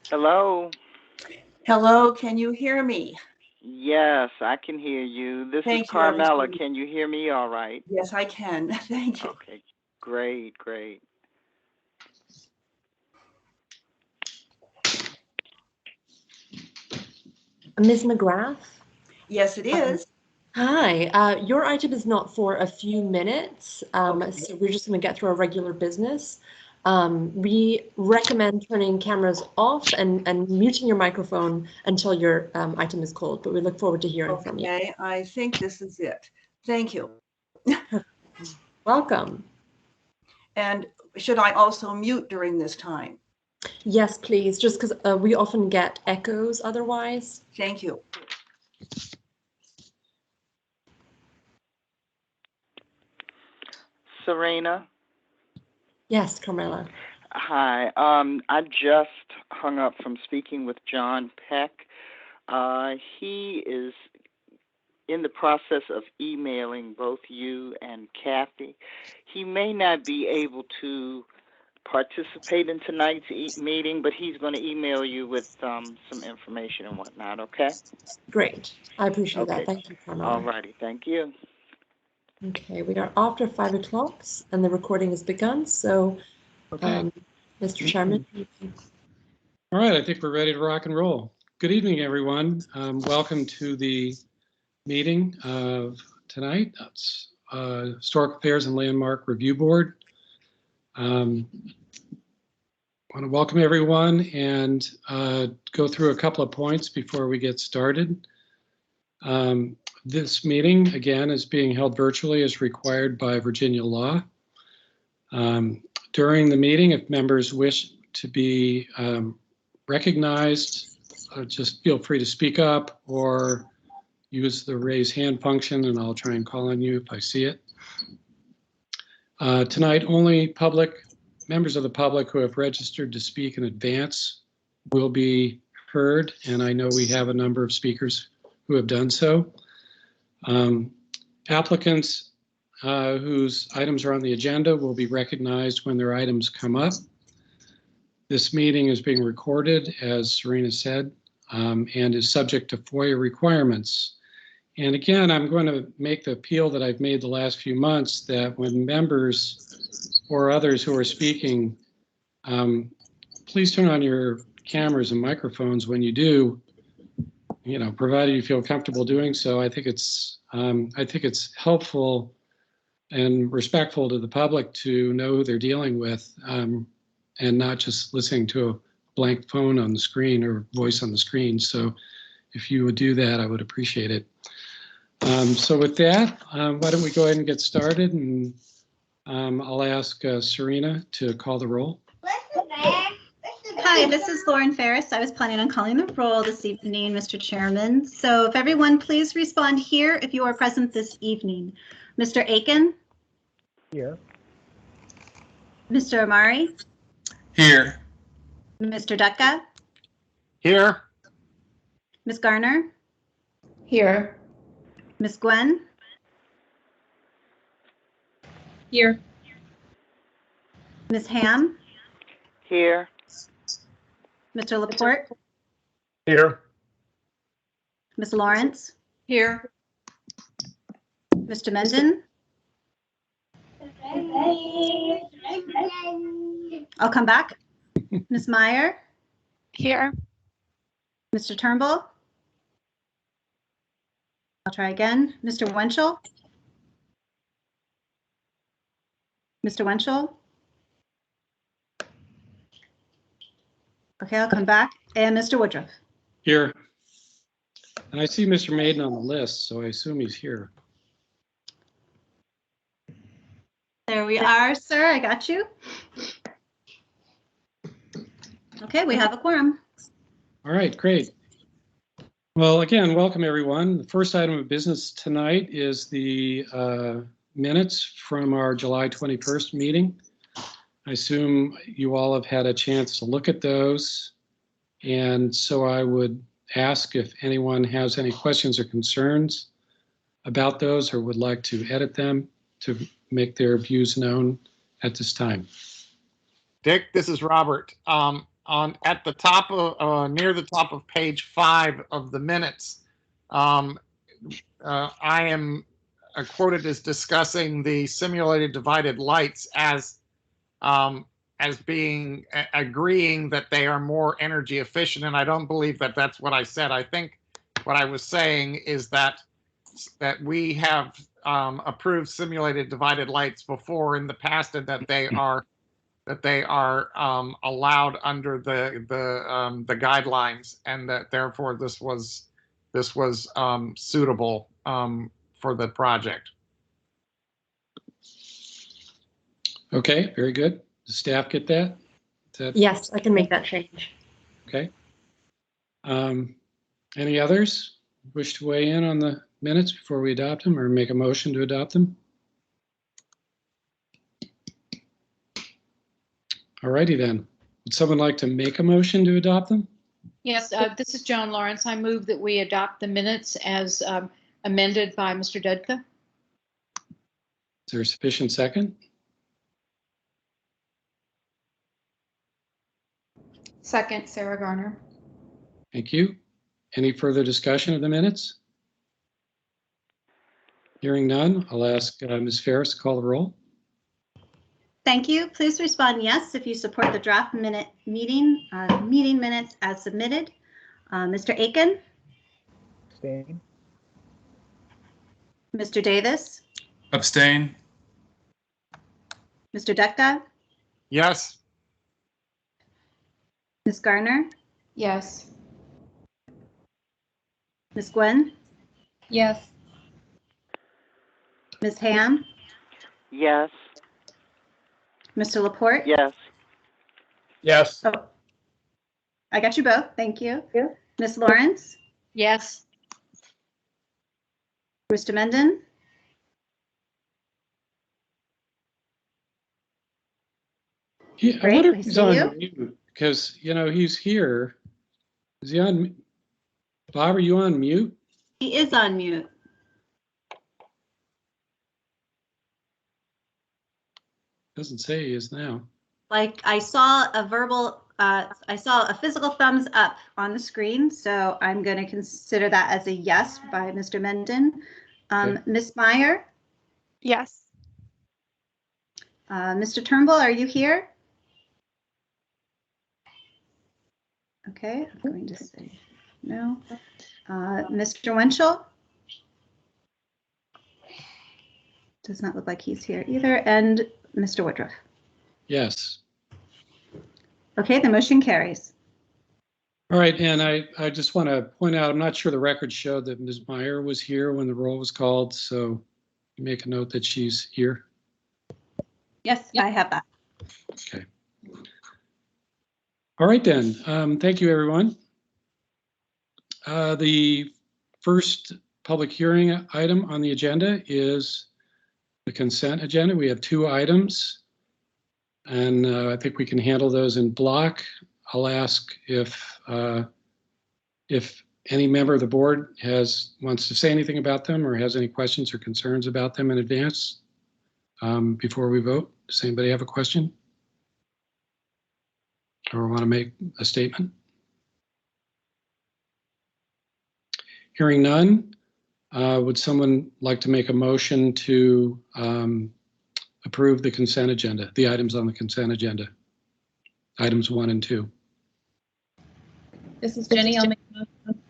Hello. Hello, can you hear me? Yes, I can hear you. This is Thank you, Carmela. Ernestine. Can you hear me all right? Yes, I can. Thank you. Okay, great, great. Ms. McGrath? Yes, it is. Hi. Your item is not for a few minutes, Okay. so we're just going to get through our regular business. We recommend turning cameras off and muting your microphone until your item is called, but we look forward to hearing from you. Okay, I think this is it. Thank you. Welcome. And should I also mute during this time? Yes, please, just because we often get echoes otherwise. Thank you. Serena. Yes, Carmela. Hi. I just hung up from speaking with John Peck. He is in the process of emailing both you and Kathy. He may not be able to participate in tonight's meeting, but he's going to email you with some information and whatnot, okay? Great. I appreciate Okay. that. Thank you, Carmela. All righty. Thank you. Okay, we are after 5 o'clock and the recording has begun. So, Okay. Mr. Chairman. All right, I think we're ready to rock and roll. Good evening, everyone. Welcome to the meeting of tonight. That's Historic Affairs and Landmark Review Board. I want to welcome everyone and go through a couple of points before we get started. This meeting, again, is being held virtually as required by Virginia law. During the meeting, if members wish to be recognized, just feel free to speak up or use the raise hand function and I'll try and call on you if I see it. Tonight, only members of the public who have registered to speak in advance will be heard, and I know we have a number of speakers who have done so. Applicants whose items are on the agenda will be recognized when their items come up. This meeting is being recorded, as Serena said, and is subject to FOIA requirements. And again, I'm going to make the appeal that I've made the last few months that when members or others who are speaking, please turn on your cameras and microphones when you do, provided you feel comfortable doing so. I think it's helpful and respectful to the public to know who they're dealing with, and not just listening to a blank phone on the screen or voice on the screen. So if you would do that, I would appreciate it. So with that, why don't we go ahead and get started, and I'll ask Serena to call the roll. Hi, this is Lauren Ferris. I was planning on calling the roll this evening, Mr. Chairman. So if everyone please respond here if you are present this evening. Mr. Aiken? Here. Mr. Amari? Here. Mr. Dutka? Here. Ms. Garner? Here. Ms. Gwen? Here. Ms. Ham? Here. Mr. Laporte? Here. Ms. Lawrence? Here. Mr. Menden? I'll come back. Ms. Meyer? Here. Mr. Turnbull? I'll try again. Mr. Wenchel? Mr. Wenchel? Okay, I'll come back. And Mr. Woodruff? Here. And I see Mr. Maiden on the list, so I assume he's here. There we are, sir. I got you. Okay, we have a quorum. All right, great. Well, again, welcome everyone. The first item of business tonight is the minutes from our July 21st meeting. I assume you all have had a chance to look at those. And so I would ask if anyone has any questions or concerns about those or would like to edit them to make their views known at this time. Dick, this is Robert. at the top of near the top of page 5 of the minutes, I am quoted as discussing the simulated divided lights as being agreeing that they are more energy efficient, and I don't believe that that's what I said. I think what I was saying is that we have approved simulated divided lights before in the past, and that they are allowed under the guidelines, and that therefore this was suitable for the project. Okay, very good. Does staff get that? Yes, I can make that change. Okay. Any others wish to weigh in on the minutes before we adopt them or make a motion to adopt them? All righty then. Would someone like to make a motion to adopt them? Yes, this is Joan Lawrence. I move that we adopt the minutes as amended by Mr. Dudka. Is there a sufficient second? Second, Sarah Garner. Thank you. Any further discussion of the minutes? Hearing none, I'll ask Ms. Ferris to call the roll. Thank you. Please respond yes if you support the draft meeting minutes as submitted. Mr. Aiken? Abstain. Mr. Davis? Abstain. Mr. Dudka? Yes. Ms. Garner? Yes. Ms. Gwen? Yes. Ms. Ham? Yes. Mr. Laporte? Yes. Yes. Oh, I got you both. Thank you. Ms. Lawrence? Yes. Mr. Menden? Yeah, I Great, wonder I if he's see on you. mute because, he's here. Is he on? Bob, are you on mute? He is on mute. Doesn't say he is now. Like I saw a physical thumbs up on the screen, so I'm going to consider that as a yes by Mr. Menden. Okay. Ms. Meyer? Yes. Mr. Turnbull, are you here? Okay, I'm going to say no. Mr. Winchell? Does not look like he's here either. And Mr. Woodruff? Yes. Okay, the motion carries. All right, and I just want to point out, I'm not sure the record showed that Ms. Meyer was here when the roll was called, so make a note that she's here. Yes, I have that. Okay. All right then, thank you everyone. The first public hearing item on the agenda is the consent agenda. We have 2 items, and I think we can handle those in block. I'll ask if any member of the board wants to say anything about them or has any questions or concerns about them in advance before we vote. Does anybody have a question or want to make a statement? Hearing none, would someone like to make a motion to approve the consent agenda, the items on the consent agenda, items 1 and 2? This is Jenny. I'll make a motion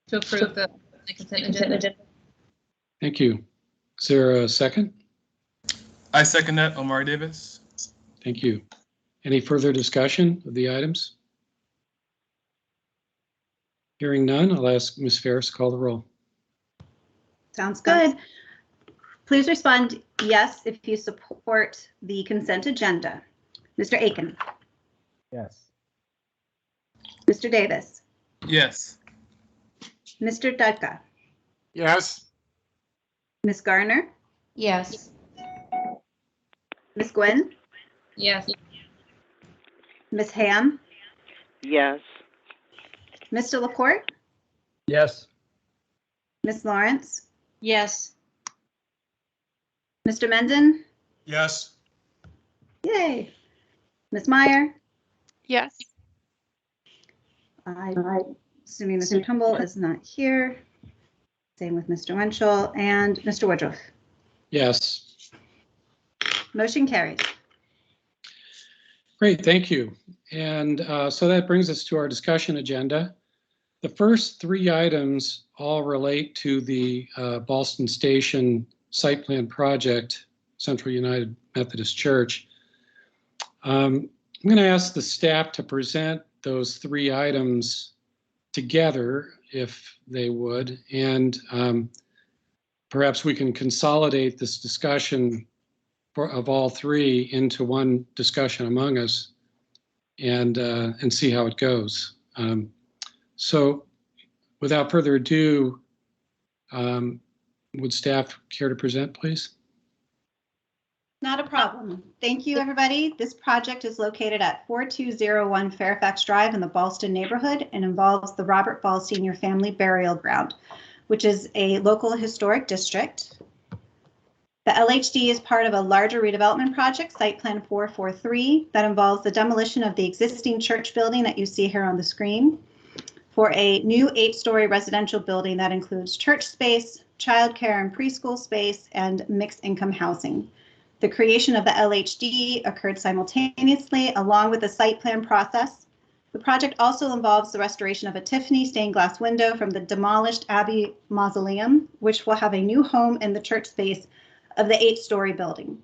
to approve the consent agenda. Thank you. Is there a second? I second that. Omari Davis. Thank you. Any further discussion of the items? Hearing none, I'll ask Ms. Ferris to call the roll. Sounds good. Please respond yes if you support the consent agenda. Mr. Aiken? Yes. Mr. Davis? Yes. Mr. Dudka? Yes. Ms. Garner? Yes. Ms. Gwen? Yes. Ms. Ham? Yes. Mr. Laporte? Yes. Ms. Lawrence? Yes. Mr. Menden? Yes. Yay. Ms. Meyer? Yes. I'm assuming Mr. Tumble is not here. Same with Mr. Winchell and Mr. Woodruff. Yes. Motion carries. Great, thank you. And so that brings us to our discussion agenda. The first three items all relate to the Ballston Station site plan project, Central United Methodist Church. I'm going to ask the staff to present those three items together, if they would, and perhaps we can consolidate this discussion of all three into one discussion among us and see how it goes. So without further ado, would staff care to present, please? Not a problem. Thank you, everybody. This project is located at 4201 Fairfax Drive in the Ballston neighborhood and involves the Robert Ball Senior Family Burial Ground, which is a local historic district. The LHD is part of a larger redevelopment project, Site Plan 443, that involves the demolition of the existing church building that you see here on the screen for a new 8-story residential building that includes church space, childcare and preschool space, and mixed income housing. The creation of the LHD occurred simultaneously along with the site plan process. The project also involves the restoration of a Tiffany stained glass window from the demolished Abbey Mausoleum, which will have a new home in the church space of the 8-story building.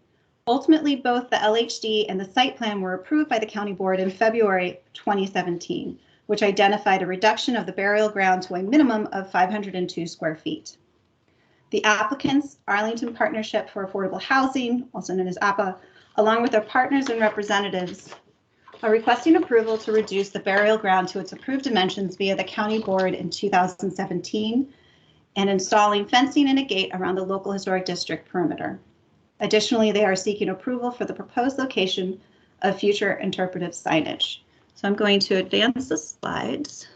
Ultimately, both the LHD and the site plan were approved by the County Board in February 2017, which identified a reduction of the burial ground to a minimum of 502 square feet. The applicants, Arlington Partnership for Affordable Housing, also known as APA, along with their partners and representatives, are requesting approval to reduce the burial ground to its approved dimensions via the County Board in 2017 and installing fencing and a gate around the local historic district perimeter. Additionally, they are seeking approval for the proposed location of future interpretive signage. So I'm going to advance the slides.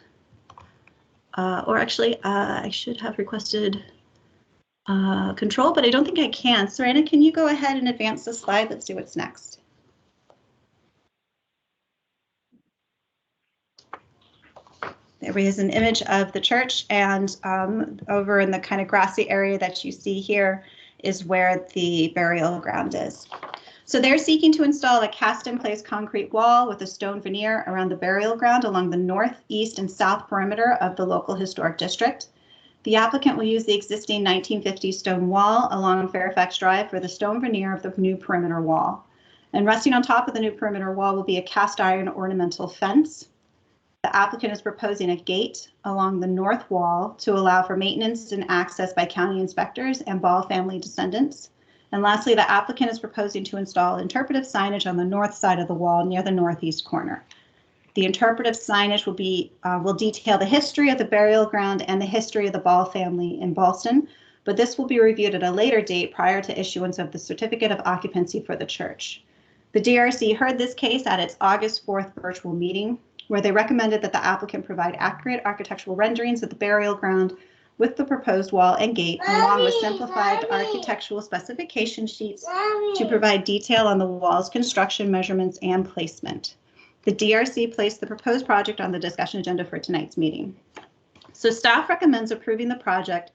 I should have requested control, but I don't think I can. Serena, can you go ahead and advance the slide? Let's see what's next. There is an image of the church, and over in the kind of grassy area that you see here is where the burial ground is. So they're seeking to install a cast-in-place concrete wall with a stone veneer around the burial ground along the north, east, and south perimeter of the local historic district. The applicant will use the existing 1950 stone wall along Fairfax Drive for the stone veneer of the new perimeter wall. And resting on top of the new perimeter wall will be a cast iron ornamental fence. The applicant is proposing a gate along the north wall to allow for maintenance and access by county inspectors and Ball family descendants. And lastly, the applicant is proposing to install interpretive signage on the north side of the wall near the northeast corner. The interpretive signage will detail the history of the burial ground and the history of the Ball family in Ballston, but this will be reviewed at a later date prior to issuance of the certificate of occupancy for the church. The DRC heard this case at its August 4th virtual meeting, where they recommended that the applicant provide accurate architectural renderings of the burial ground with the proposed wall and gate, along with simplified architectural specification sheets to provide detail on the wall's construction measurements and placement. The DRC placed the proposed project on the discussion agenda for tonight's meeting. So staff recommends approving the project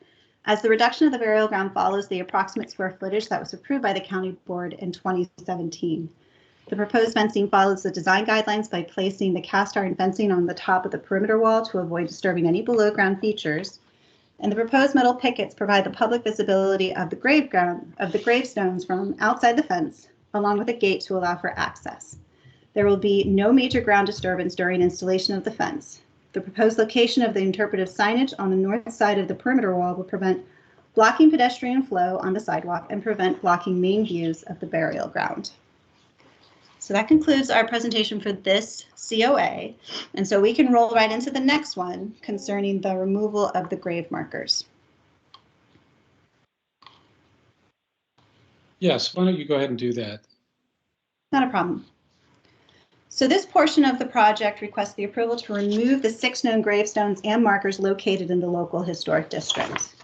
as the reduction of the burial ground follows the approximate square footage that was approved by the County Board in 2017. The proposed fencing follows the design guidelines by placing the cast iron fencing on the top of the perimeter wall to avoid disturbing any below ground features. And the proposed metal pickets provide the public visibility of the gravestones from outside the fence, along with a gate to allow for access. There will be no major ground disturbance during installation of the fence. The proposed location of the interpretive signage on the north side of the perimeter wall will prevent blocking pedestrian flow on the sidewalk and prevent blocking main views of the burial ground. So that concludes our presentation for this COA. And so we can roll right into the next one concerning the removal of the grave markers. Yes, why don't you go ahead and do that? Not a problem. So this portion of the project requests the approval to remove the 6 known gravestones and markers located in the local historic district.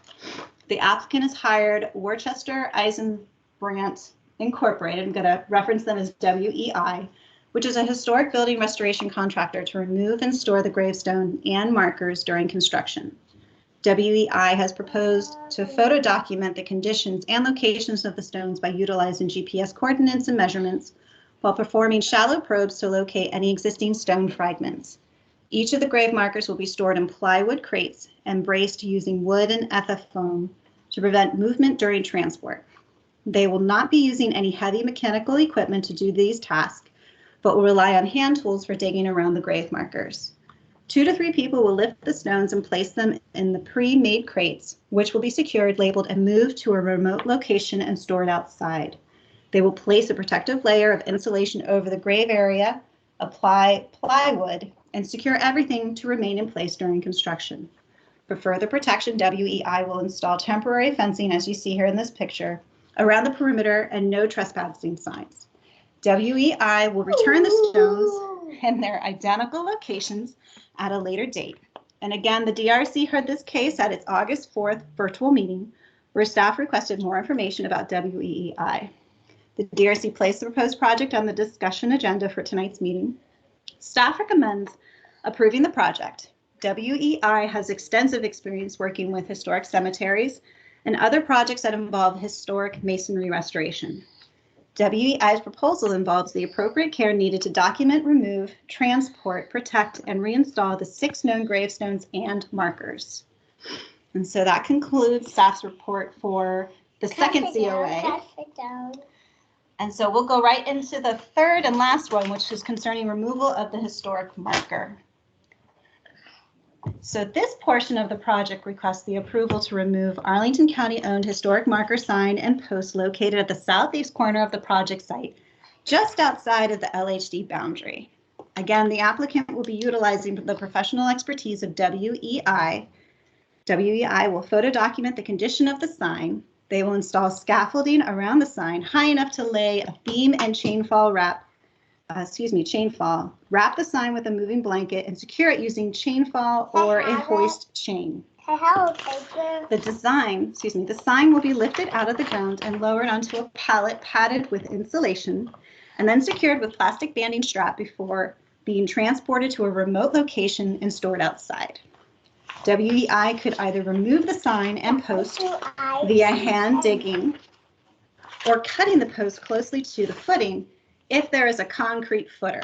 The applicant has hired Worcester Eisenbrandt Incorporated, I'm going to reference them as WEI, which is a historic building restoration contractor to remove and store the gravestone and markers during construction. WEI has proposed to photo document the conditions and locations of the stones by utilizing GPS coordinates and measurements while performing shallow probes to locate any existing stone fragments. Each of the grave markers will be stored in plywood crates and braced using wood and ETHA foam to prevent movement during transport. They will not be using any heavy mechanical equipment to do these tasks, but will rely on hand tools for digging around the grave markers. 2 to 3 people will lift the stones and place them in the pre-made crates, which will be secured, labeled, and moved to a remote location and stored outside. They will place a protective layer of insulation over the grave area, apply plywood, and secure everything to remain in place during construction. For further protection, WEI will install temporary fencing, as you see here in this picture, around the perimeter and no trespassing signs. WEI will return the stones in their identical locations at a later date. And again, the DRC heard this case at its August 4th virtual meeting, where staff requested more information about WEI. The DRC placed the proposed project on the discussion agenda for tonight's meeting. Staff recommends approving the project. WEI has extensive experience working with historic cemeteries and other projects that involve historic masonry restoration. WEI's proposal involves the appropriate care needed to document, remove, transport, protect, and reinstall the 6 known gravestones and markers. And so that concludes staff's report for the second COA. And so we'll go right into the third and last one, which is concerning removal of the historic marker. So this portion of the project requests the approval to remove Arlington County-owned historic marker sign and post located at the southeast corner of the project site, just outside of the LHD boundary. Again, the applicant will be utilizing the professional expertise of WEI. WEI will photo document the condition of the sign. They will install scaffolding around the sign high enough to lay a beam and chainfall wrap the sign with a moving blanket and secure it using chainfall or a hoist chain. The sign will be lifted out of the ground and lowered onto a pallet padded with insulation and then secured with plastic banding strap before being transported to a remote location and stored outside. WEI could either remove the sign and post via hand digging or cutting the post closely to the footing if there is a concrete footer,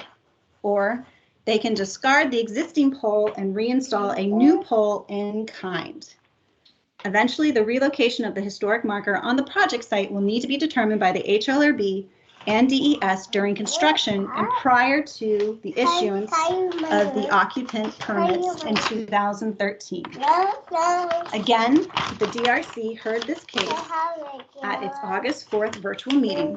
or they can discard the existing pole and reinstall a new pole in kind. Eventually, the relocation of the historic marker on the project site will need to be determined by the HALRB and DES during construction and prior to the issuance of the occupant permits in 2013. Again, the DRC heard this case at its August 4th virtual meeting,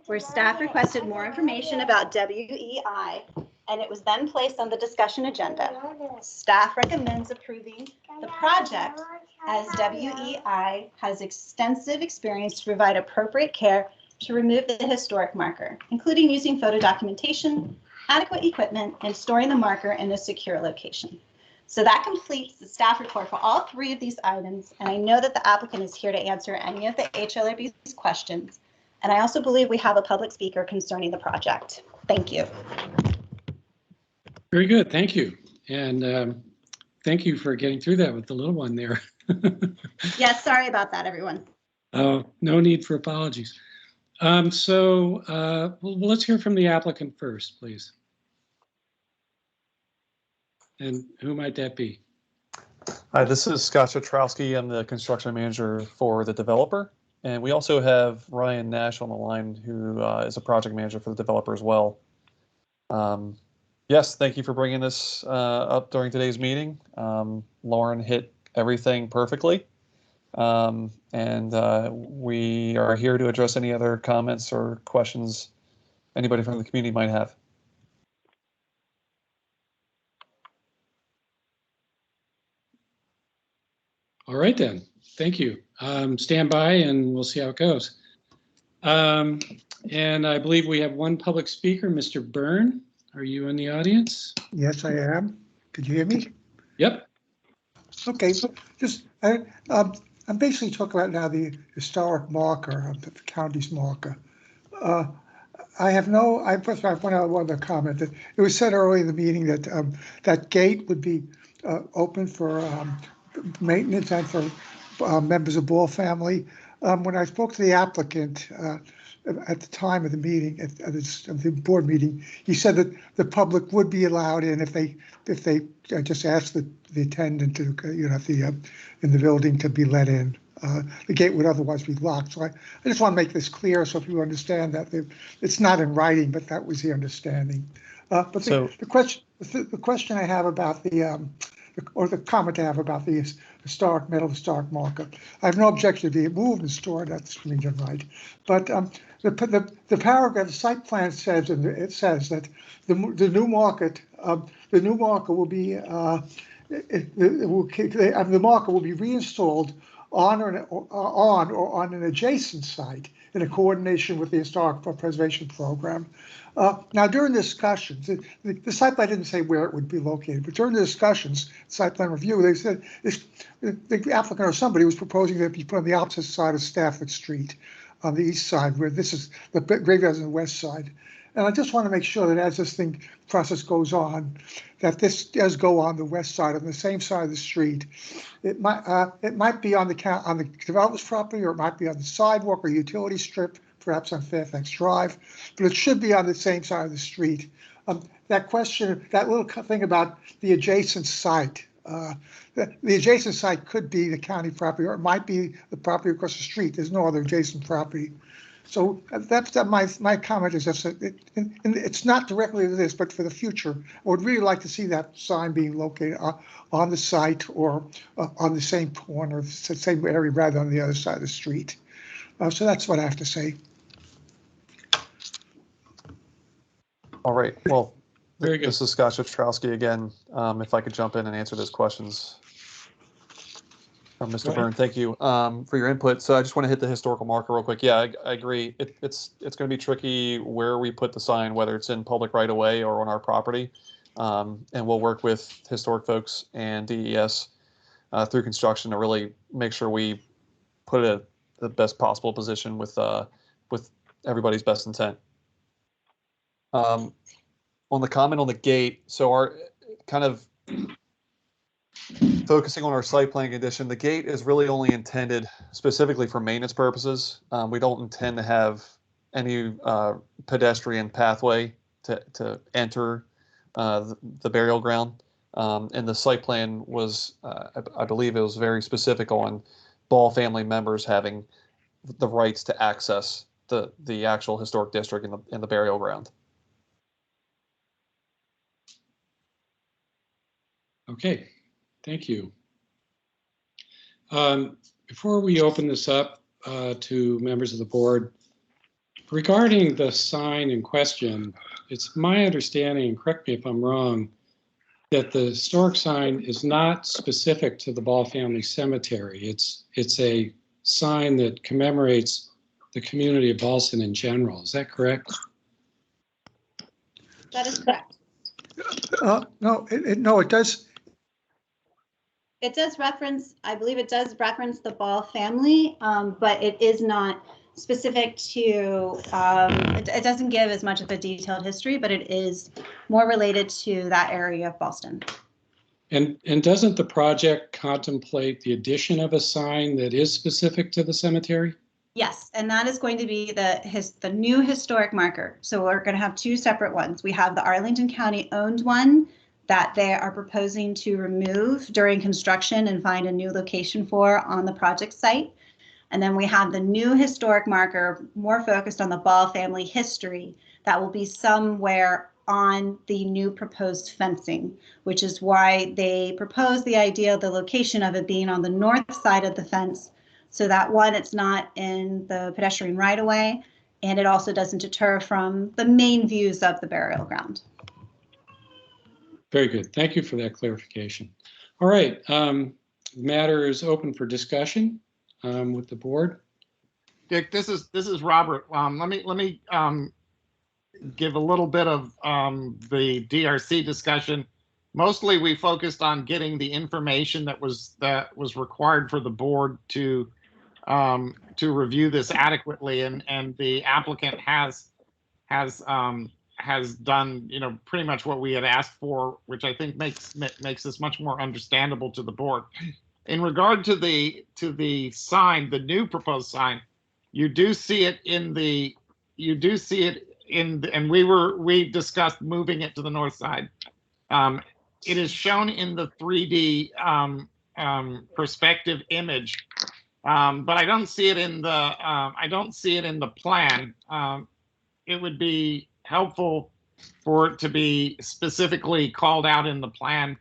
where staff requested more information about WEI, and it was then placed on the discussion agenda. Staff recommends approving the project as WEI has extensive experience to provide appropriate care to remove the historic marker, including using photo documentation, adequate equipment, and storing the marker in a secure location. So that completes the staff report for all 3 of these items, and I know that the applicant is here to answer any of the HALRB's questions. And I also believe we have a public speaker concerning the project. Thank you. Very good, thank you. And thank you for getting through that with the little one there. Yes, sorry about that, everyone. Oh, no need for apologies. Well, let's hear from the applicant first, please. And who might that be? Hi, this is Scott Shatrowski. I'm the construction manager for the developer. And we also have Ryan Nash on the line, who is a project manager for the developer as well. Yes, thank you for bringing this up during today's meeting. Lauren hit everything perfectly. And we are here to address any other comments or questions anybody from the community might have. All right then, thank you. Stand by and we'll see how it goes. And I believe we have one public speaker, Mr. Byrne. Are you in the audience? Yes, I am. Could you hear me? Yep. Okay, so just I'm basically talking about now the historic marker, the county's marker. I have no, first of all, I want to one other comment that it was said earlier in the meeting that that gate would be open for maintenance and for members of Ball family. When I spoke to the applicant at the time of the meeting, of the board meeting, he said that the public would be allowed in if they just asked the attendant to, in the building to be let in. The gate would otherwise be locked. So I just want to make this clear so people understand that it's not in writing, but that was the understanding. But the question I have about or the comment I have about the metal historic marker, I have no objection to be moved and stored. That's region right. But the paragraph, the site plan says, and it says that the new marker will be the marker will be reinstalled on an adjacent site in a coordination with the Historic Preservation Program. Now, during the discussions, the site plan didn't say where it would be located, but during the discussions, site plan review, they said the applicant or somebody was proposing that it be put on the opposite side of Stafford Street, on the east side, where this is the graveyard is on the west side. And I just want to make sure that as this process goes on, that this does go on the west side, on the same side of the street. It might be on the developer's property, or it might be on the sidewalk or utility strip, perhaps on Fairfax Drive, but it should be on the same side of the street. That little thing about the adjacent site, the adjacent site could be the county property, or it might be the property across the street. There's no other adjacent property. So that's my comment is that it's not directly to this, but for the future, I would really like to see that sign being located on the site or on the same corner, the same area, rather than on the other side of the street. So that's what I have to say. All right. Well, Very good. this is Scott Szystrowski again. If I could jump in and answer those questions. Mr. Byrne, thank you for your input. So I just want to hit the historical marker real quick. Yeah, I agree. It's going to be tricky where we put the sign, whether it's in public right of way or on our property. And we'll work with historic folks and DES through construction to really make sure we put it at the best possible position with everybody's best intent. On the comment on the gate, so our kind of focusing on our site plan condition, the gate is really only intended specifically for maintenance purposes. We don't intend to have any pedestrian pathway to enter the burial ground. And the site plan was, I believe it was very specific on Ball family members having the rights to access the actual historic district in the burial ground. Okay, thank you. Before we open this up to members of the board, regarding the sign in question, it's my understanding, and correct me if I'm wrong, that the historic sign is not specific to the Ball family cemetery. It's a sign that commemorates the community of Ballston in general. Is that correct? That is correct. No, it does. It does reference, I believe it does reference the Ball family, but it is not specific to, it doesn't give as much of a detailed history, but it is more related to that area of Ballston. And doesn't the project contemplate the addition of a sign that is specific to the cemetery? Yes, and that is going to be the new historic marker. So we're going to have two separate ones. We have the Arlington County owned one that they are proposing to remove during construction and find a new location for on the project site. And then we have the new historic marker, more focused on the Ball family history, that will be somewhere on the new proposed fencing, which is why they proposed the idea of the location of it being on the north side of the fence. So that one, it's not in the pedestrian right of way, and it also doesn't deter from the main views of the burial ground. Very good. Thank you for that clarification. All right. The matter is open for discussion with the board. Dick, this is Robert. Let me give a little bit of the DRC discussion. Mostly, we focused on getting the information that was required for the board to review this adequately, and the applicant has has done, pretty much what we had asked for, which I think makes this much more understandable to the board. In regard to the sign, the new proposed sign, you do see it in and we discussed moving it to the north side. It is shown in the 3D perspective image, but I don't see it in the plan. It would be helpful for it to be specifically called out in the plan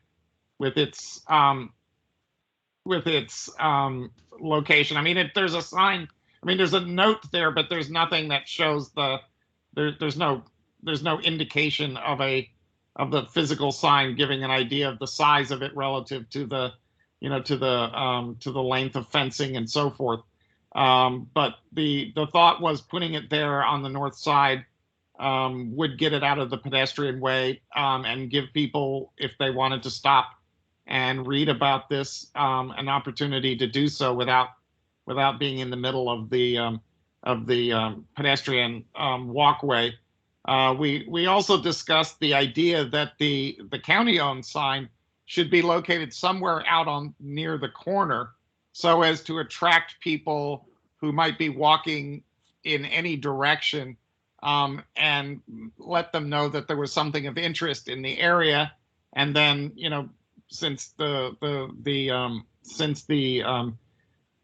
with its location. I mean, there's a sign. I mean, there's a note there, but there's nothing that shows there's no indication of the physical sign giving an idea of the size of it relative to the length of fencing and so forth. But the thought was putting it there on the north side would get it out of the pedestrian way and give people, if they wanted to stop and read about this, an opportunity to do so without being in the middle of the pedestrian walkway. We also discussed the idea that the county-owned sign should be located somewhere out near the corner, so as to attract people who might be walking in any direction, and let them know that there was something of interest in the area. And then, since the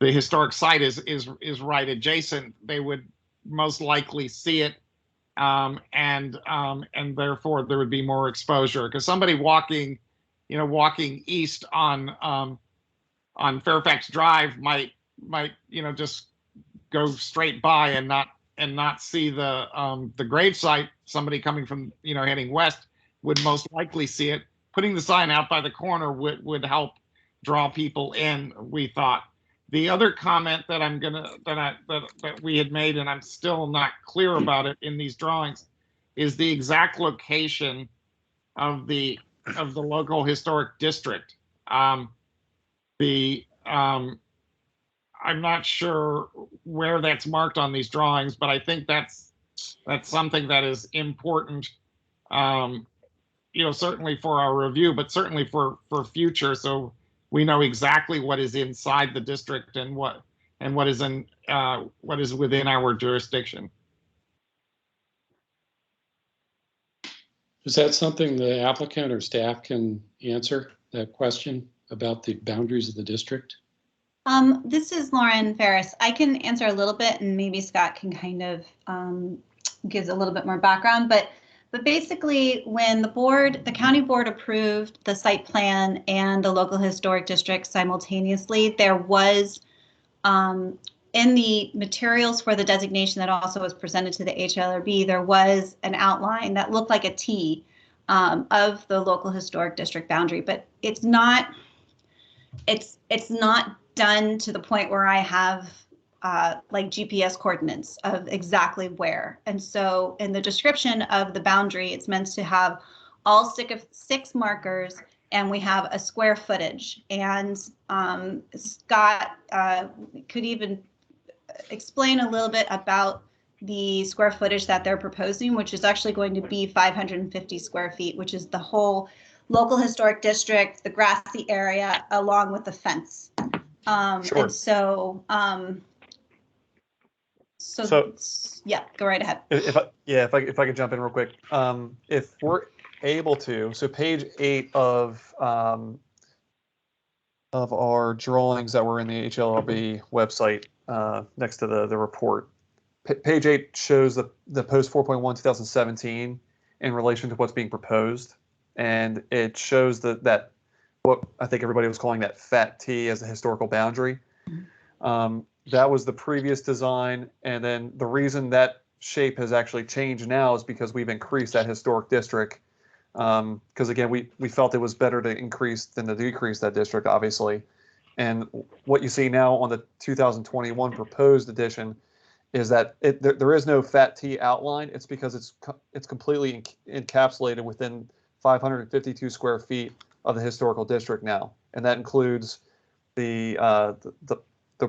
historic site is right adjacent, they would most likely see it, and therefore there would be more exposure, because somebody walking east on Fairfax Drive might just go straight by and not see the gravesite. Somebody coming from heading west would most likely see it. Putting the sign out by the corner would help draw people in, we thought. The other comment that we had made, and I'm still not clear about it in these drawings, is the exact location of the local historic district. I'm not sure where that's marked on these drawings, but I think that's something that is important, certainly for our review, but certainly for future, so we know exactly what is inside the district and what is within our jurisdiction. Is that something the applicant or staff can answer, that question about the boundaries of the district? This is Lauren Ferris. I can answer a little bit, and maybe Scott can kind of gives a little bit more background. But basically, when the county board approved the site plan and the local historic district simultaneously, there was in the materials for the designation that also was presented to the HALRB, there was an outline that looked like a T of the local historic district boundary, but it's not done to the point where I have like GPS coordinates of exactly where. And so in the description of the boundary, it's meant to have all 6 markers, and we have a square footage. And Scott could even explain a little bit about the square footage that they're proposing, which is actually going to be 550 square feet, which is the whole local historic district, the grassy area, along with the fence. Sure. And so, yeah, go right ahead. If I could jump in real quick, if we're able to, so page 8 of our drawings that were in the HLRB website next to the report, page 8 shows the post 4.1 2017 in relation to what's being proposed, and it shows that what I think everybody was calling that fat T as the historical boundary. That was the previous design, and then the reason that shape has actually changed now is because we've increased that historic district. Because again, we felt it was better to increase than to decrease that district, obviously. And what you see now on the 2021 proposed edition is that there is no fat T outline. It's because it's completely encapsulated within 552 square feet of the historical district now, and that includes the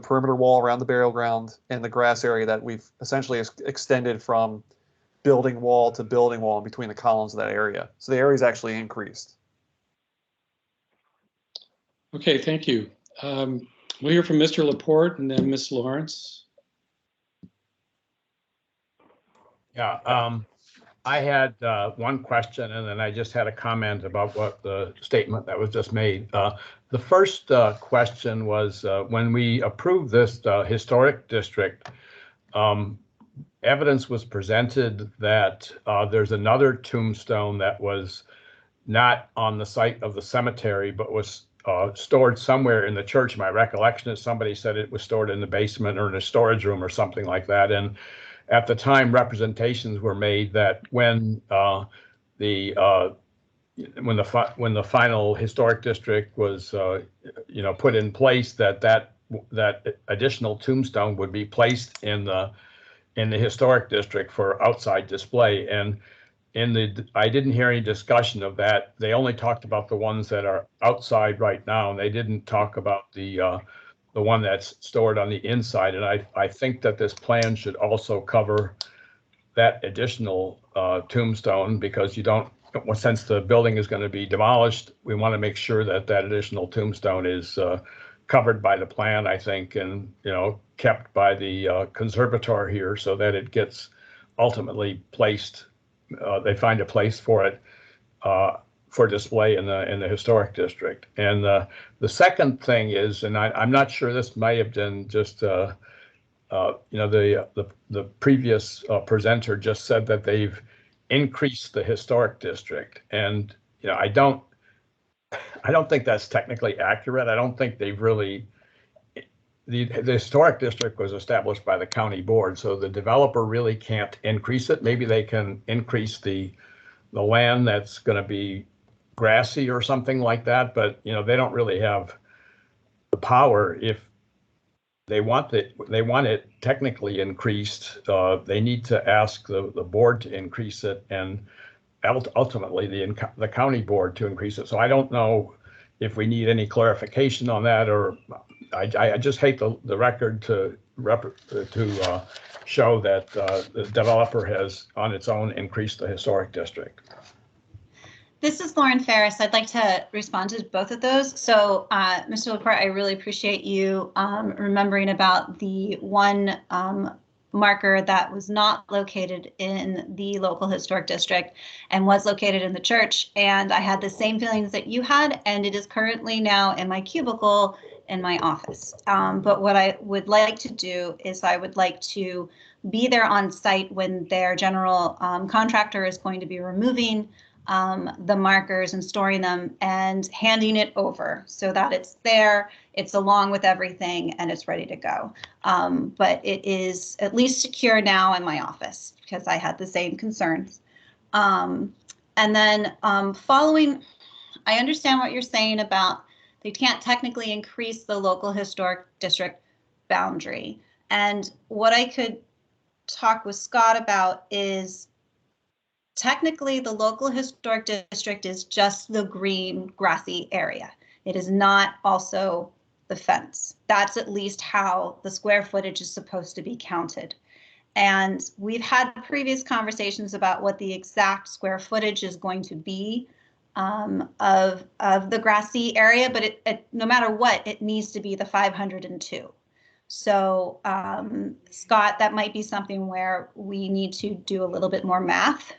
perimeter wall around the burial ground and the grass area that we've essentially extended from building wall to building wall in between the columns of that area. So the area is actually increased. Okay, thank you. We'll hear from Mr. Laporte and then Ms. Lawrence. Yeah, I had one question, and then I just had a comment about what the statement that was just made. The first question was when we approved this historic district, evidence was presented that there's another tombstone that was not on the site of the cemetery, but was stored somewhere in the church. My recollection is somebody said it was stored in the basement or in a storage room or something like that. And at the time, representations were made that when the final historic district was put in place, that additional tombstone would be placed in the historic district for outside display. And I didn't hear any discussion of that. They only talked about the ones that are outside right now, and they didn't talk about the one that's stored on the inside. And I think that this plan should also cover that additional tombstone, because since the building is going to be demolished, we want to make sure that that additional tombstone is covered by the plan, I think, and kept by the conservator here so that it gets ultimately placed. They find a place for it for display in the historic district. And the second thing is, and I'm not sure, this may have been just the previous presenter just said that they've increased the historic district, and I don't think that's technically accurate. I don't think they've really. The historic district was established by the county board, so the developer really can't increase it. Maybe they can increase the land that's going to be grassy or something like that, but they don't really have the power. If they want it technically increased, they need to ask the board to increase it, and ultimately the county board to increase it. So I don't know if we need any clarification on that, or I just hate the record to show that the developer has on its own increased the historic district. This is Lauren Ferris. I'd like to respond to both of those. So, Mr. Laporte, I really appreciate you remembering about the one marker that was not located in the local historic district and was located in the church. And I had the same feelings that you had, and it is currently now in my cubicle in my office. But what I would like to do is I would like to be there on site when their general contractor is going to be removing the markers and storing them and handing it over so that it's there, it's along with everything, and it's ready to go. But it is at least secure now in my office because I had the same concerns. And then following, I understand what you're saying about they can't technically increase the local historic district boundary. And what I could talk with Scott about is technically the local historic district is just the green grassy area. It is not also the fence. That's at least how the square footage is supposed to be counted. And we've had previous conversations about what the exact square footage is going to be of the grassy area, but it no matter what, it needs to be the 502. So Scott, that might be something where we need to do a little bit more math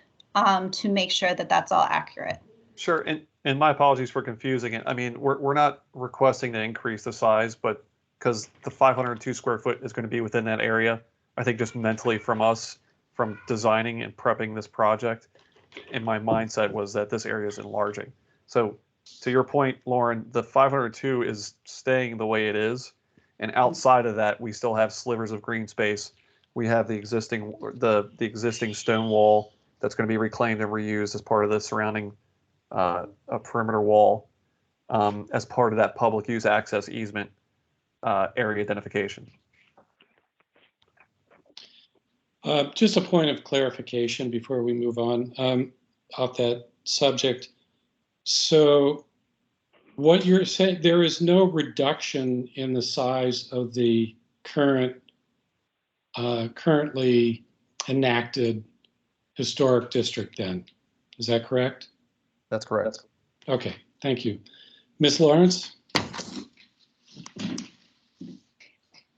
to make sure that that's all accurate. Sure, and my apologies for confusing it. I mean, we're not requesting to increase the size, but because the 502 square foot is going to be within that area, I think just mentally from us, from designing and prepping this project, and my mindset was that this area is enlarging. So to your point, Lauren, the 502 is staying the way it is, and outside of that, we still have slivers of green space. We have the existing stone wall that's going to be reclaimed and reused as part of the surrounding a perimeter wall as part of that public use access easement area identification. Just a point of clarification before we move on off that subject. So what you're saying, there is no reduction in the size of the currently enacted historic district then. Is that correct? That's correct. Okay, thank you. Ms. Lawrence?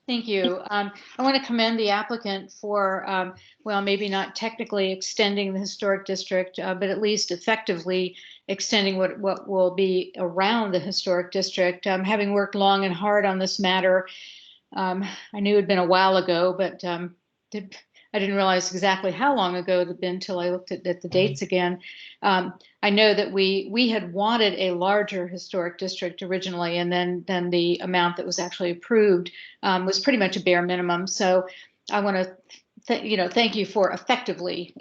Thank you. I want to commend the applicant for, well, maybe not technically extending the historic district, but at least effectively extending what will be around the historic district. Having worked long and hard on this matter, I knew it had been a while ago, but I didn't realize exactly how long ago it had been until I looked at the dates again. I know that we had wanted a larger historic district originally, and then the amount that was actually approved was pretty much a bare minimum. So I want to thank you for effectively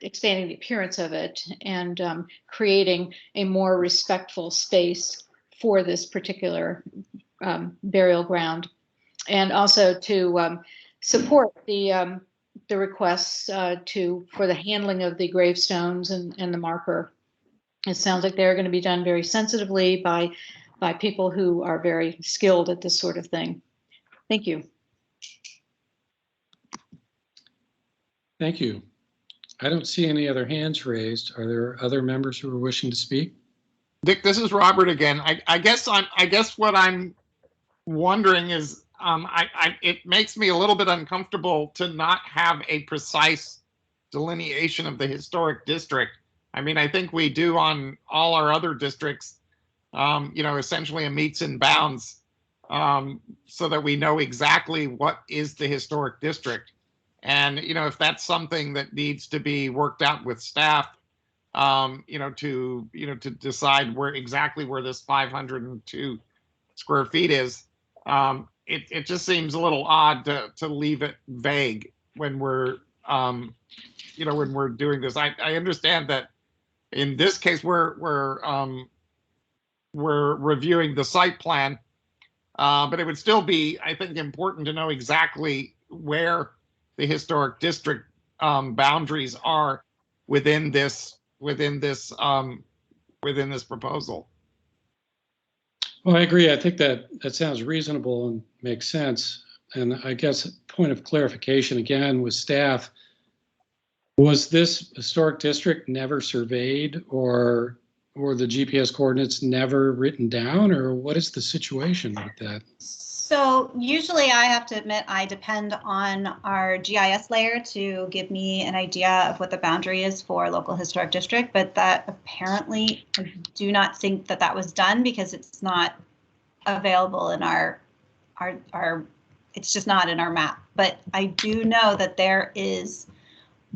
expanding the appearance of it and creating a more respectful space for this particular burial ground, and also to support the requests for the handling of the gravestones and the marker. It sounds like they're going to be done very sensitively by people who are very skilled at this sort of thing. Thank you. Thank you. I don't see any other hands raised. Are there other members who are wishing to speak? Dick, this is Robert again. I guess what I'm wondering is, it makes me a little bit uncomfortable to not have a precise delineation of the historic district. I mean, I think we do on all our other districts, essentially a meets and bounds, so that we know exactly what is the historic district. And, if that's something that needs to be worked out with staff, to decide where this 502 square feet is, it just seems a little odd to leave it vague when we're doing this. I understand that in this case we're reviewing the site plan, but it would still be, I think, important to know exactly where the historic district boundaries are within this proposal. Well, I agree. I think that sounds reasonable and makes sense. And I guess a point of clarification again with staff, was this historic district never surveyed, or the GPS coordinates never written down, or what is the situation with that? So usually I have to admit I depend on our GIS layer to give me an idea of what the boundary is for local historic district, but that apparently I do not think that was done because it's not available in our it's just not in our map. But I do know that there is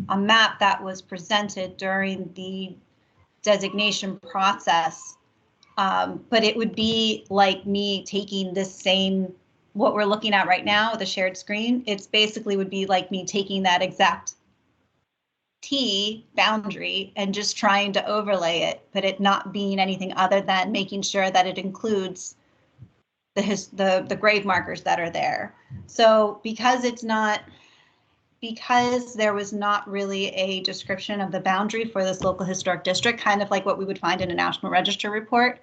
a map that was presented during the designation process. But it would be like me taking this same, what we're looking at right now, the shared screen. It's basically would be like me taking that exact T boundary and just trying to overlay it, but it not being anything other than making sure that it includes the grave markers that are there. So because there was not really a description of the boundary for this local historic district, kind of like what we would find in a National Register report,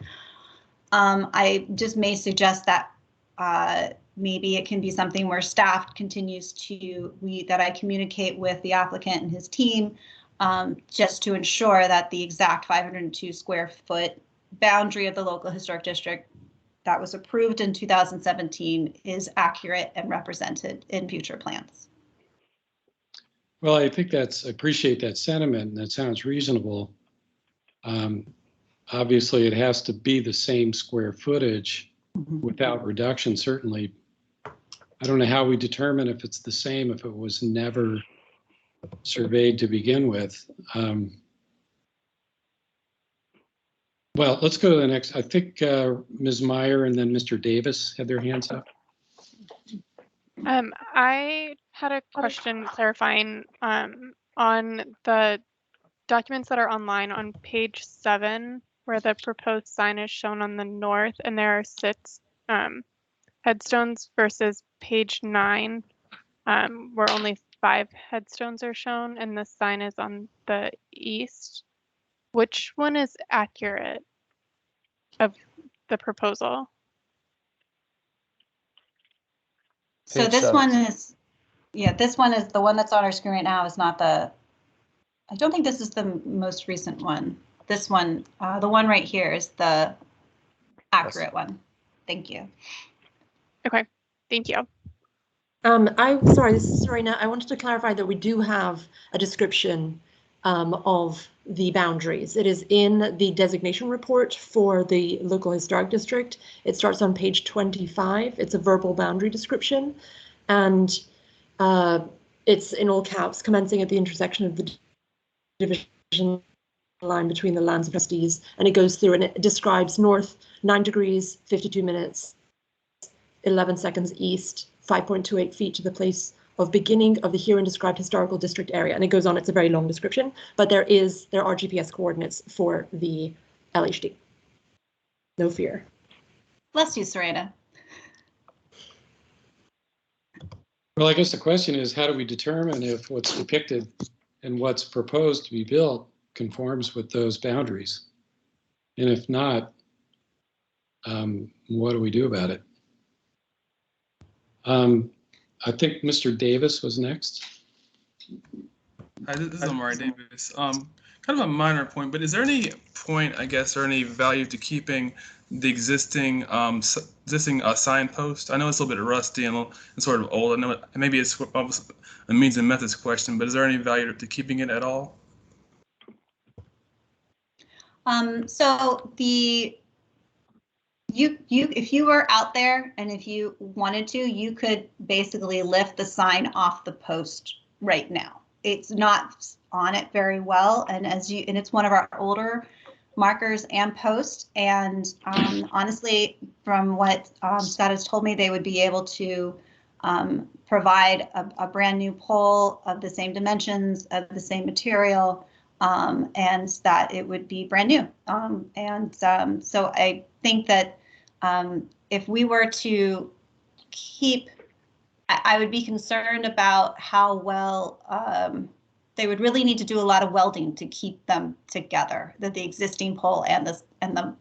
I just may suggest that maybe it can be something where staff continues that I communicate with the applicant and his team, just to ensure that the exact 502 square foot boundary of the local historic district that was approved in 2017 is accurate and represented in future plans. Well, I think I appreciate that sentiment, and that sounds reasonable. Obviously, it has to be the same square footage without reduction, certainly. I don't know how we determine if it's the same if it was never surveyed to begin with. Well, let's go to the next. I think Ms. Meyer and then Mr. Davis had their hands up. I had a question clarifying on the documents that are online on page 7, where the proposed sign is shown on the north, and there are 6 headstones versus page 9, where only 5 headstones are shown, and the sign is on the east. Which one is accurate of the proposal? So this one is, yeah, this one is the one that's on our screen right now is not the, I don't think this is the most recent one. This one, the one right here is the accurate one. Thank you. Okay, thank you. I'm sorry, this is Serena. I wanted to clarify that we do have a description of the boundaries. It is in the designation report for the local historic district. It starts on page 25. It's a verbal boundary description, and it's in all caps, commencing at the intersection of the division line between the lands of trustees, and it goes through and it describes north 9 degrees 52 minutes 11 seconds east 5.28 feet to the place of beginning of the herein described historical district area. And it goes on, it's a very long description, but there are GPS coordinates for the LHD. No fear. Bless you, Serena. Well, I guess the question is, how do we determine if what's depicted and what's proposed to be built conforms with those boundaries? And if not, what do we do about it? I think Mr. Davis was next. Hi, this is Omari Davis. Kind of a minor point, but is there any point, I guess, or any value to keeping the existing signpost? I know it's a little bit rusty and sort of old. I know maybe it's almost a means and methods question, but is there any value to keeping it at all? So if you were out there and if you wanted to, you could basically lift the sign off the post right now. It's not on it very well, and it's one of our older markers and posts. And honestly, from what Scott has told me, they would be able to provide a brand new pole of the same dimensions, of the same material, and that it would be brand new. So I think that if we were to keep, I would be concerned about how well they would really need to do a lot of welding to keep them together, the existing pole and the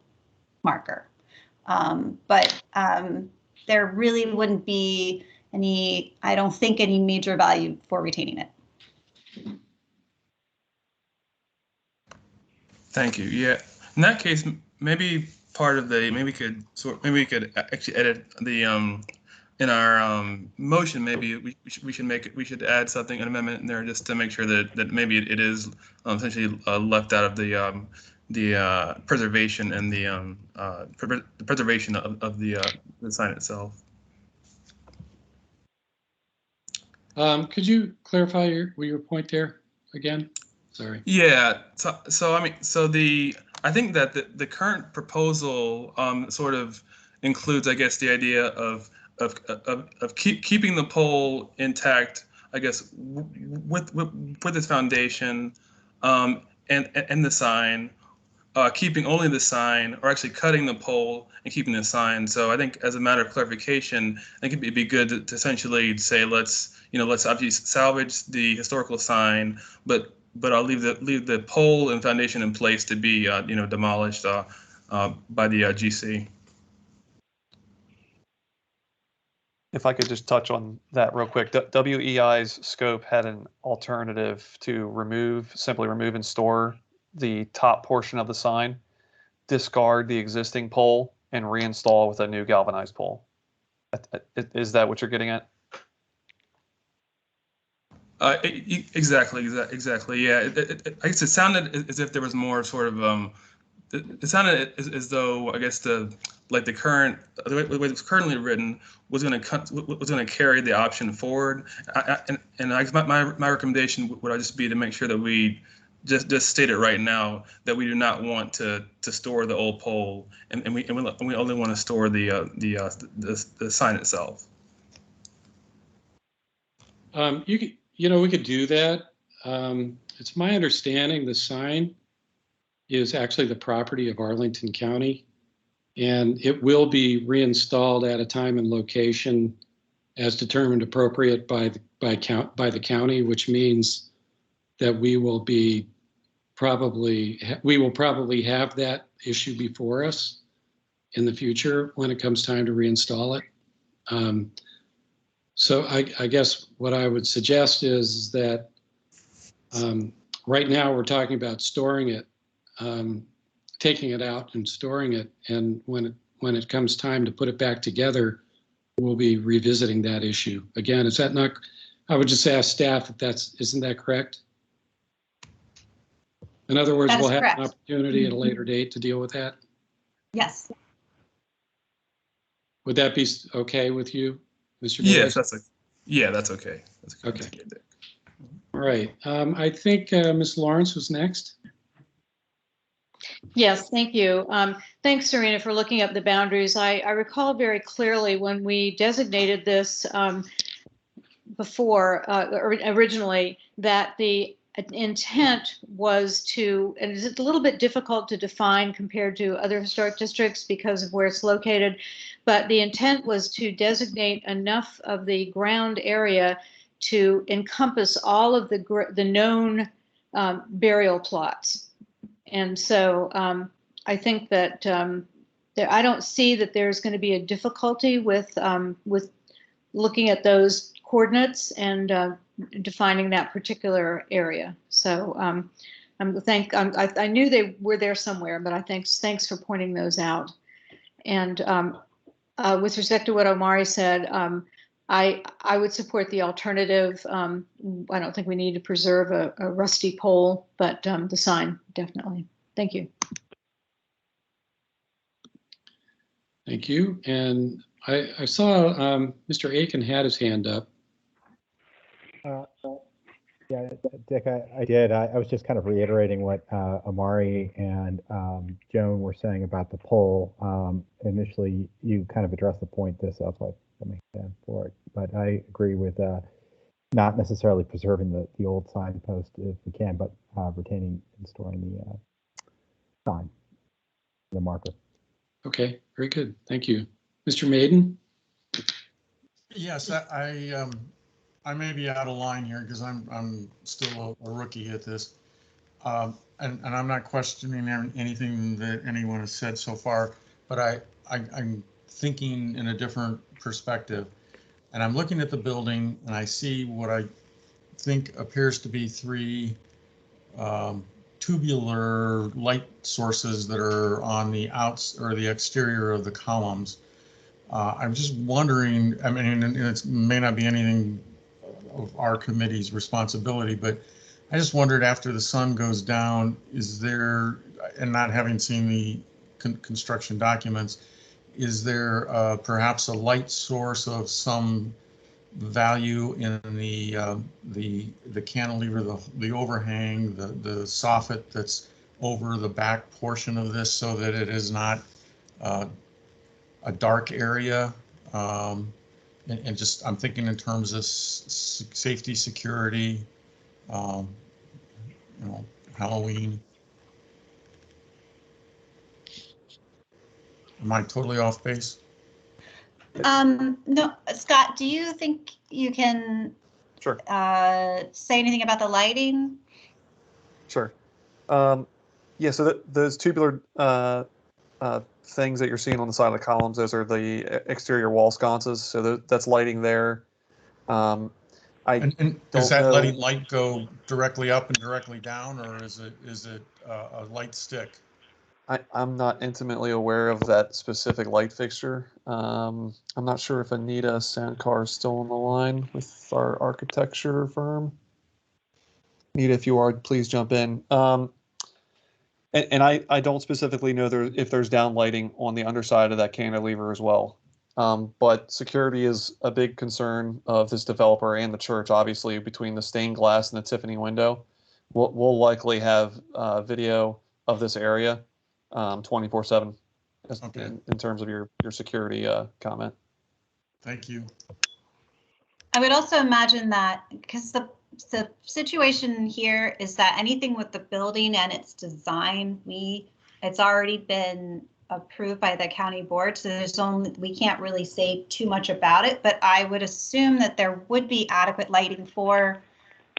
marker. But there really wouldn't be any, I don't think, any major value for retaining it. Thank you. Yeah. In that case, maybe we could actually edit the in our motion. Maybe we should add something, an amendment in there, just to make sure that maybe it is essentially left out of the preservation and the preservation of the sign itself. Could you clarify your point there again? Sorry. Yeah. So I mean, I think that the current proposal sort of includes, I guess, the idea of keeping the pole intact, I guess, with its foundation, and the sign, keeping only the sign, or actually cutting the pole and keeping the sign. So I think, as a matter of clarification, I think it'd be good to essentially say, let's obviously salvage the historical sign, but I'll leave the pole and foundation in place to be demolished by the GC. If I could just touch on that real quick, WEI's scope had an alternative to simply remove and store the top portion of the sign, discard the existing pole, and reinstall with a new galvanized pole. Is that what you're getting at? Exactly. Yeah. I guess it sounded as if there was more sort of it sounded as though, I guess, the way it's currently written was going to carry the option forward. And I guess my recommendation would just be to make sure that we just state it right now that we do not want to store the old pole, and we only want to store the sign itself. We could do that. It's my understanding the sign is actually the property of Arlington County, and it will be reinstalled at a time and location as determined appropriate by the county, which means that we will probably have that issue before us in the future when it comes time to reinstall it. So I guess what I would suggest is that right now we're talking about storing it, taking it out and storing it. And when it comes time to put it back together, we'll be revisiting that issue. Again, is that not, I would just ask staff if isn't that correct? In other words, we'll have correct. an opportunity at a later date to deal with that. Yes. Would that be okay with you, Mr. Yes, Davis? that's okay. That's Okay. All right. I think Ms. Lawrence was next. Yes, thank you. Thanks, Serena, for looking up the boundaries. I recall very clearly when we designated this before, originally, that the intent was to, and it's a little bit difficult to define compared to other historic districts because of where it's located, but the intent was to designate enough of the ground area to encompass all of the known burial plots. And so I think that I don't see that there's going to be a difficulty with looking at those coordinates and defining that particular area. So I knew they were there somewhere, but thanks for pointing those out. And with respect to what Omari said, I would support the alternative. I don't think we need to preserve a rusty pole, but the sign, definitely. Thank you. Thank you. And I saw Mr. Aiken had his hand up. Yeah, Dick, I did. I was just kind of reiterating what Omari and Joan were saying about the poll. Initially, you kind of addressed the point this up, like, let me stand for it. But I agree with not necessarily preserving the old signpost if we can, but retaining and storing the sign, the marker. Okay, very good. Thank you. Mr. Maiden? Yes, I may be out of line here because I'm still a rookie at this, and I'm not questioning anything that anyone has said so far, but I'm thinking in a different perspective, and I'm looking at the building and I see what I think appears to be three tubular light sources that are on the outs or the exterior of the columns. I'm just wondering, I mean, and it may not be anything of our committee's responsibility, but I just wondered, after the sun goes down, is there, and not having seen the construction documents, is there perhaps a light source of some value in the cantilever, the overhang, the soffit that's over the back portion of this, so that it is not a dark area? And just, I'm thinking in terms of safety, security, Halloween. Am I totally off base? No, Scott, do you think you can Sure. Say anything about the lighting? Sure. Yeah, so those tubular things that you're seeing on the side of the columns, those are the exterior wall sconces. So that's lighting there. And is that letting light go directly up and directly down, or is it a light stick? I'm not intimately aware of that specific light fixture. I'm not sure if Anita Sankar is still on the line with our architecture firm. Anita, if you are, please jump in. And I don't specifically know if there's downlighting on the underside of that cantilever as well. But security is a big concern of this developer and the church, obviously, between the stained glass and the Tiffany window. We'll likely have video of this area 24/7 in terms of your security comment. Thank you. I would also imagine that, because the situation here is that anything with the building and its design, it's already been approved by the county board, so we can't really say too much about it, but I would assume that there would be adequate lighting for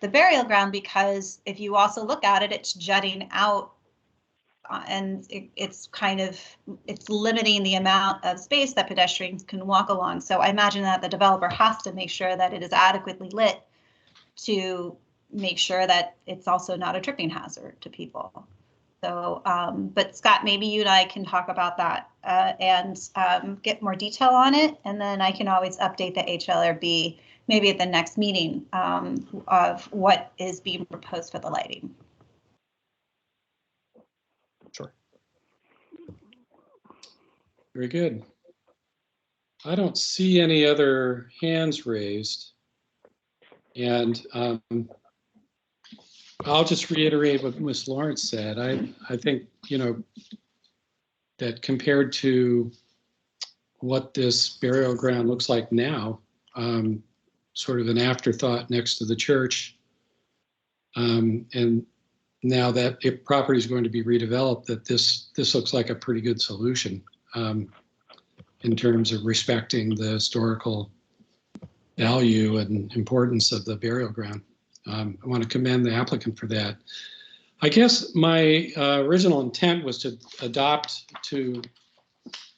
the burial ground, because if you also look at it, it's jutting out it's limiting the amount of space that pedestrians can walk along. So I imagine that the developer has to make sure that it is adequately lit to make sure that it's also not a tripping hazard to people. So, but Scott, maybe you and I can talk about that and get more detail on it, and then I can always update the HLRB maybe at the next meeting of what is being proposed for the lighting. Sure. Very good. I don't see any other hands raised. And I'll just reiterate what Ms. Lawrence said. I think, you know, that compared to what this burial ground looks like now, sort of an afterthought next to the church, and now that if property is going to be redeveloped, that this looks like a pretty good solution in terms of respecting the historical value and importance of the burial ground. I want to commend the applicant for that. I guess my original intent was to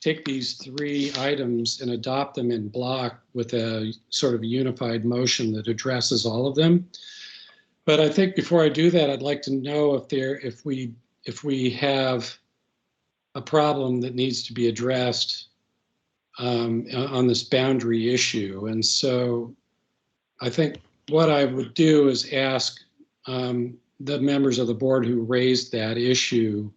take these 3 items and adopt them in block with a sort of unified motion that addresses all of them. But I think before I do that, I'd like to know if we have a problem that needs to be addressed on this boundary issue. And so I think what I would do is ask the members of the board who raised that issue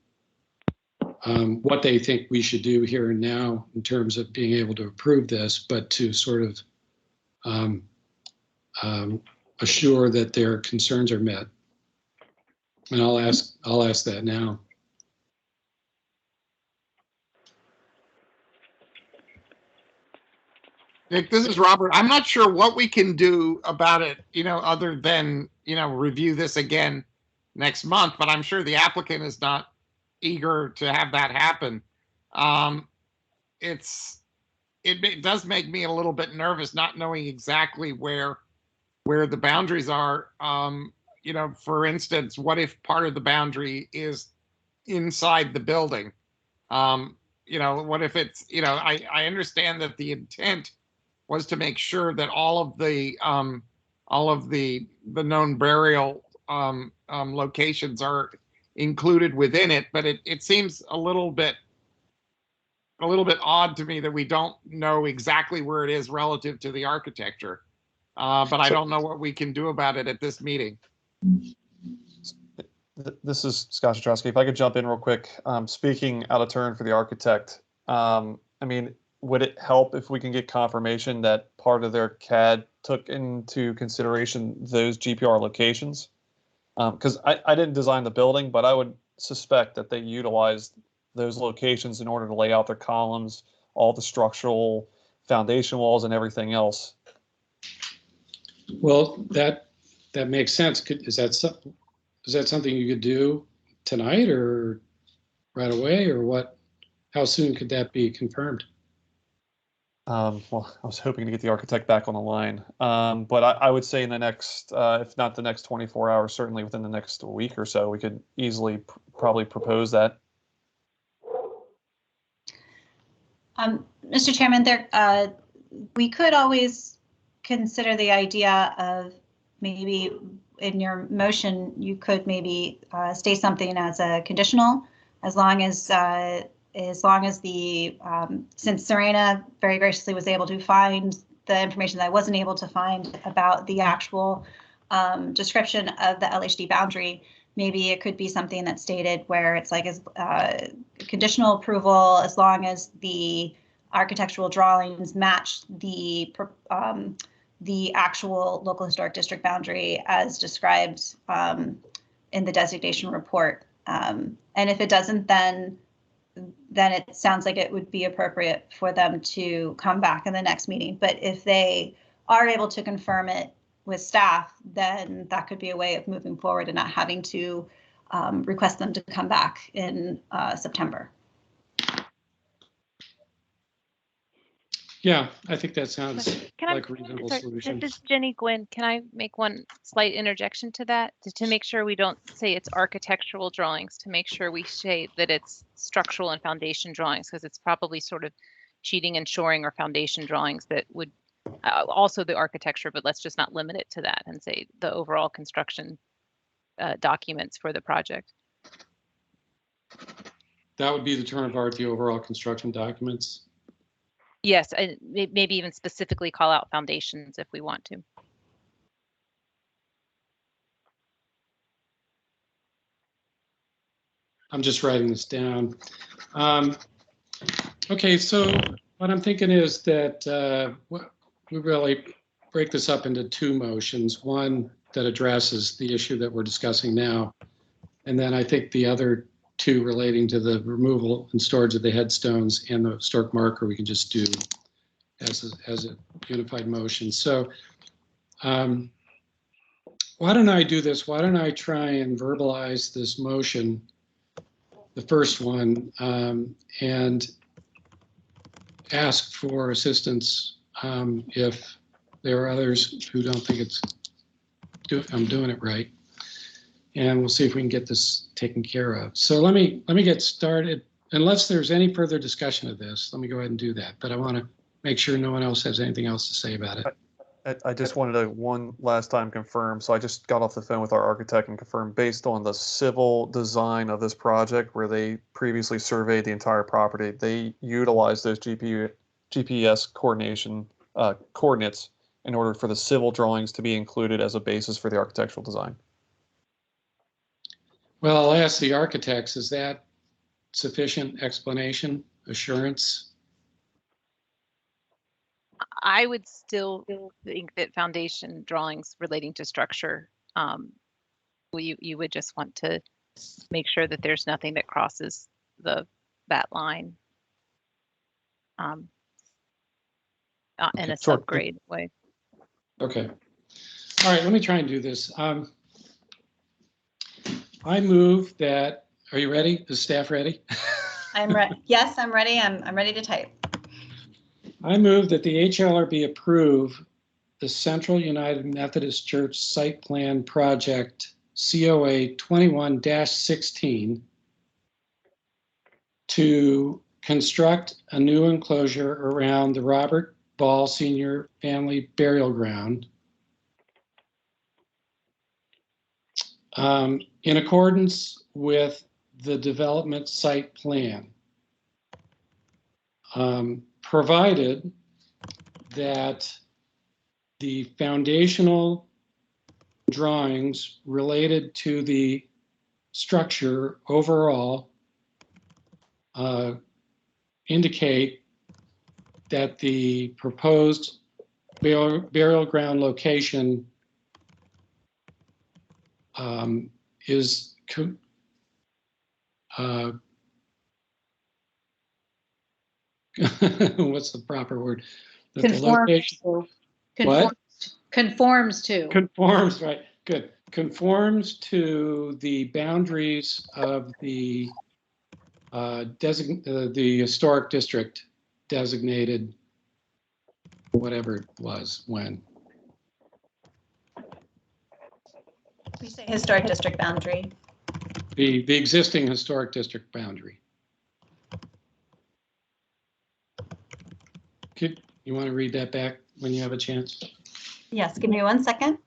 what they think we should do here and now in terms of being able to approve this, but to sort of assure that their concerns are met. And I'll ask that now. Nick, this is Robert. I'm not sure what we can do about it, you know, other than, you know, review this again next month, but I'm sure the applicant is not eager to have that happen. It does make me a little bit nervous not knowing exactly where the boundaries are. You know, for instance, what if part of the boundary is inside the building? You know, what if it's, you know, I understand that the intent was to make sure that all of the known burial locations are included within it, but it seems a little bit odd to me that we don't know exactly where it is relative to the architecture. But I don't know what we can do about it at this meeting. This is Scott Shatrowski. If I could jump in real quick, speaking out of turn for the architect, I mean, would it help if we can get confirmation that part of their CAD took into consideration those GPR locations? Because I didn't design the building, but I would suspect that they utilized those locations in order to lay out their columns, all the structural foundation walls and everything else. Well, that makes sense. Is that something you could do tonight or right away, or what? How soon could that be confirmed? Well, I was hoping to get the architect back on the line, but I would say in the next, if not the next 24 hours, certainly within the next week or so, we could easily probably propose that. Mr. Chairman, we could always consider the idea of maybe in your motion, you could maybe state something as a conditional, as long as the since Serena very graciously was able to find the information that I wasn't able to find about the actual description of the LHD boundary, maybe it could be something that's stated where it's like conditional approval as long as the architectural drawings match the actual local historic district boundary as described in the designation report. And if it doesn't, then it sounds like it would be appropriate for them to come back in the next meeting. But if they are able to confirm it with staff, then that could be a way of moving forward and not having to request them to come back in September. Yeah, I think that sounds Can I, like a reasonable sorry, solution. this is Jenny Gwynn. Can I make one slight interjection to that? To make sure we don't say it's architectural drawings, to make sure we say that it's structural and foundation drawings, because it's probably sort of cheating and shoring or foundation drawings that would also the architecture, but let's just not limit it to that and say the overall construction documents for the project. That would be the term of art, the overall construction documents. Yes, and maybe even specifically call out foundations if we want to. I'm just writing this down. Okay, so what I'm thinking is that we really break this up into two motions. One that addresses the issue that we're discussing now. And then I think the other two relating to the removal and storage of the headstones and the historic marker we can just do as a unified motion. So why don't I do this? Why don't I try and verbalize this motion, the first one, and ask for assistance if there are others who don't think I'm doing it right. And we'll see if we can get this taken care of. So let me get started. Unless there's any further discussion of this, let me go ahead and do that. But I want to make sure no one else has anything else to say about it. I just wanted to one last time confirm. So I just got off the phone with our architect and confirmed based on the civil design of this project where they previously surveyed the entire property, they utilized those GPS coordinates in order for the civil drawings to be included as a basis for the architectural design. Well, I'll ask the architects, is that sufficient explanation, assurance? I would still think that foundation drawings relating to structure, you would just want to make sure that there's nothing that crosses that line in a subgrade way. Okay. All right, let me try and do this. I move that, are you ready? Is staff ready? I'm ready. Yes, I'm ready. I'm ready to type. I move that the HLRB approve the Central United Methodist Church Site Plan Project COA 21-16 to construct a new enclosure around the Robert Ball Senior Family Burial Ground in accordance with the development site plan, provided that the foundational drawings related to the structure overall indicate that the proposed burial ground location is what's the proper word? That Conforms to. Conforms, right, good. Conforms to the boundaries of the historic district designated, whatever it was, when. We say historic district boundary. The existing historic district boundary. You want to read that back when you have a chance? Yes, give me 1 second.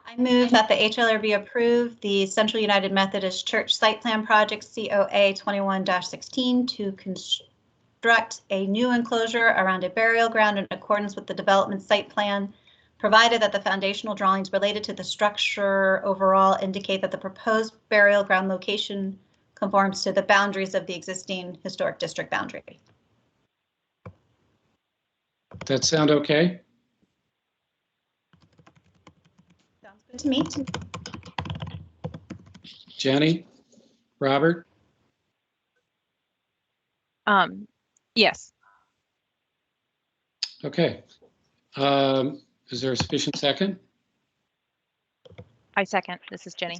I move that the HLRB approve the Central United Methodist Church Site Plan Project COA 21-16 to construct a new enclosure around a burial ground in accordance with the development site plan, provided that the foundational drawings related to the structure overall indicate that the proposed burial ground location conforms to the boundaries of the existing historic district boundary. That sound okay? Sounds good to me. Jenny? Robert? Yes. Okay. Is there a sufficient second? I second. This is Jenny.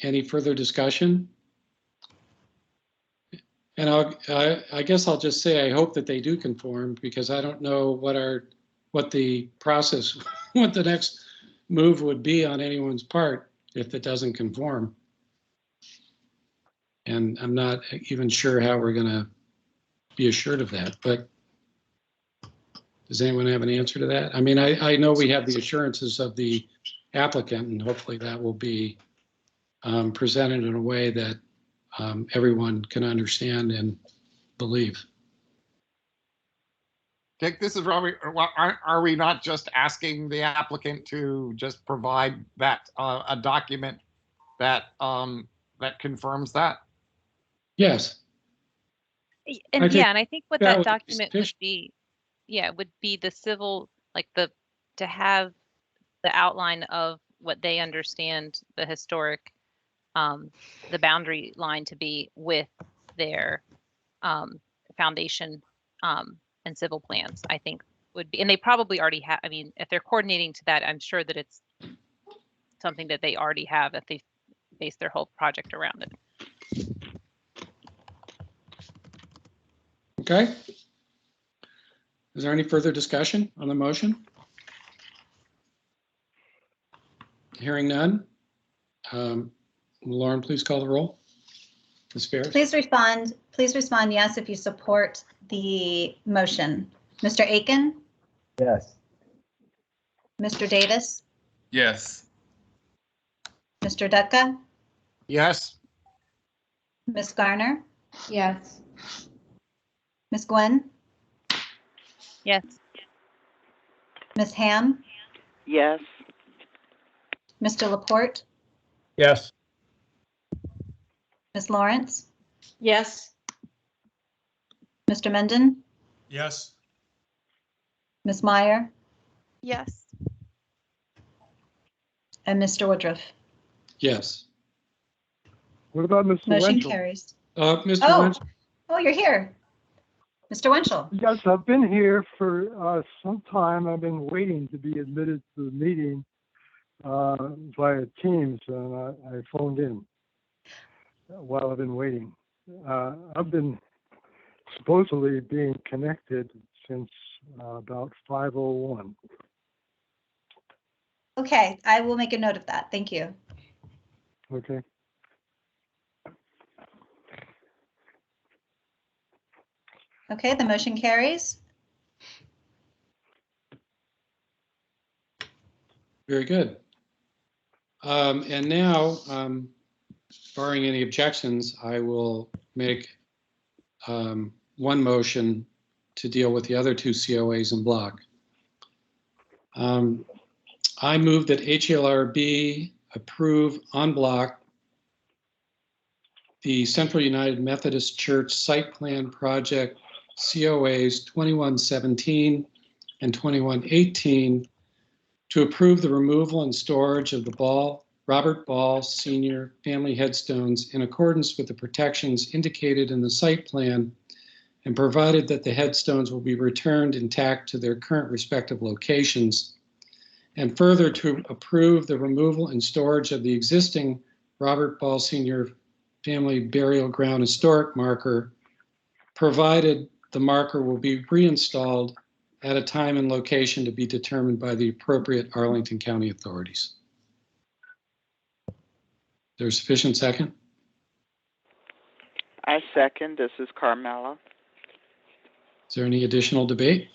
Any further discussion? And I guess I'll just say I hope that they do conform, because I don't know what the process, what the next move would be on anyone's part if it doesn't conform. And I'm not even sure how we're going to be assured of that. But does anyone have an answer to that? I mean, I know we have the assurances of the applicant, and hopefully that will be presented in a way that everyone can understand and believe. Dick, this is Robert. Are we not just asking the applicant to just provide that a document that that confirms that? Yes. And yeah, and I think what that would be document would sufficient. be, yeah, would be the civil, like to have the outline of what they understand the historic, the boundary line to be with their foundation and civil plans, I think would be, and they probably already have, I mean, if they're coordinating to that, I'm sure that it's something that they already have if they base their whole project around it. Okay. Is there any further discussion on the motion? Hearing none. Lauren, please call the roll. Ms. Ferris? Please respond yes if you support the motion. Mr. Aiken? Yes. Mr. Davis? Yes. Mr. Dutka? Yes. Ms. Garner? Yes. Ms. Gwen? Yes. Ms. Ham? Yes. Mr. Laporte? Yes. Ms. Lawrence? Yes. Mr. Menden? Yes. Ms. Meyer? Yes. And Mr. Woodruff? Yes. What about Mr. Motion Winchell? carries. Mr. Oh. Lynch? Oh, you're here. Mr. Winchell? Yes, I've been here for some time. I've been waiting to be admitted to the meeting via Teams, and I phoned in while I've been waiting. I've been supposedly being connected since about 5:01. Okay, I will make a note of that. Thank you. Okay. Okay, the motion carries. Very good. And now, barring any objections, I will make one motion to deal with the other two COAs in block. I move that HALRB approve en bloc the Central United Methodist Church Site Plan Project COAs 2117 and 2118 to approve the removal and storage of the Robert Ball Sr. family headstones in accordance with the protections indicated in the site plan, and provided that the headstones will be returned intact to their current respective locations, and further to approve the removal and storage of the existing Robert Ball Sr. family burial ground historic marker, provided the marker will be reinstalled at a time and location to be determined by the appropriate Arlington County authorities. There's sufficient second? I second. This is Carmela. Is there any additional debate?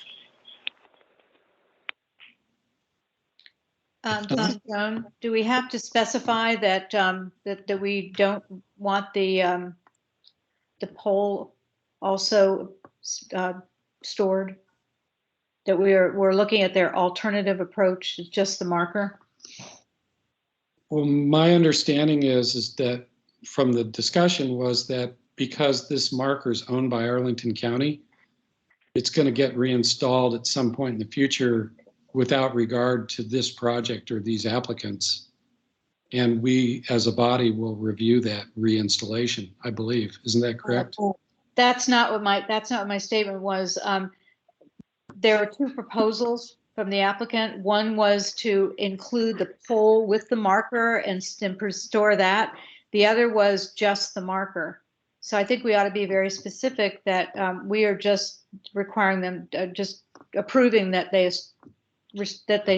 Joan, do we have to specify that that we don't want the pole also stored? That we're looking at their alternative approach, just the marker? Well, my understanding is that from the discussion was that because this marker is owned by Arlington County, it's going to get reinstalled at some point in the future without regard to this project or these applicants. And we, as a body, will review that reinstallation, I believe. Isn't that correct? That's not what my statement was. There are two proposals from the applicant. One was to include the pole with the marker and store that. The other was just the marker. So I think we ought to be very specific that we are just requiring them, just approving that they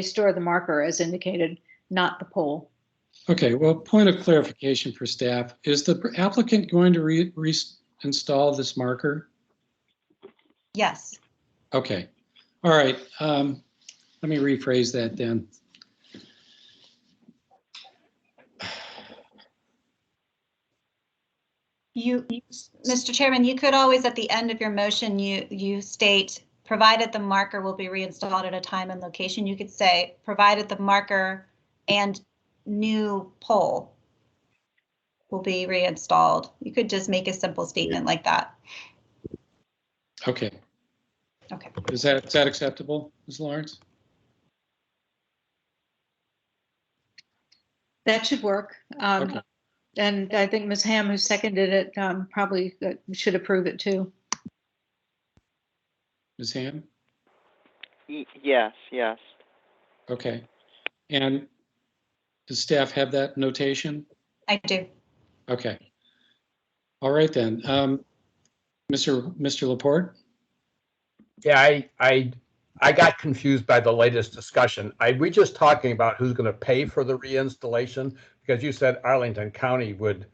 store the marker as indicated, not the pole. Okay, well, point of clarification for staff. Is the applicant going to reinstall this marker? Yes. Okay, all right. Let me rephrase that then. Mr. Chairman, you could always, at the end of your motion, you state, provided the marker will be reinstalled at a time and location. You could say, provided the marker and new pole will be reinstalled. You could just make a simple statement like that. Okay. Okay. Is that acceptable, Ms. Lawrence? That should work. Okay. And I think Ms. Ham, who seconded it, probably should approve it too. Ms. Ham? Yes. Okay. And does staff have that notation? I do. Okay. All right then. Mr. Laporte? Yeah, I got confused by the latest discussion. Are we just talking about who's going to pay for the reinstallation? Because you said Arlington County would.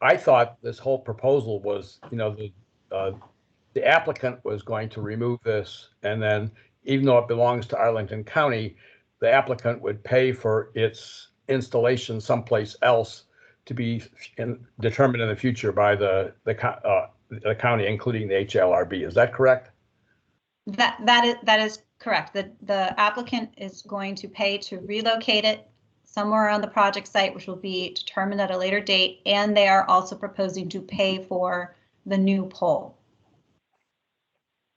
I thought this whole proposal was, the applicant was going to remove this, and then even though it belongs to Arlington County, the applicant would pay for its installation someplace else to be determined in the future by the county, including the HALRB. Is that correct? That is correct. The applicant is going to pay to relocate it somewhere on the project site, which will be determined at a later date, and they are also proposing to pay for the new pole.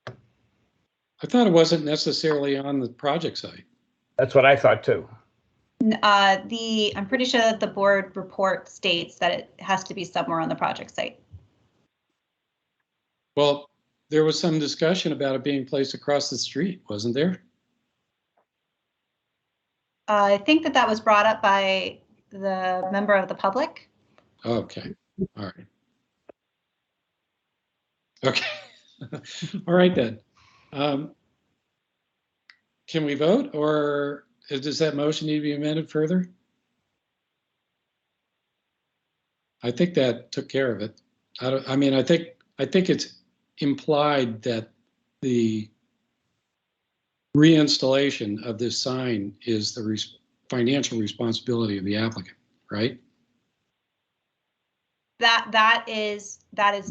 I thought it wasn't necessarily on the project site. That's what I thought too. I'm pretty sure that the board report states that it has to be somewhere on the project site. Well, there was some discussion about it being placed across the street, wasn't there? I think that was brought up by the member of the public. Okay, all right. Okay, all right then. Can we vote, or does that motion need to be amended further? I think that took care of it. I think it's implied that the reinstallation of this sign is the financial responsibility of the applicant, right? That is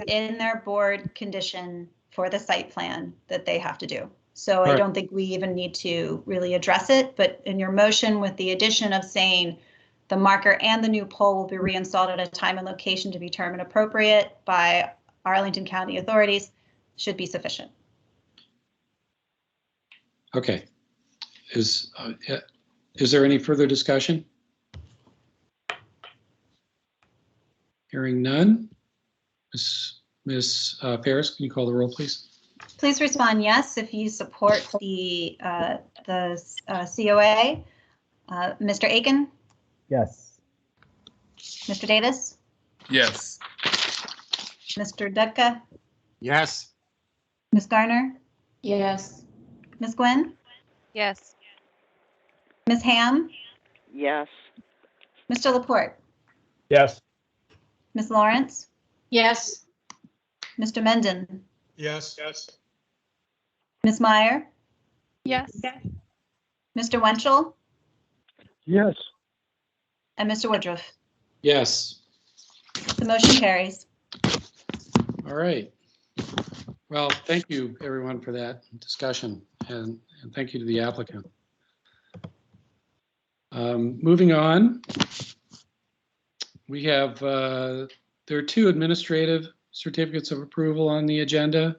in their board condition for the site plan that they have to do. So I don't think we even need to really address it, but in your motion with the addition of saying the marker and the new pole will be reinstalled at a time and location to be determined appropriate by Arlington County authorities should be sufficient. Okay. Is there any further discussion? Hearing none. Ms. Paris, can you call the roll, please? Please respond yes if you support the COA. Mr. Aiken? Yes. Mr. Davis? Yes. Mr. Dudka? Yes. Ms. Garner? Yes. Ms. Gwynn? Yes. Ms. Ham? Yes. Mr. Laporte? Yes. Ms. Lawrence? Yes. Mr. Menden? Yes. Ms. Meyer? Yes. Mr. Winchell? Yes. And Mr. Woodruff? Yes. The motion carries. All right. Well, thank you everyone for that discussion, and thank you to the applicant. Moving on, we have there are two administrative certificates of approval on the agenda.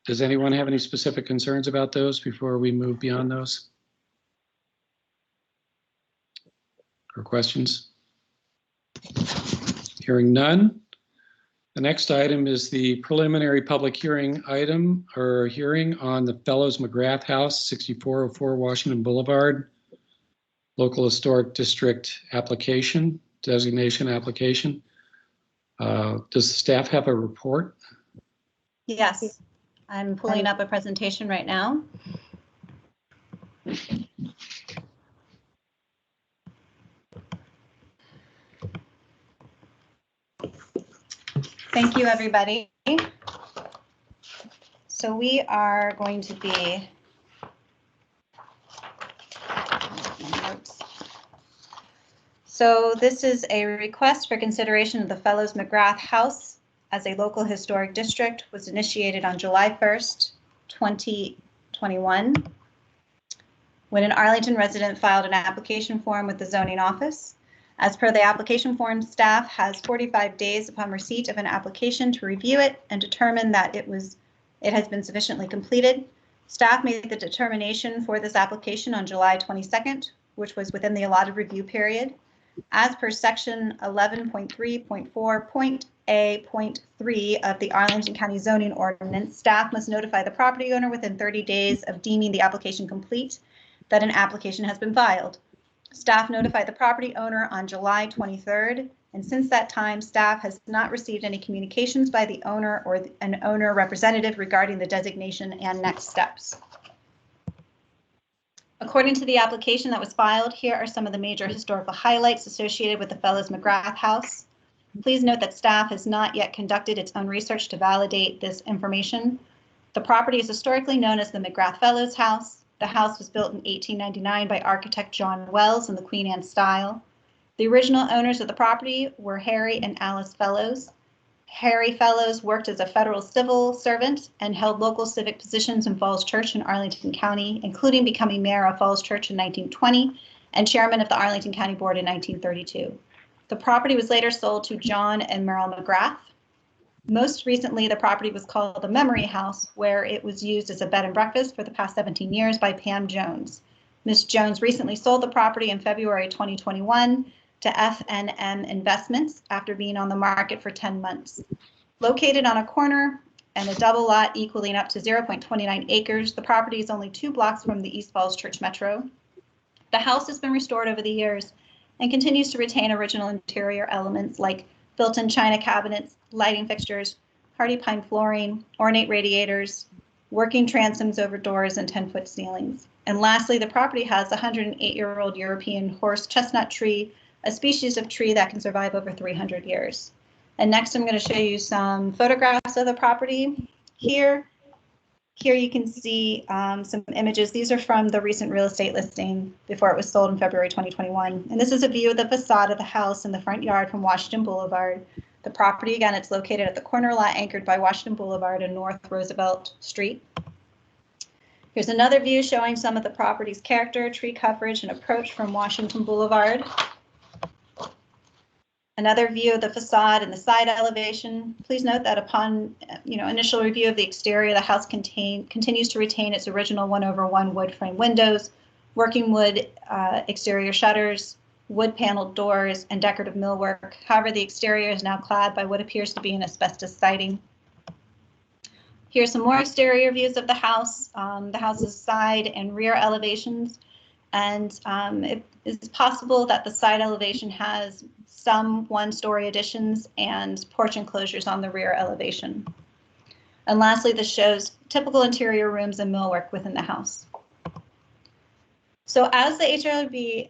Does anyone have any specific concerns about those before we move beyond those? Or questions? Hearing none. The next item is the preliminary public hearing item or hearing on the Fellows McGrath House, 6404 Washington Boulevard, local historic district application, designation application. Does the staff have a report? Yes, I'm pulling up a presentation right now. Thank you, everybody. So we are going to be So this is a request for consideration of the Fellows McGrath House as a local historic district. Was initiated on July 1st, 2021, when an Arlington resident filed an application form with the zoning office. As per the application form, staff has 45 days upon receipt of an application to review it and determine that it has been sufficiently completed. Staff made the determination for this application on July 22nd, which was within the allotted review period. As per section 11.3.4.A.3 of the Arlington County zoning ordinance, staff must notify the property owner within 30 days of deeming the application complete that an application has been filed. Staff notified the property owner on July 23rd, and since that time, staff has not received any communications by the owner or an owner representative regarding the designation and next steps. According to the application that was filed, here are some of the major historical highlights associated with the Fellows McGrath House. Please note that staff has not yet conducted its own research to validate this information. The property is historically known as the McGrath Fellows House. The house was built in 1899 by architect John Wells in the Queen Anne style. The original owners of the property were Harry and Alice Fellows. Harry Fellows worked as a federal civil servant and held local civic positions in Falls Church in Arlington County, including becoming mayor of Falls Church in 1920 and chairman of the Arlington County Board in 1932. The property was later sold to John and Merrill McGrath. Most recently, the property was called the Memory House, where it was used as a bed and breakfast for the past 17 years by Pam Jones. Ms. Jones recently sold the property in February 2021 to FNM Investments after being on the market for 10 months. Located on a corner and a double lot equaling up to 0.29 acres, the property is only 2 blocks from the East Falls Church Metro. The house has been restored over the years and continues to retain original interior elements like built-in china cabinets, lighting fixtures, hardy pine flooring, ornate radiators, working transoms over doors, and 10-foot ceilings. And lastly, the property has a 108-year-old European horse chestnut tree, a species of tree that can survive over 300 years. And next, I'm going to show you some photographs of the property here. Here you can see some images. These are from the recent real estate listing before it was sold in February 2021. And this is a view of the facade of the house in the front yard from Washington Boulevard. The property, again, it's located at the corner lot anchored by Washington Boulevard and North Roosevelt Street. Here's another view showing some of the property's character, tree coverage, and approach from Washington Boulevard. Another view of the facade and the side elevation. Please note that upon initial review of the exterior, the house continues to retain its original 1/1 wood frame windows, working wood exterior shutters, wood paneled doors, and decorative millwork. However, the exterior is now clad by what appears to be an asbestos siding. Here's some more exterior views of the house's side and rear elevations. And it is possible that the side elevation has some one-story additions and porch enclosures on the rear elevation. And lastly, this shows typical interior rooms and millwork within the house. So as the HALRB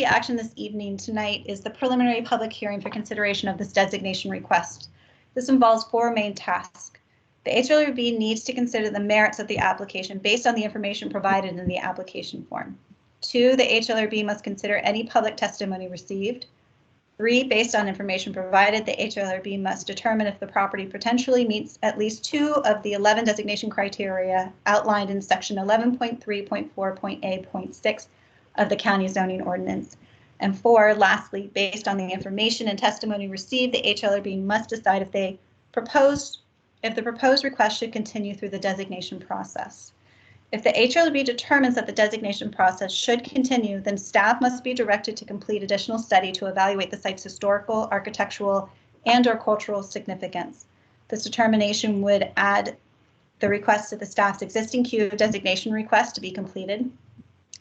action this evening tonight is the preliminary public hearing for consideration of this designation request. This involves 4 main tasks. The HALRB needs to consider the merits of the application based on the information provided in the application form. 2, the HALRB must consider any public testimony received. 3, based on information provided, the HALRB must determine if the property potentially meets at least 2 of the 11 designation criteria outlined in section 11.3.4.A.6 of the county zoning ordinance. And 4, lastly, based on the information and testimony received, the HALRB must decide if the proposed request should continue through the designation process. If the HALRB determines that the designation process should continue, then staff must be directed to complete additional study to evaluate the site's historical, architectural, and or cultural significance. This determination would add the request to the staff's existing queue of designation requests to be completed.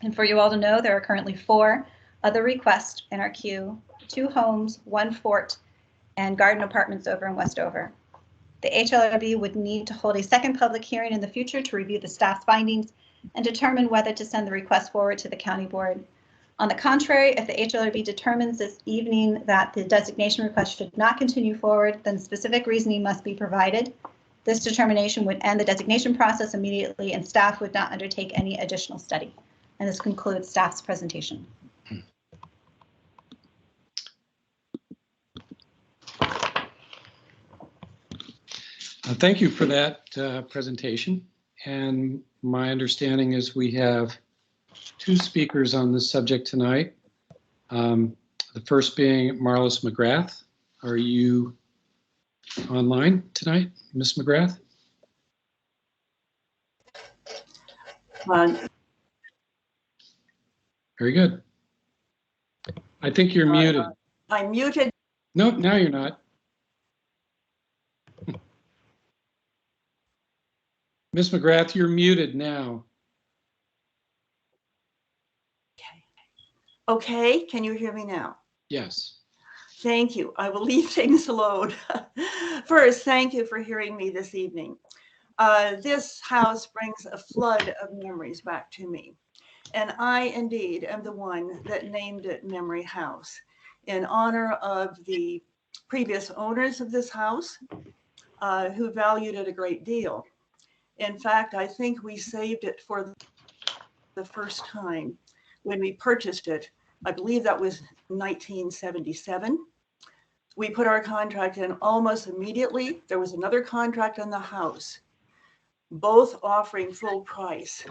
And for you all to know, there are currently 4 other requests in our queue, 2 homes, 1 fort, and garden apartments over in Westover. The HLRB would need to hold a second public hearing in the future to review the staff's findings and determine whether to send the request forward to the county board. On the contrary, if the HLRB determines this evening that the designation request should not continue forward, then specific reasoning must be provided. This determination would end the designation process immediately and staff would not undertake any additional study. And this concludes staff's presentation. Thank you for that presentation. And my understanding is we have 2 speakers on this subject tonight. The first being Marlis McGrath. Are you online tonight, Ms. McGrath? Very good. I think you're muted. I'm muted. Nope, now you're not. Ms. McGrath, you're muted now. Okay, can you hear me now? Yes. Thank you. I will leave things alone. First, thank you for hearing me this evening. This house brings a flood of memories back to me. And I indeed am the one that named it Memory House in honor of the previous owners of this house who valued it a great deal. In fact, I think we saved it for the first time when we purchased it. I believe that was 1977. We put our contract in almost immediately. There was another contract on the house, both offering full price.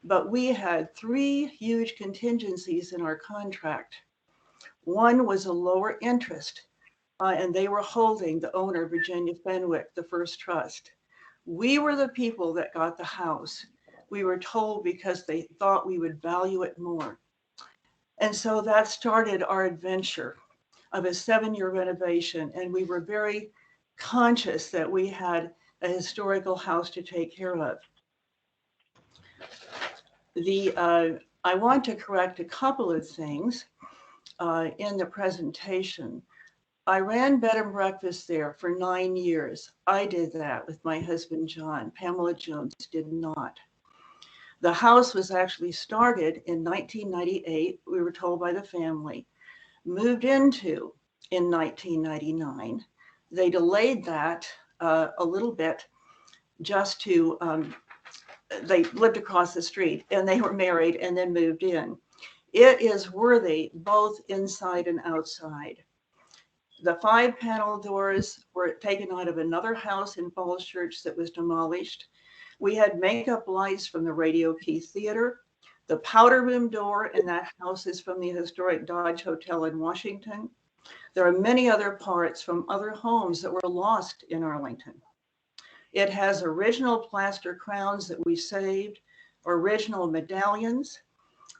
But we had 3 huge contingencies in our contract. One was a lower interest, and they were holding the owner, Virginia Fenwick, the first trust. We were the people that got the house. We were told because they thought we would value it more. And so that started our adventure of a 7-year renovation. And we were very conscious that we had a historical house to take care of. I want to correct a couple of things in the presentation. I ran bed and breakfast there for 9 years. I did that with my husband, John. Pamela Jones did not. The house was actually started in 1998, we were told by the family, moved into in 1999. They delayed that a little bit just to, they lived across the street and they were married and then moved in. It is worthy both inside and outside. The 5 panel doors were taken out of another house in Falls Church that was demolished. We had makeup lights from the Radio Key Theater. The powder room door in that house is from the historic Dodge Hotel in Washington. There are many other parts from other homes that were lost in Arlington. It has original plaster crowns that we saved, original medallions,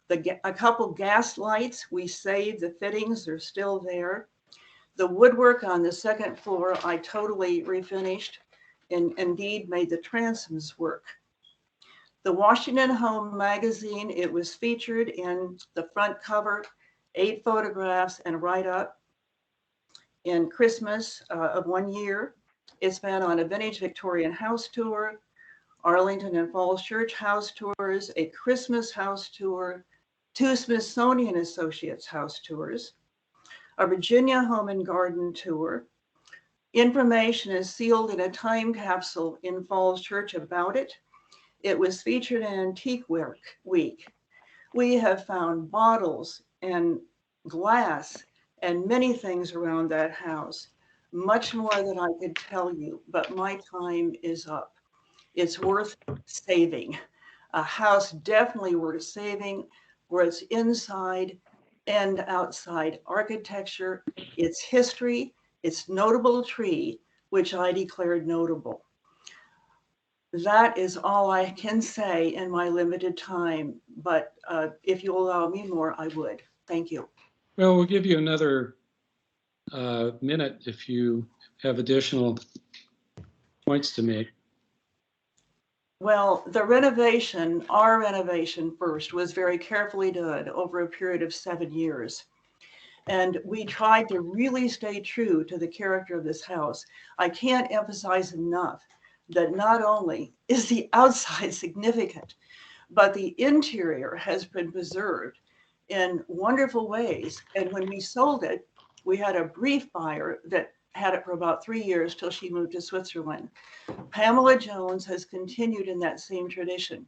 a couple gas lights, we saved the fittings, they're still there. The woodwork on the 2nd floor, I totally refinished and indeed made the transoms work. The Washington Home magazine, it was featured in the front cover, 8 photographs and write-up in Christmas of 1 year. It's been on a vintage Victorian house tour, Arlington and Falls Church house tours, a Christmas house tour, 2 Smithsonian Associates house tours, a Virginia Home and Garden tour. Information is sealed in a time capsule in Falls Church about it. It was featured in Antique Week. We have found bottles and glass and many things around that house, much more than I could tell you, but my time is up. It's worth saving. A house definitely worth saving, where it's inside and outside architecture, its history, its notable tree, which I declared notable. That is all I can say in my limited time, but if you allow me more, I would. Thank you. Well, we'll give you another minute if you have additional points to make. Well, the renovation, our renovation first, was very carefully done over a period of 7 years. And we tried to really stay true to the character of this house. I can't emphasize enough that not only is the outside significant, but the interior has been preserved in wonderful ways. And when we sold it, we had a brief buyer that had it for about 3 years till she moved to Switzerland. Pamela Jones has continued in that same tradition.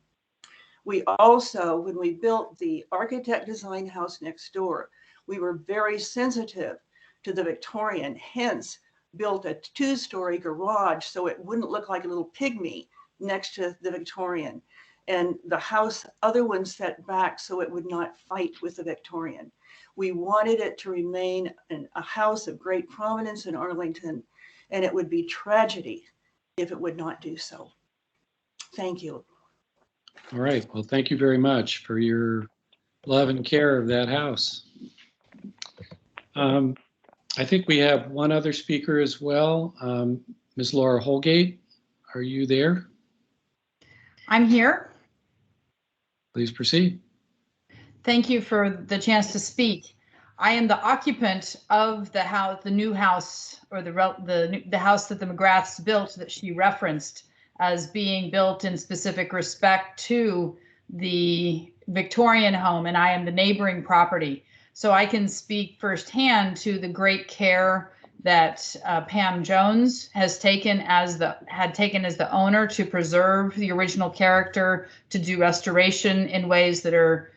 We also, when we built the architect design house next door, we were very sensitive to the Victorian, hence built a 2-story garage so it wouldn't look like a little pygmy next to the Victorian. And the house, other ones set back so it would not fight with the Victorian. We wanted it to remain a house of great prominence in Arlington, and it would be tragedy if it would not do so. Thank you. All right. Well, thank you very much for your love and care of that house. I think we have one other speaker as well. Ms. Laura Holgate, are you there? I'm here. Please proceed. Thank you for the chance to speak. I am the occupant of the house, the new house, or the house that the McGraths built that she referenced as being built in specific respect to the Victorian home, and I am the neighboring property. So I can speak firsthand to the great care that Pam Jones has taken as the owner to preserve the original character, to do restoration in ways that are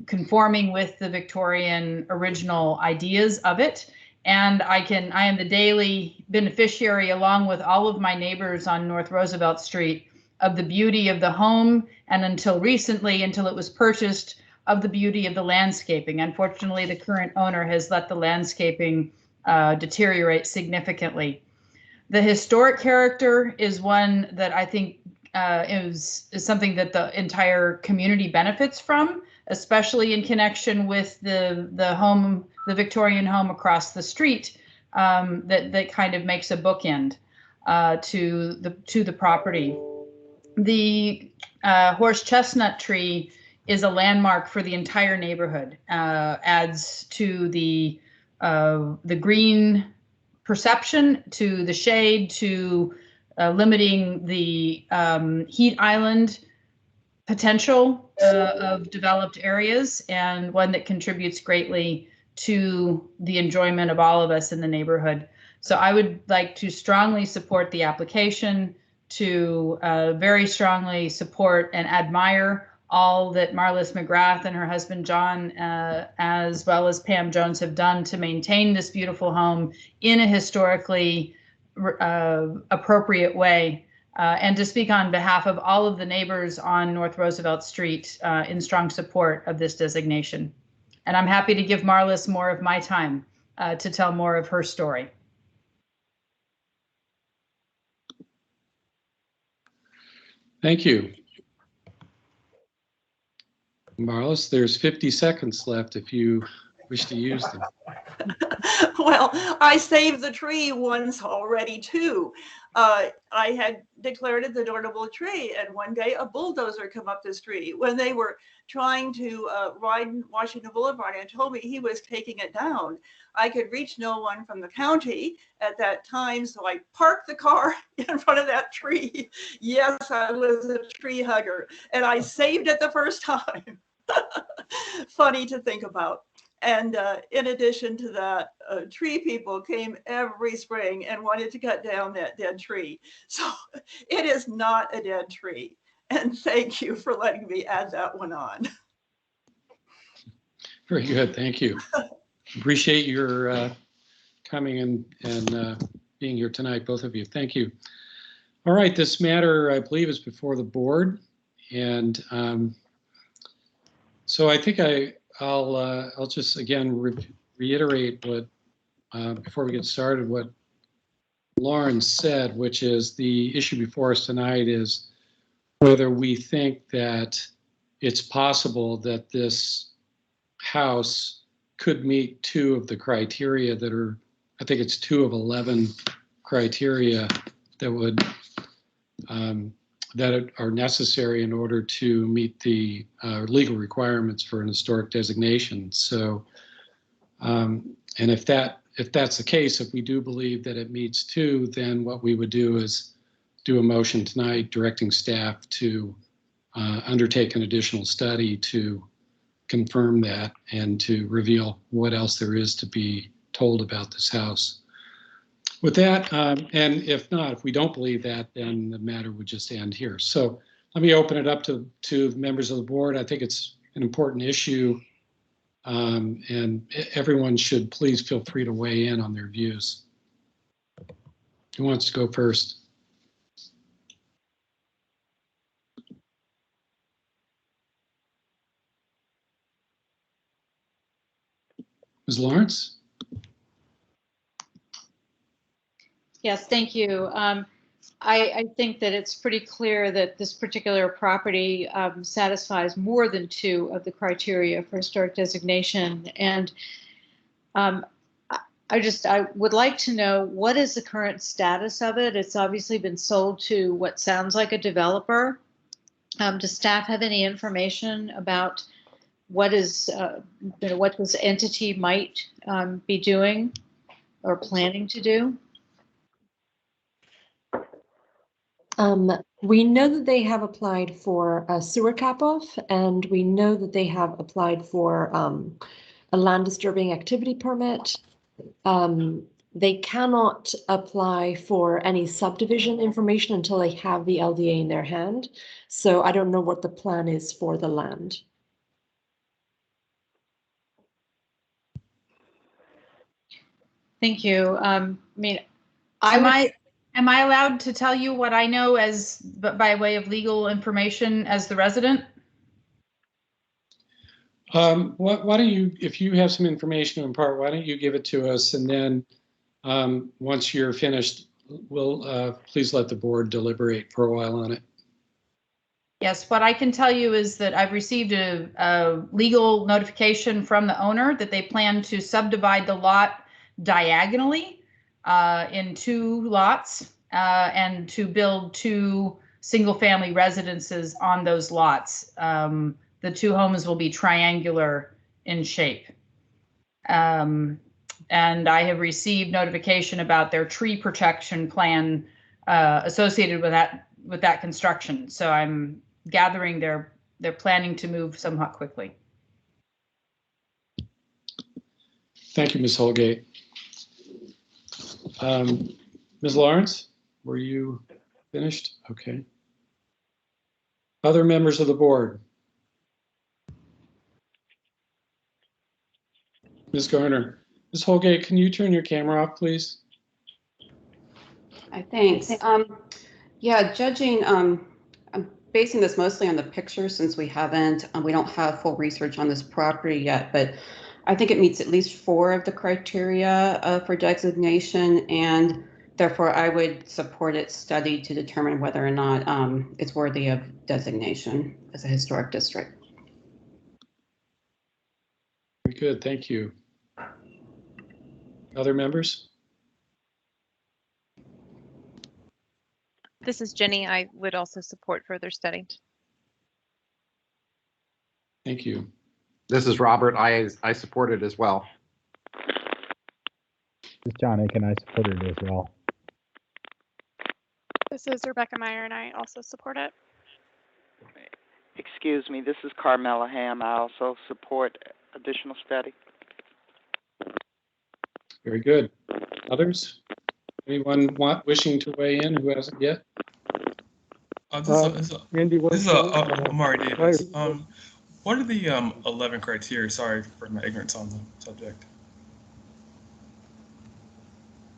conforming with the Victorian original ideas of it. And I am the daily beneficiary, along with all of my neighbors on North Roosevelt Street, of the beauty of the home, and until recently, until it was purchased, of the beauty of the landscaping. Unfortunately, the current owner has let the landscaping deteriorate significantly. The historic character is one that I think is something that the entire community benefits from, especially in connection with the home, the Victorian home across the street, that kind of makes a bookend to the property. The horse chestnut tree is a landmark for the entire neighborhood. Adds to the green perception, to the shade, to limiting the heat island potential of developed areas, and one that contributes greatly to the enjoyment of all of us in the neighborhood. So I would like to strongly support the application, to very strongly support and admire all that Marlis McGrath and her husband John, as well as Pam Jones, have done to maintain this beautiful home in a historically appropriate way, and to speak on behalf of all of the neighbors on North Roosevelt Street in strong support of this designation. And I'm happy to give Marlis more of my time to tell more of her story. Thank you. Marlis, there's 50 seconds left if you wish to use them. Well, I saved the tree once already too. I had declared it the adorable tree, and one day a bulldozer come up this tree when they were trying to widen Washington Boulevard, and told me he was taking it down. I could reach no one from the county at that time, so I parked the car in front of that tree. Yes, I was a tree hugger, and I saved it the first time. Funny to think about. And in addition to that, tree people came every spring and wanted to cut down that dead tree. So it is not a dead tree. And thank you for letting me add that one on. Very good. Thank you. Appreciate your coming and being here tonight, both of you. Thank you. All right. This matter, I believe, is before the board. And so I think I'll just again reiterate what before we get started what Lauren said, which is the issue before us tonight is whether we think that it's possible that this house could meet 2 of the criteria that are, I think it's 2 of 11 criteria that would that are necessary in order to meet the legal requirements for an historic designation. So, and if that's the case, if we do believe that it meets 2, then what we would do is do a motion tonight directing staff to undertake an additional study to confirm that and to reveal what else there is to be told about this house. With that, and if not, if we don't believe that, then the matter would just end here. So let me open it up to members of the board. I think it's an important issue, and everyone should please feel free to weigh in on their views. Who wants to go first? Ms. Lawrence? Yes, thank you. I think that it's pretty clear that this particular property satisfies more than 2 of the criteria for historic designation. And I would like to know, what is the current status of it? It's obviously been sold to what sounds like a developer. Does staff have any information about what is what this entity might be doing or planning to do? We know that they have applied for a sewer cap-off, and we know that they have applied for a land disturbing activity permit. They cannot apply for any subdivision information until they have the LDA in their hand. So I don't know what the plan is for the land. Thank you. I mean, Am I allowed to tell you what I know as by way of legal information as the resident? Why don't you, if you have some information to impart, why don't you give it to us, and then once you're finished, we'll please let the board deliberate for a while on it. Yes, what I can tell you is that I've received a legal notification from the owner that they plan to subdivide the lot diagonally in 2 lots and to build 2 single-family residences on those lots. The 2 homes will be triangular in shape. And I have received notification about their tree protection plan associated with that construction. So I'm gathering they're planning to move somewhat quickly. Thank you, Ms. Holgate. Ms. Lawrence, were you finished? Okay. Other members of the board? Ms. Garner. Ms. Holgate, can you turn your camera off, please? Thanks. Yeah, judging, I'm basing this mostly on the pictures since we don't have full research on this property yet, but I think it meets at least 4 of the criteria for designation, and therefore I would support its study to determine whether or not it's worthy of designation as a historic district. Very good, thank you. Other members? This is Jenny. I would also support further study. Thank you. This is Robert. I support it as well. This is John Aiken. I support it as well. This is Rebecca Meyer, and I also support it. Excuse me, this is Carmela Ham. I also support additional study. Very good. Others? Anyone wishing to weigh in who hasn't yet? This is Amari Davis. What are the 11 criteria? Sorry for my ignorance on the subject.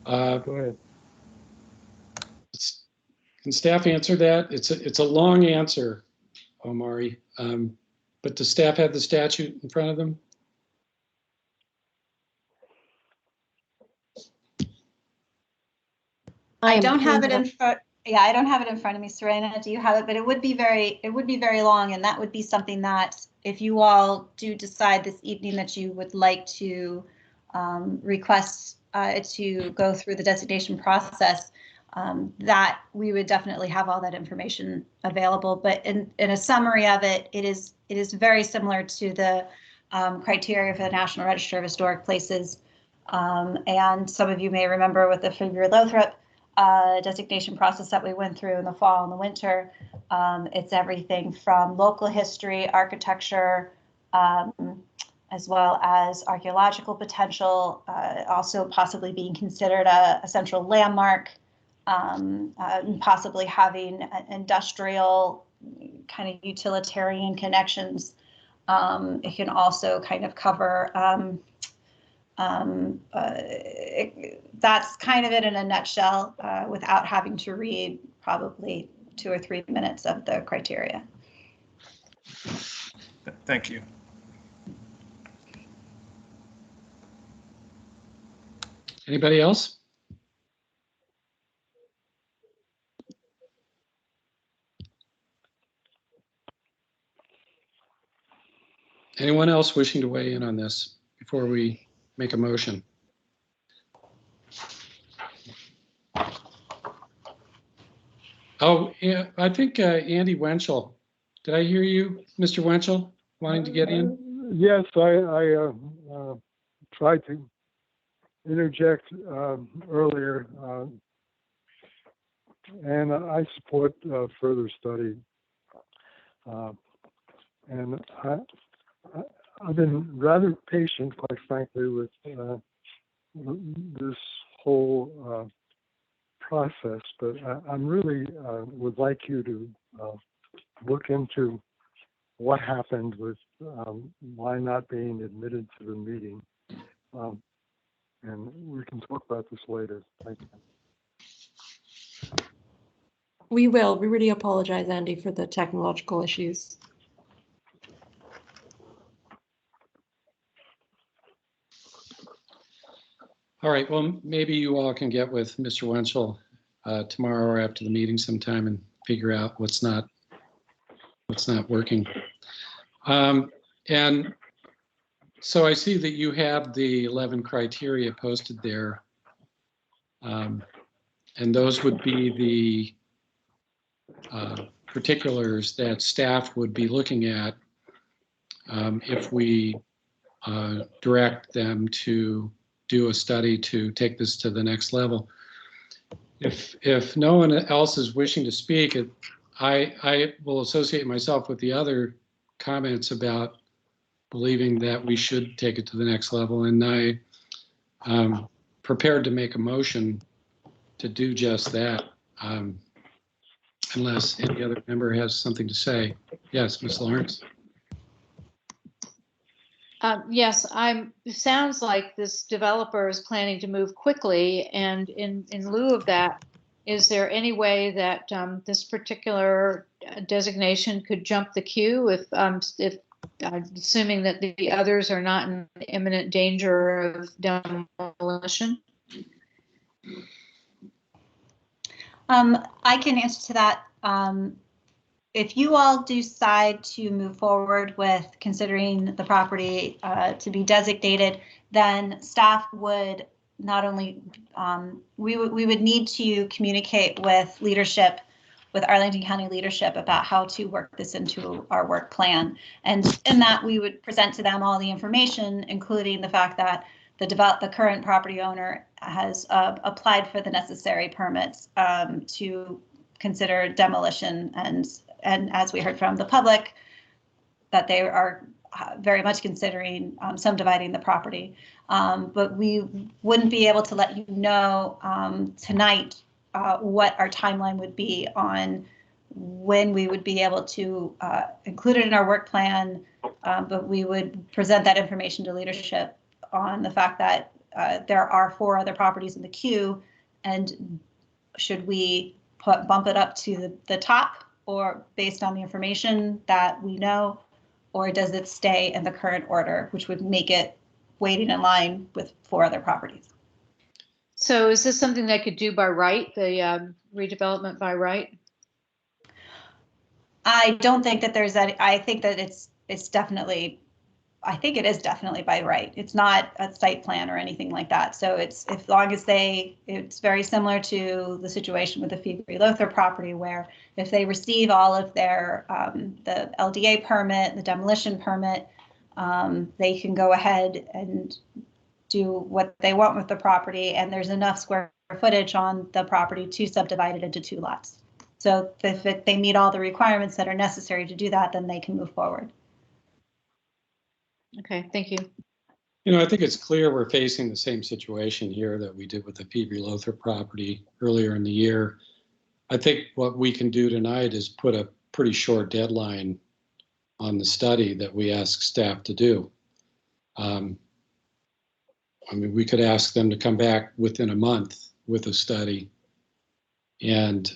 Go ahead. Can staff answer that? It's a long answer, Omari. But does staff have the statute in front of them? I don't have it in front. Yeah, I don't have it in front of me, Serena. Do you have it? But it would be very long, and that would be something that if you all do decide this evening that you would like to request to go through the designation process, that we would definitely have all that information available. But in a summary of it, it is very similar to the criteria for the National Register of Historic Places. And some of you may remember with the Figure Lothrop designation process that we went through in the fall and the winter. It's everything from local history, architecture, as well as archaeological potential, also possibly being considered a central landmark, possibly having industrial kind of utilitarian connections. It can also kind of cover that's kind of it in a nutshell, without having to read probably 2 or 3 minutes of the criteria. Thank you. Anybody else? Anyone else wishing to weigh in on this before we make a motion? Oh, yeah, I think Andy Wenchel. Did I hear you, Mr. Wenchel, wanting to get in? Yes, I tried to interject earlier, and I support further study. And I've been rather patient, quite frankly, with this whole process, but I'm really would like you to look into what happened with my not being admitted to the meeting. And we can talk about this later. Thank you. We will. We really apologize, Andy, for the technological issues. All right, well, maybe you all can get with Mr. Wenchel tomorrow or after the meeting sometime and figure out what's not working. And so I see that you have the 11 criteria posted there. And those would be the particulars that staff would be looking at if we direct them to do a study to take this to the next level. If no one else is wishing to speak, I will associate myself with the other comments about believing that we should take it to the next level, and I'm prepared to make a motion to do just that, unless any other member has something to say. Yes, Ms. Lawrence. Yes, it sounds like this developer is planning to move quickly, and in lieu of that, is there any way that this particular designation could jump the queue if assuming that the others are not in imminent danger of demolition? I can answer to that. If you all decide to move forward with considering the property to be designated, then staff would not only, we would need to communicate with leadership, with Arlington County leadership about how to work this into our work plan. And in that, we would present to them all the information, including the fact that the current property owner has applied for the necessary permits to consider demolition, and as we heard from the public, that they are very much considering subdividing the property. But we wouldn't be able to let you know tonight what our timeline would be on when we would be able to include it in our work plan, but we would present that information to leadership on the fact that there are 4 other properties in the queue, and should we bump it up to the top, or based on the information that we know, or does it stay in the current order, which would make it waiting in line with 4 other properties? So is this something they could do by right? The redevelopment by right? I don't think that there's any, I think that it's definitely, I think it is definitely by right. It's not a site plan or anything like that. So it's, as long as it's very similar to the situation with the Phoebe Lothar property, where if they receive all of their, the LDA permit, the demolition permit, they can go ahead and do what they want with the property, and there's enough square footage on the property to subdivide it into 2 lots. So if they meet all the requirements that are necessary to do that, then they can move forward. Okay, thank you. You know, I think it's clear we're facing the same situation here that we did with the Phoebe Lothar property earlier in the year. I think what we can do tonight is put a pretty short deadline on the study that we ask staff to do. I mean, we could ask them to come back within a month with a study. And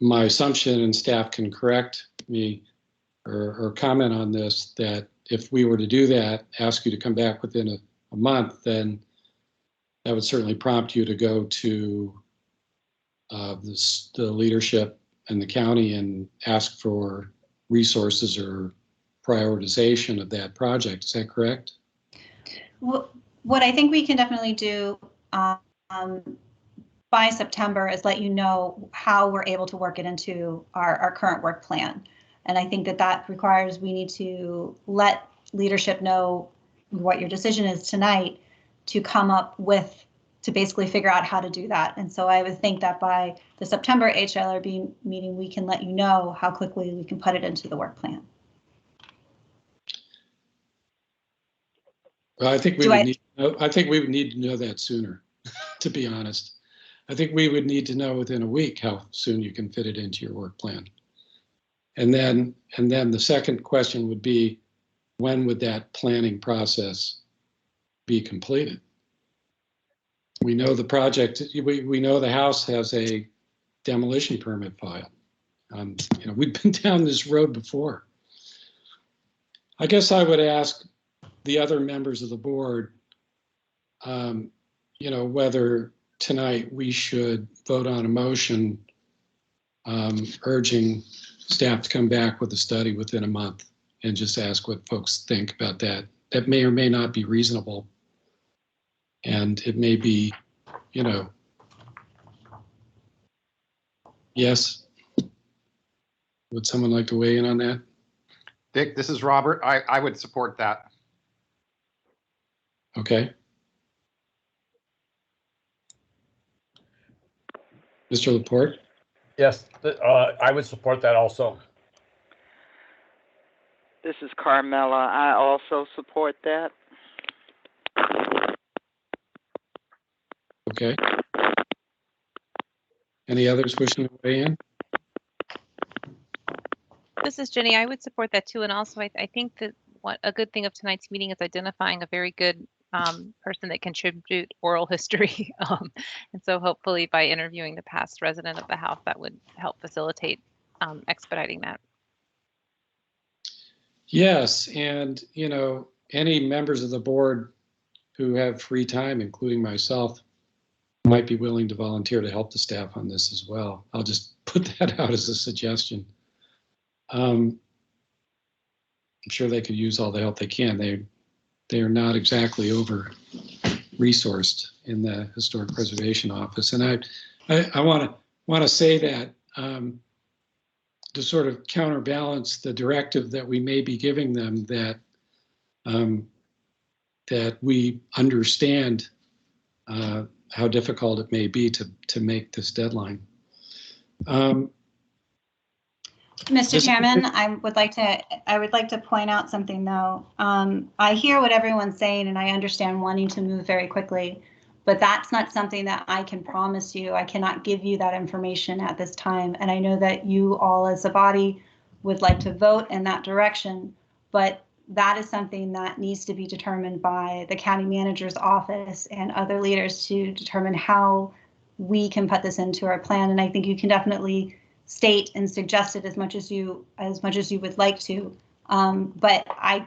my assumption, and staff can correct me or comment on this, that if we were to do that, ask you to come back within a month, then that would certainly prompt you to go to the leadership in the county and ask for resources or prioritization of that project. Is that correct? What I think we can definitely do by September is let you know how we're able to work it into our current work plan. And I think that requires, we need to let leadership know what your decision is tonight to come up with, to basically figure out how to do that. And so I would think that by the September HLRB meeting, we can let you know how quickly we can put it into the work plan. Well, I think we would need to know that sooner, to be honest. I think we would need to know within a week how soon you can fit it into your work plan. And then the second question would be, when would that planning process be completed? We know the project, we know the house has a demolition permit file. You know, we've been down this road before. I guess I would ask the other members of the board, you know, whether tonight we should vote on a motion urging staff to come back with a study within a month, and just ask what folks think about that. That may or may not be reasonable. And it may be, you know, yes. Would someone like to weigh in on that? Dick, this is Robert. I would support that. Okay. Mr. Laporte? Yes, I would support that also. This is Carmela. I also support that. Okay. Any others wishing to weigh in? This is Jenny. I would support that too. And also, I think that what a good thing of tonight's meeting is identifying a very good person that contribute oral history. And so hopefully by interviewing the past resident of the house, that would help facilitate expediting that. Yes, and you know, any members of the board who have free time, including myself, might be willing to volunteer to help the staff on this as well. I'll just put that out as a suggestion. I'm sure they could use all the help they can. They are not exactly over-resourced in the Historic Preservation Office, and I want to say that to sort of counterbalance the directive that we may be giving them, that that we understand how difficult it may be to make this deadline. Mr. Chairman, I would like to point out something though. I hear what everyone's saying and I understand wanting to move very quickly, but that's not something that I can promise you. I cannot give you that information at this time. And I know that you all as a body would like to vote in that direction, but that is something that needs to be determined by the county manager's office and other leaders to determine how we can put this into our plan. And I think you can definitely state and suggest it as much as you would like to. But I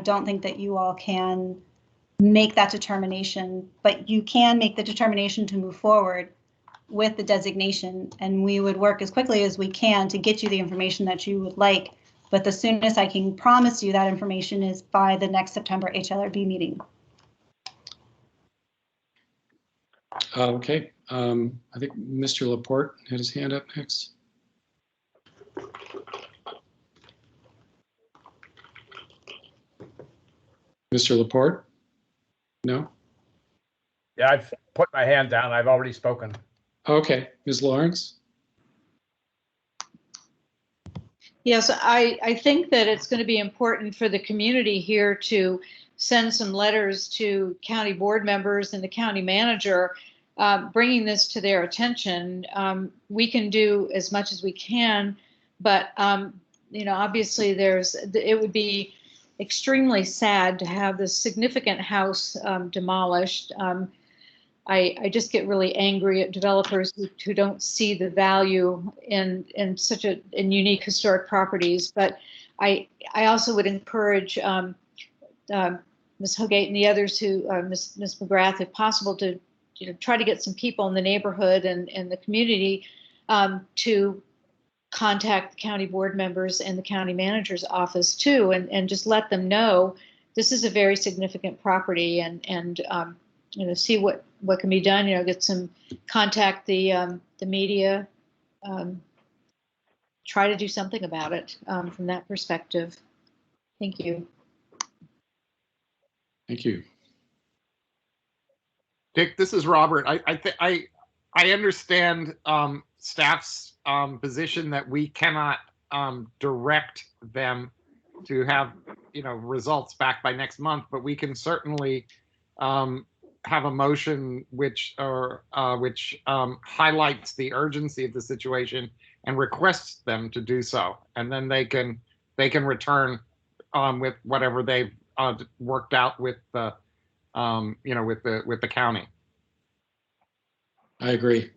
don't think that you all can make that determination, but you can make the determination to move forward with the designation, and we would work as quickly as we can to get you the information that you would like. But the soonest I can promise you that information is by the next September HLRB meeting. Okay, I think Mr. Laporte had his hand up next. Mr. Laporte? No? Yeah, I've put my hand down. I've already spoken. Okay, Ms. Lawrence? Yes, I think that it's going to be important for the community here to send some letters to county board members and the county manager, bringing this to their attention. We can do as much as we can, but obviously it would be extremely sad to have this significant house demolished. I just get really angry at developers who don't see the value in such in unique historic properties. But I also would encourage Ms. Hogate and the others who, Ms. McGrath, if possible, to try to get some people in the neighborhood and the community to contact the county board members and the county manager's office too, and just let them know this is a very significant property, and see what can be done. Get some, contact the media, try to do something about it from that perspective. Thank you. Thank you. Dick, this is Robert. I understand staff's position that we cannot direct them to have results back by next month, but we can certainly have a motion which highlights the urgency of the situation and requests them to do so, and then they can return with whatever they've worked out with the with the county. I agree.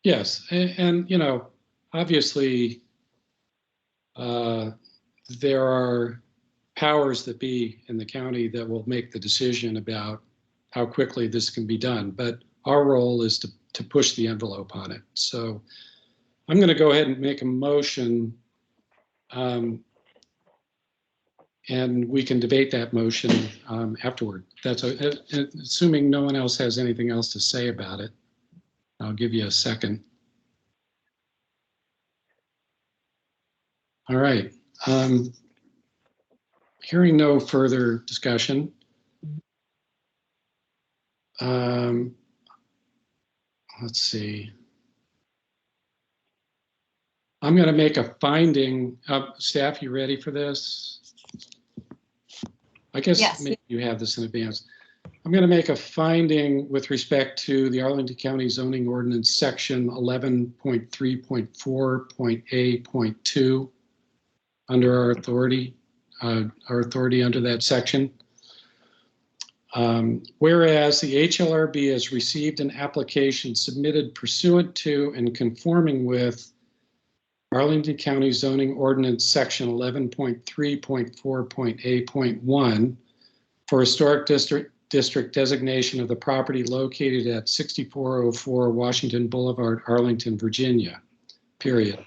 Yes, and obviously there are powers that be in the county that will make the decision about how quickly this can be done, but our role is to push the envelope on it. So I'm going to go ahead and make a motion, and we can debate that motion afterward. That's assuming no one else has anything else to say about it. I'll give you a second. All right. Hearing no further discussion, let's see. I'm going to make a finding. Staff, you ready for this? I guess yes. Maybe you have this in advance. I'm going to make a finding with respect to the Arlington County Zoning Ordinance section 11.3.4.A.2 under our authority under that section. Whereas the HLRB has received an application submitted pursuant to and conforming with Arlington County Zoning Ordinance section 11.3.4.A.1 for historic district designation of the property located at 6404 Washington Boulevard, Arlington, Virginia, period.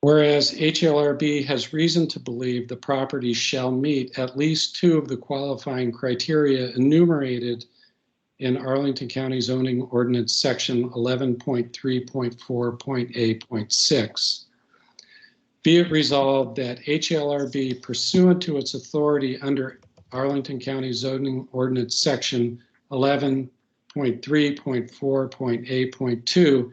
Whereas HLRB has reason to believe the property shall meet at least two of the qualifying criteria enumerated in Arlington County Zoning Ordinance section 11.3.4.A.6. Be it resolved that HLRB, pursuant to its authority under Arlington County Zoning Ordinance section 11.3.4.A.2,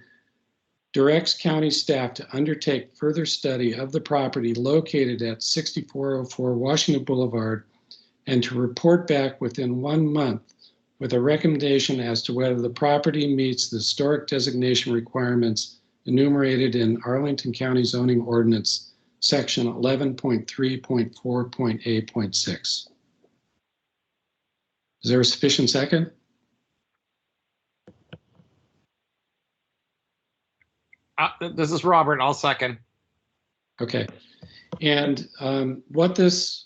directs county staff to undertake further study of the property located at 6404 Washington Boulevard and to report back within 1 month with a recommendation as to whether the property meets the historic designation requirements enumerated in Arlington County Zoning Ordinance section 11.3.4.A.6. Is there a sufficient second? This is Robert. I'll second. Okay. And what this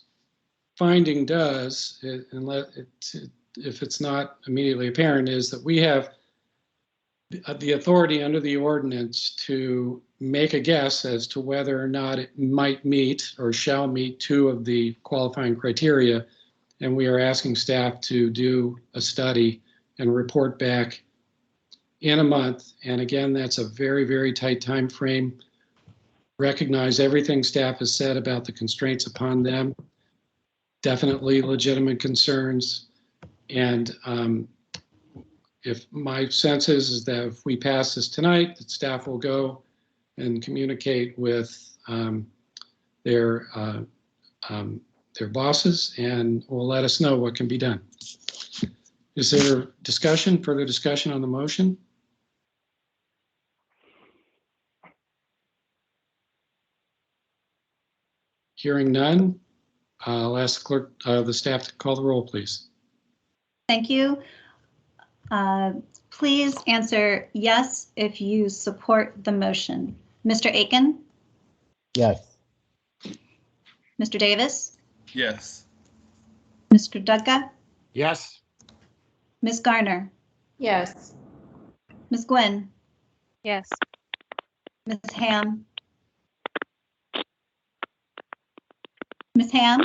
finding does, if it's not immediately apparent, is that we have the authority under the ordinance to make a guess as to whether or not it might meet or shall meet two of the qualifying criteria. And we are asking staff to do a study and report back in a month. And again, that's a very, very tight time frame. Recognize everything staff has said about the constraints upon them. Definitely legitimate concerns. And if my sense is that if we pass this tonight, that staff will go and communicate with their bosses and will let us know what can be done. Is there discussion, further discussion on the motion? Hearing none, I'll ask the clerk, the staff to call the roll, please. Thank you. Please answer yes if you support the motion. Mr. Aiken? Yes. Mr. Davis? Yes. Mr. Dugga? Yes. Ms. Garner? Yes. Ms. Gwynn? Yes. Ms. Ham? Ms. Ham?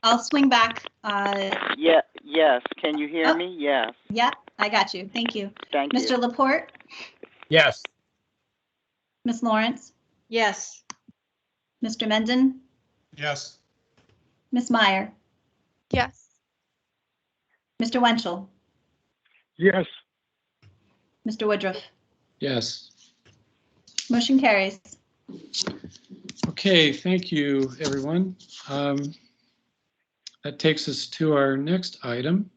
I'll swing back. Yeah, yes. Can you hear Oh. me? Yes. Yeah, I got you. Thank you. Thank Mr. you. Laporte? Yes. Ms. Lawrence? Yes. Mr. Menden? Yes. Ms. Meyer? Yes. Mr. Wenchel? Yes. Mr. Woodruff? Yes. Motion carries. Okay, thank you, everyone. That takes us to our next item.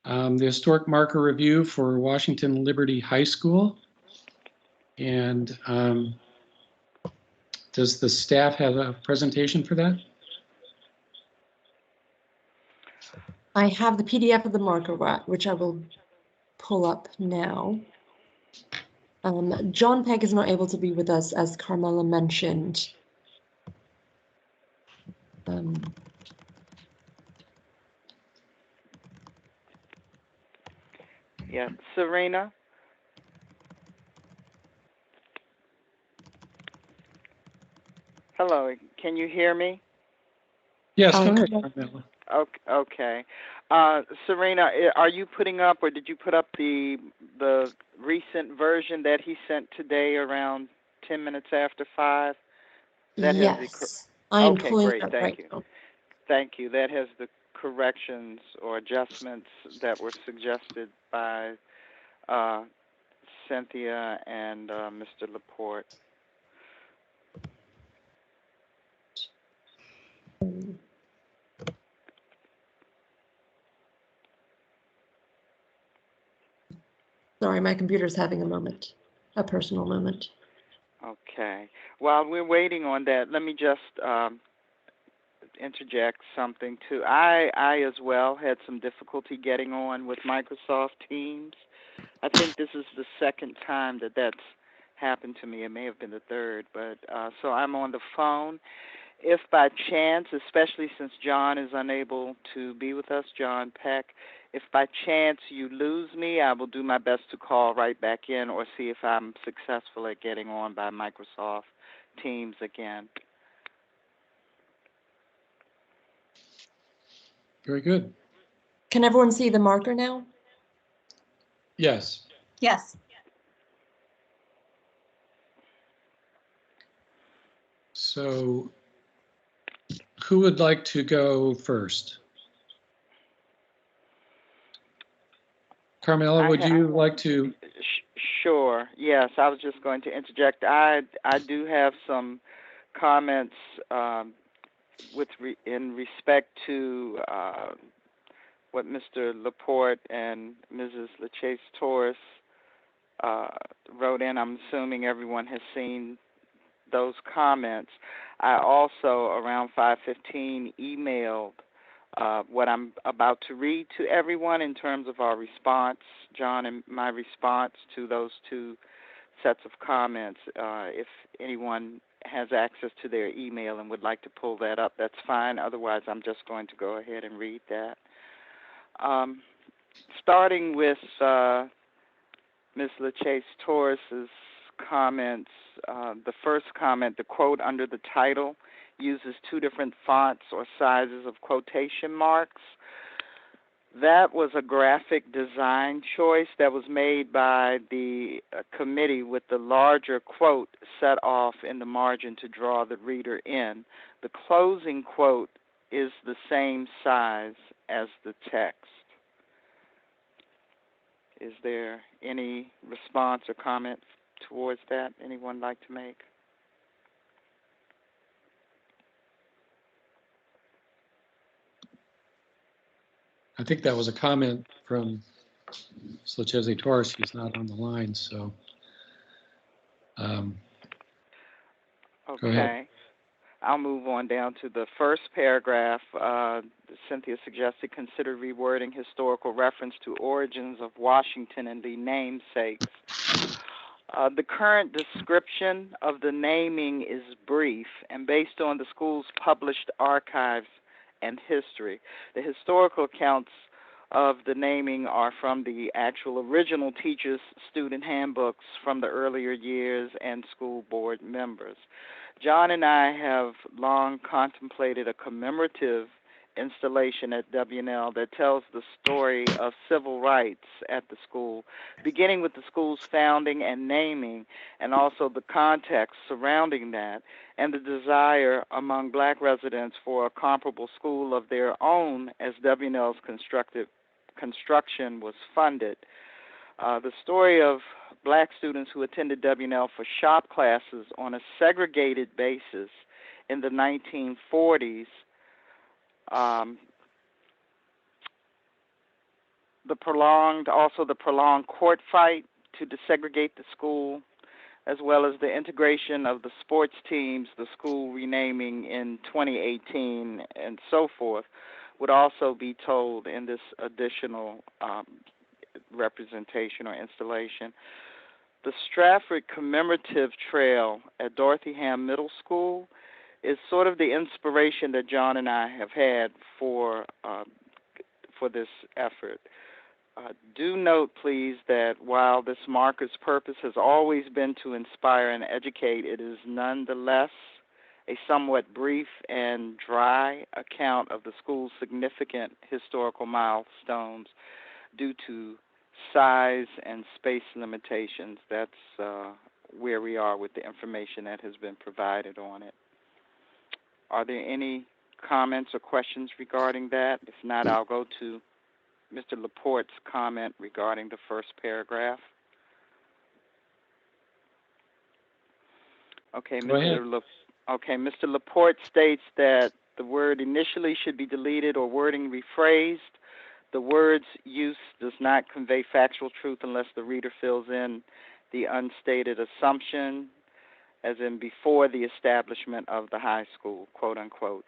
The historic marker review for Washington Liberty High School. And does the staff have a presentation for that? I have the PDF of the marker, which I will pull up now. John Peck is not able to be with us, as Carmela mentioned. Yeah, Serena? Hello, can you hear me? Yes, go ahead, Carmela. Okay. Serena, are you putting up, or did you put up the recent version that he sent today around 10 minutes after 5? That Yes, has I am okay, pulling great. it up Thank right you. now. Thank you. That has the corrections or adjustments that were suggested by Cynthia and Mr. Laporte. Sorry, my computer's having a moment, a personal moment. Okay. While we're waiting on that, let me just interject something too. I as well had some difficulty getting on with Microsoft Teams. I think this is the second time that that's happened to me. It may have been the third, but so I'm on the phone. If by chance, especially since John is unable to be with us, John Peck, if by chance you lose me, I will do my best to call right back in or see if I'm successful at getting on by Microsoft Teams again. Very good. Can everyone see the marker now? Yes. Yes. So who would like to go first? Carmela, would you like to? Sure. Yes, I was just going to interject. I do have some comments in respect to what Mr. Laporte and Mrs. LaChase Torres wrote in. I'm assuming everyone has seen those comments. I also, around 5:15, emailed what I'm about to read to everyone in terms of our response, John, and my response to those two sets of comments. If anyone has access to their email and would like to pull that up, that's fine. Otherwise, I'm just going to go ahead and read that. Starting with Ms. LaChase Torres's comments, the first comment, the quote under the title uses two different fonts or sizes of quotation marks. That was a graphic design choice that was made by the committee with the larger quote set off in the margin to draw the reader in. The closing quote is the same size as the text. Is there any response or comment towards that anyone like to make? I think that was a comment from LaChase Torres. She's not on the line, so. Okay. I'll move on down to the first paragraph. Cynthia suggested consider rewording historical reference to origins of Washington and the namesakes. The current description of the naming is brief and based on the school's published archives and history. The historical accounts of the naming are from the actual original teachers' student handbooks from the earlier years and school board members. John and I have long contemplated a commemorative installation at W&L that tells the story of civil rights at the school, beginning with the school's founding and naming, and also the context surrounding that, and the desire among black residents for a comparable school of their own as W&L's construction was funded. The story of black students who attended W&L for shop classes on a segregated basis in the 1940s, the prolonged court fight to desegregate the school, as well as the integration of the sports teams, the school renaming in 2018, and so forth, would also be told in this additional representation or installation. The Stratford Commemorative Trail at Dorothy Ham Middle School is sort of the inspiration that John and I have had for this effort. Do note, please, that while this marker's purpose has always been to inspire and educate, it is nonetheless a somewhat brief and dry account of the school's significant historical milestones due to size and space limitations. That's where we are with the information that has been provided on it. Are there any comments or questions regarding that? If not, I'll go to Mr. Laporte's comment regarding the first paragraph. Okay, Mr. Laporte states that the word initially should be deleted or wording rephrased. The word's use does not convey factual truth unless the reader fills in the unstated assumption, as in before the establishment of the high school, quote unquote.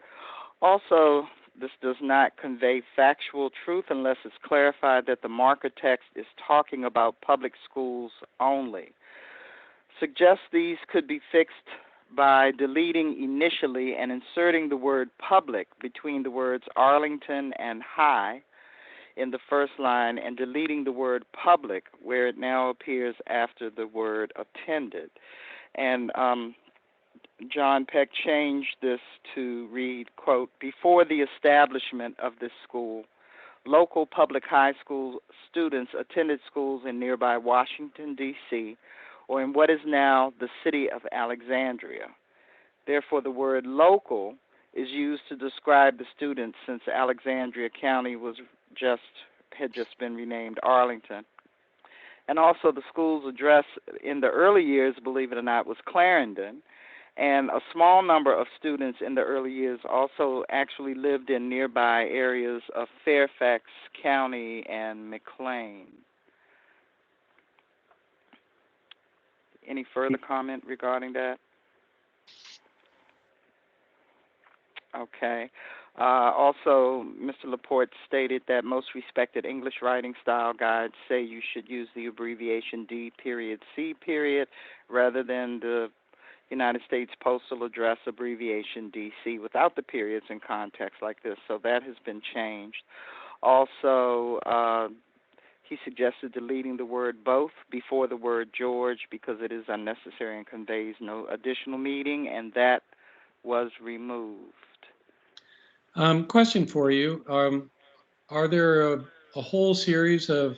Also, this does not convey factual truth unless it's clarified that the marker text is talking about public schools only. Suggests these could be fixed by deleting initially and inserting the word public between the words Arlington and high in the first line and deleting the word public where it now appears after the word attended. And John Peck changed this to read, quote, before the establishment of this school, local public high school students attended schools in nearby Washington, D.C., or in what is now the city of Alexandria. Therefore, the word local is used to describe the students since Alexandria County had just been renamed Arlington. And also the school's address in the early years, believe it or not, was Clarendon. And a small number of students in the early years also actually lived in nearby areas of Fairfax County and McLean. Any further comment regarding that? Okay. Also, Mr. Laporte stated that most respected English writing style guides say you should use the abbreviation D.C. rather than the United States Postal Address abbreviation DC without the periods in context like this. So that has been changed. Also, he suggested deleting the word both before the word George because it is unnecessary and conveys no additional meaning, and that was removed. Question for you. Are there a whole series of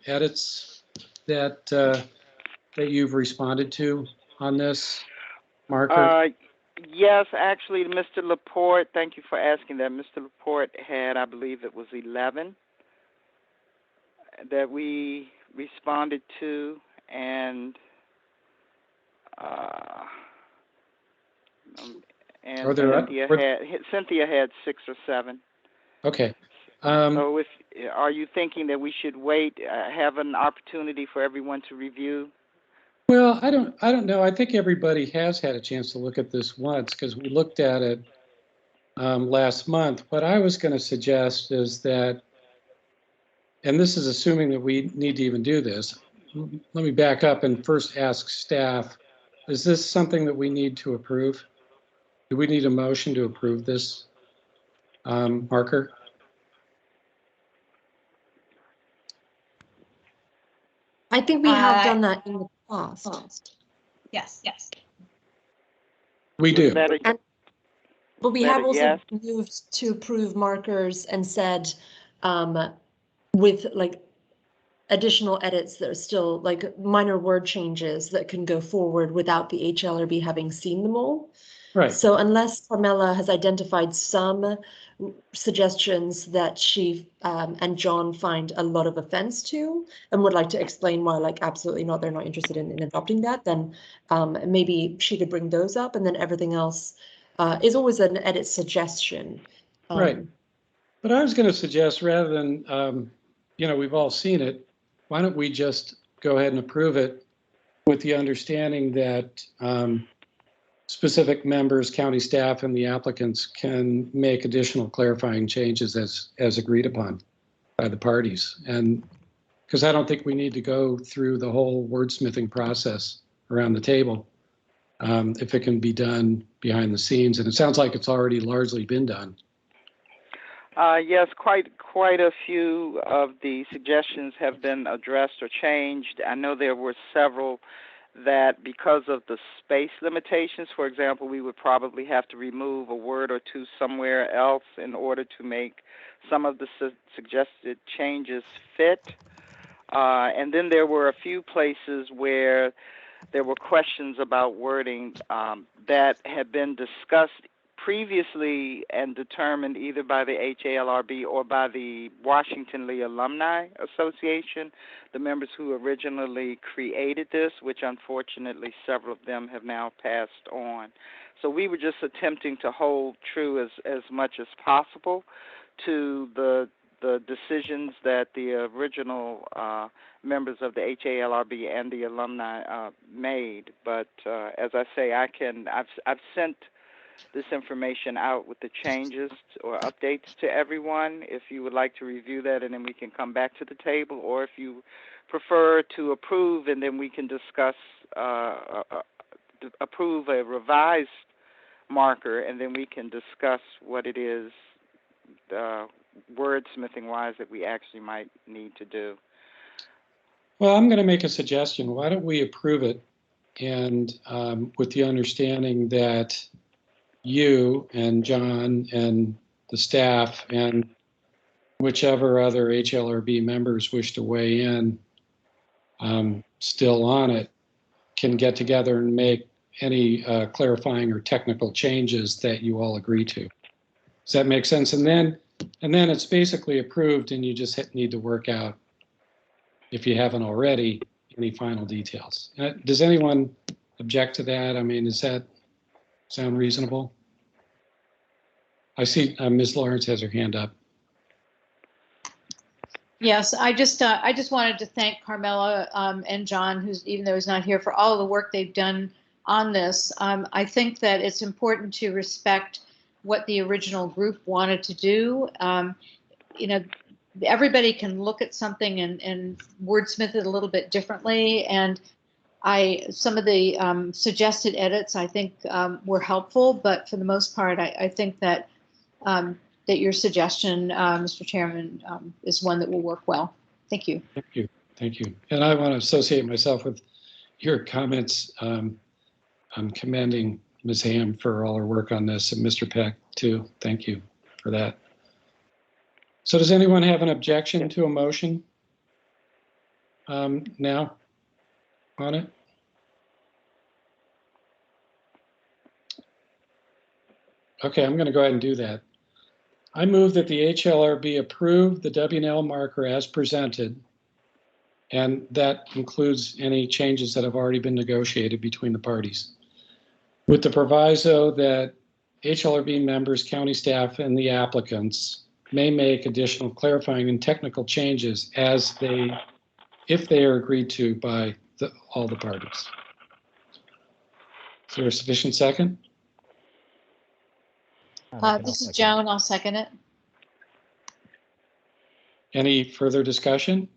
edits that that you've responded to on this, Marker? Yes, actually, Mr. Laporte, thank you for asking that. Mr. Laporte had, I believe it was 11 that we responded to, and Cynthia had 6 or 7. Okay. So are you thinking that we should wait, have an opportunity for everyone to review? Well, I don't know. I think everybody has had a chance to look at this once because we looked at it last month. What I was going to suggest is that, and this is assuming that we need to even do this, let me back up and first ask staff, is this something that we need to approve? Do we need a motion to approve this, Marker? I think we have done that in the past. Yes. We do. But we have also moved to approve markers and said with like additional edits that are still like minor word changes that can go forward without the HLRB having seen them all. Right. So unless Carmela has identified some suggestions that she and John find a lot of offense to and would like to explain why, like, absolutely not, they're not interested in adopting that, then maybe she could bring those up, and then everything else is always an edit suggestion. Right. But I was going to suggest, rather than, we've all seen it, why don't we just go ahead and approve it with the understanding that specific members, county staff, and the applicants can make additional clarifying changes as agreed upon by the parties. And because I don't think we need to go through the whole wordsmithing process around the table if it can be done behind the scenes. And it sounds like it's already largely been done. Yes, quite a few of the suggestions have been addressed or changed. I know there were several that, because of the space limitations, for example, we would probably have to remove a word or two somewhere else in order to make some of the suggested changes fit. And then there were a few places where there were questions about wording that had been discussed previously and determined either by the HALRB or by the Washington Lee Alumni Association, the members who originally created this, which unfortunately several of them have now passed on. So we were just attempting to hold true as much as possible to the decisions that the original members of the HALRB and the alumni made. But as I say, I've sent this information out with the changes or updates to everyone if you would like to review that, and then we can come back to the table, or if you prefer to approve and then we can discuss approve a revised marker, and then we can discuss what it is wordsmithing wise that we actually might need to do. Well, I'm going to make a suggestion. Why don't we approve it, and with the understanding that you and John and the staff and whichever other HLRB members wish to weigh in still on it can get together and make any clarifying or technical changes that you all agree to. Does that make sense? And then it's basically approved, and you just need to work out, if you haven't already, any final details. Does anyone object to that? I mean, does that sound reasonable? I see Ms. Lawrence has her hand up. Yes, I just wanted to thank Carmela and John, even though he's not here, for all of the work they've done on this. I think that it's important to respect what the original group wanted to do. Everybody can look at something and wordsmith it a little bit differently, and some of the suggested edits I think were helpful, but for the most part, I think that that your suggestion, Mr. Chairman, is one that will work well. Thank you. Thank you. Thank you. And I want to associate myself with your comments. I'm commending Ms. Ham for all her work on this, and Mr. Peck too. Thank you for that. So does anyone have an objection to a motion now on it? Okay, I'm going to go ahead and do that. I move that the HLRB approve the W&L marker as presented, and that includes any changes that have already been negotiated between the parties, with the proviso that HLRB members, county staff, and the applicants may make additional clarifying and technical changes if they are agreed to by all the parties. Is there a sufficient second? This is Joan. I'll second it. Any further discussion?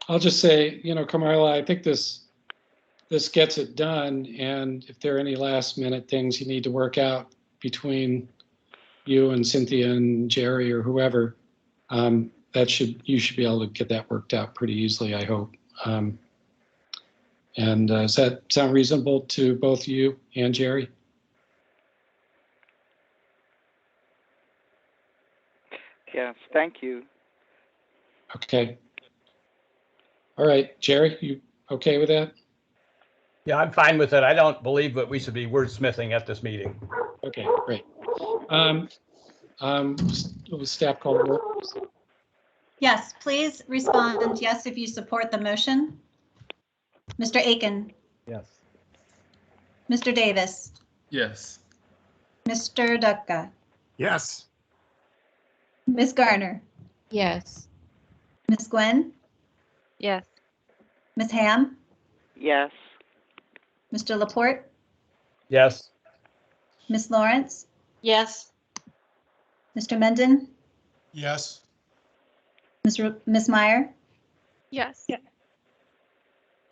I'll just say, Carmela, I think this gets it done. And if there are any last minute things you need to work out between you and Cynthia and Jerry or whoever, you should be able to get that worked out pretty easily, I hope. And does that sound reasonable to both you and Jerry? Yes, thank you. Okay. All right, Jerry, you okay with that? Yeah, I'm fine with it. I don't believe that we should be wordsmithing at this meeting. Okay, great. Staff call the roll. Yes, please respond yes if you support the motion. Mr. Aiken. Yes. Mr. Davis. Yes. Mr. Dutka. Yes. Ms. Garner. Yes. Ms. Gwen. Yes. Ms. Ham. Yes. Mr. Laporte. Yes. Ms. Lawrence. Yes. Mr. Menden. Yes. Ms. Meyer. Yes.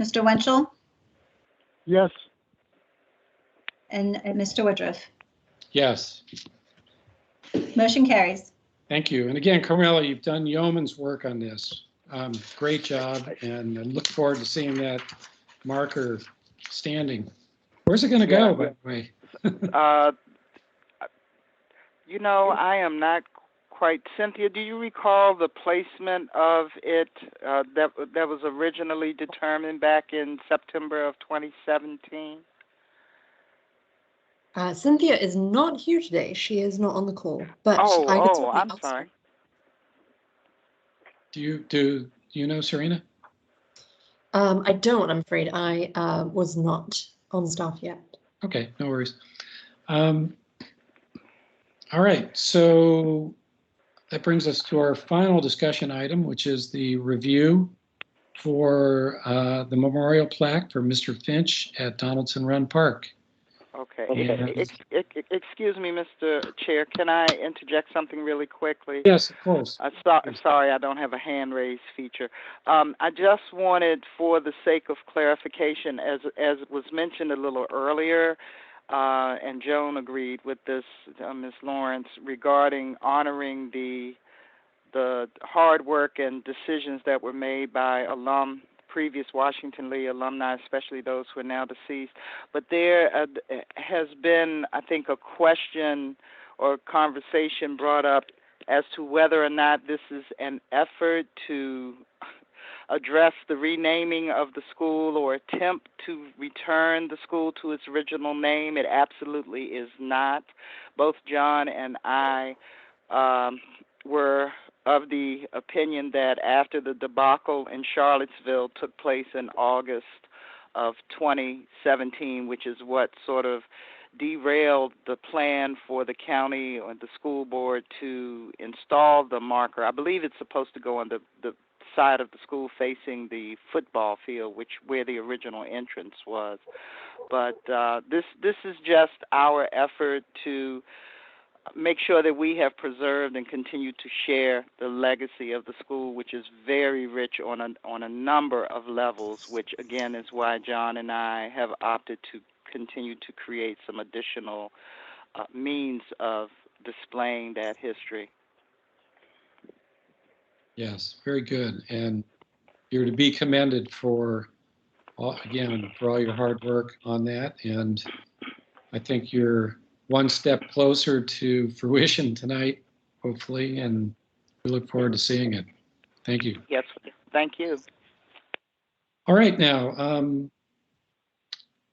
Mr. Winchell. Yes. And Mr. Woodruff. Yes. Motion carries. Thank you. And again, Carmela, you've done yeoman's work on this. Great job, and I look forward to seeing that marker standing. Where's it going to go, by the way? I am not quite. Cynthia, do you recall the placement of it that was originally determined back in September of 2017? Cynthia is not here today. She is not on the call, but I'm sorry. Do you know, Serena? I don't, I'm afraid. I was not on staff yet. Okay, no worries. All right, so that brings us to our final discussion item, which is the review for the memorial plaque for Mr. Finch at Donaldson Run Park. Okay. Excuse me, Mr. Chair. Can I interject something really quickly? Yes, of course. Sorry, I don't have a hand raise feature. I just wanted, for the sake of clarification, as was mentioned a little earlier, and Joan agreed with this, Ms. Lawrence, regarding honoring the hard work and decisions that were made by previous Washington Lee alumni, especially those who are now deceased. But there has been, I think, a question or conversation brought up as to whether or not this is an effort to address the renaming of the school or attempt to return the school to its original name. It absolutely is not. Both John and I were of the opinion that after the debacle in Charlottesville took place in August of 2017, which is what sort of derailed the plan for the county or the school board to install the marker. I believe it's supposed to go on the side of the school facing the football field, where the original entrance was. But this is just our effort to make sure that we have preserved and continued to share the legacy of the school, which is very rich on a number of levels, which again is why John and I have opted to continue to create some additional means of displaying that history. Yes, very good. And you're to be commended for, again, for all your hard work on that. And I think you're one step closer to fruition tonight, hopefully, and we look forward to seeing it. Thank you. Yes, thank you. All right, now,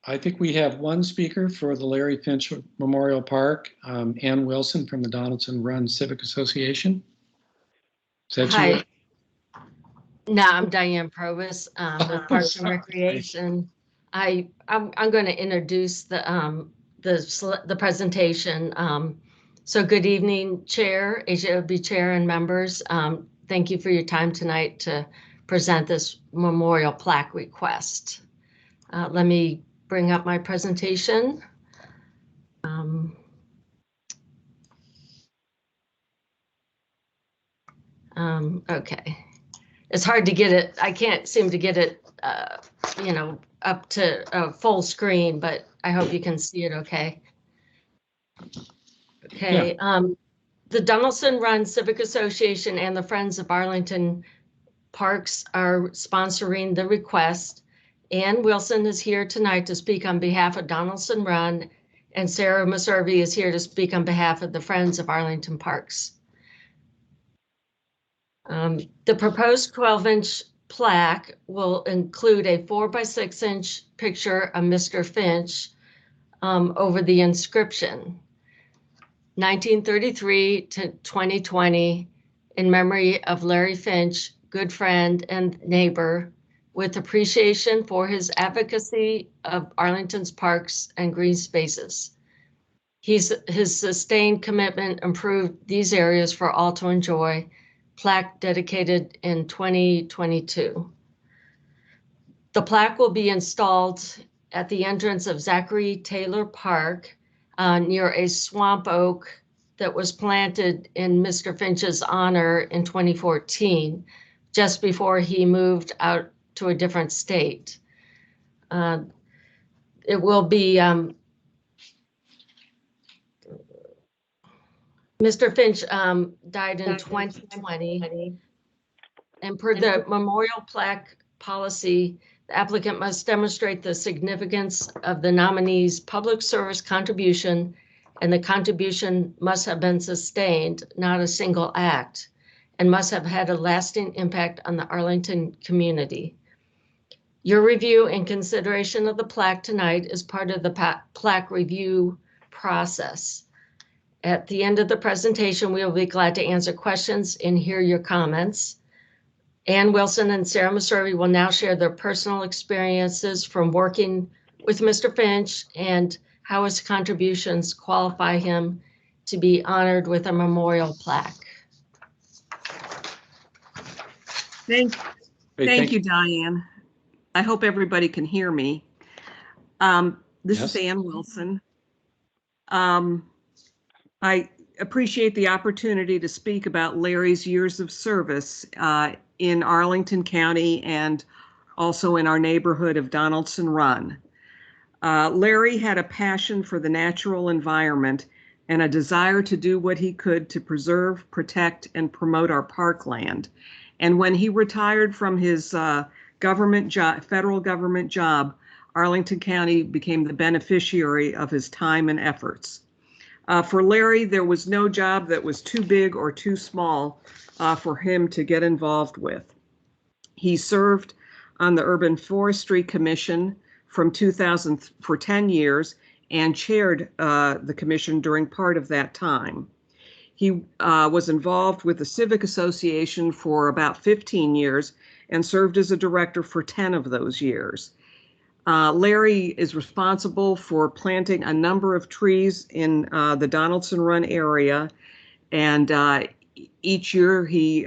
I think we have one speaker for the Larry Finch Memorial Park, Ann Wilson from the Donaldson Run Civic Association. Is that Hi. you? No, I'm Diane Probus with Parks and Recreation. I'm going to introduce the presentation. So good evening, Chair, HALRB Chair, and members. Thank you for your time tonight to present this memorial plaque request. Let me bring up my presentation. Okay. It's hard to get it. I can't seem to get it, up to full screen, but I hope you can see it okay. Okay. Yeah. The Donaldson Run Civic Association and the Friends of Arlington Parks are sponsoring the request. Ann Wilson is here tonight to speak on behalf of Donaldson Run, and Sarah Maservi is here to speak on behalf of the Friends of Arlington Parks. The proposed 12-inch plaque will include a 4x6-inch picture of Mr. Finch over the inscription, 1933 to 2020, in memory of Larry Finch, good friend and neighbor, with appreciation for his advocacy of Arlington's parks and green spaces. His sustained commitment improved these areas for all to enjoy. Plaque dedicated in 2022. The plaque will be installed at the entrance of Zachary Taylor Park near a swamp oak that was planted in Mr. Finch's honor in 2014, just before he moved out to a different state. It will be Mr. Finch died in 2020, and per the memorial plaque policy, the applicant must demonstrate the significance of the nominee's public service contribution, and the contribution must have been sustained, not a single act, and must have had a lasting impact on the Arlington community. Your review and consideration of the plaque tonight is part of the plaque review process. At the end of the presentation, we will be glad to answer questions and hear your comments. Ann Wilson and Sarah Maservi will now share their personal experiences from working with Mr. Finch and how his contributions qualify him to be honored with a memorial plaque. Thank you, Diane. I hope everybody can hear me. This is Ann Wilson. I appreciate the opportunity to speak about Larry's years of service in Arlington County and also in our neighborhood of Donaldson Run. Larry had a passion for the natural environment and a desire to do what he could to preserve, protect, and promote our parkland. And when he retired from his federal government job, Arlington County became the beneficiary of his time and efforts. For Larry, there was no job that was too big or too small for him to get involved with. He served on the Urban Forestry Commission from 2000 for 10 years and chaired the commission during part of that time. He was involved with the Civic Association for about 15 years and served as a director for 10 of those years. Larry is responsible for planting a number of trees in the Donaldson Run area, and each year he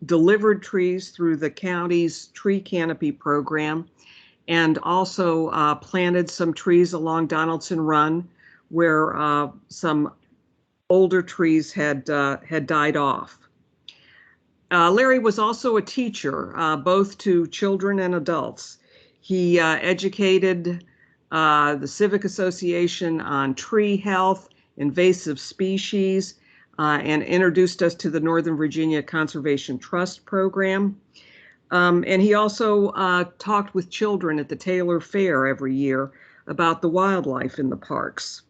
delivered trees through the county's tree canopy program, and also planted some trees along Donaldson Run where some older trees had died off. Larry was also a teacher, both to children and adults. He educated the Civic Association on tree health, invasive species, and introduced us to the Northern Virginia Conservation Trust program. And he also talked with children at the Taylor Fair every year about the wildlife in the parks.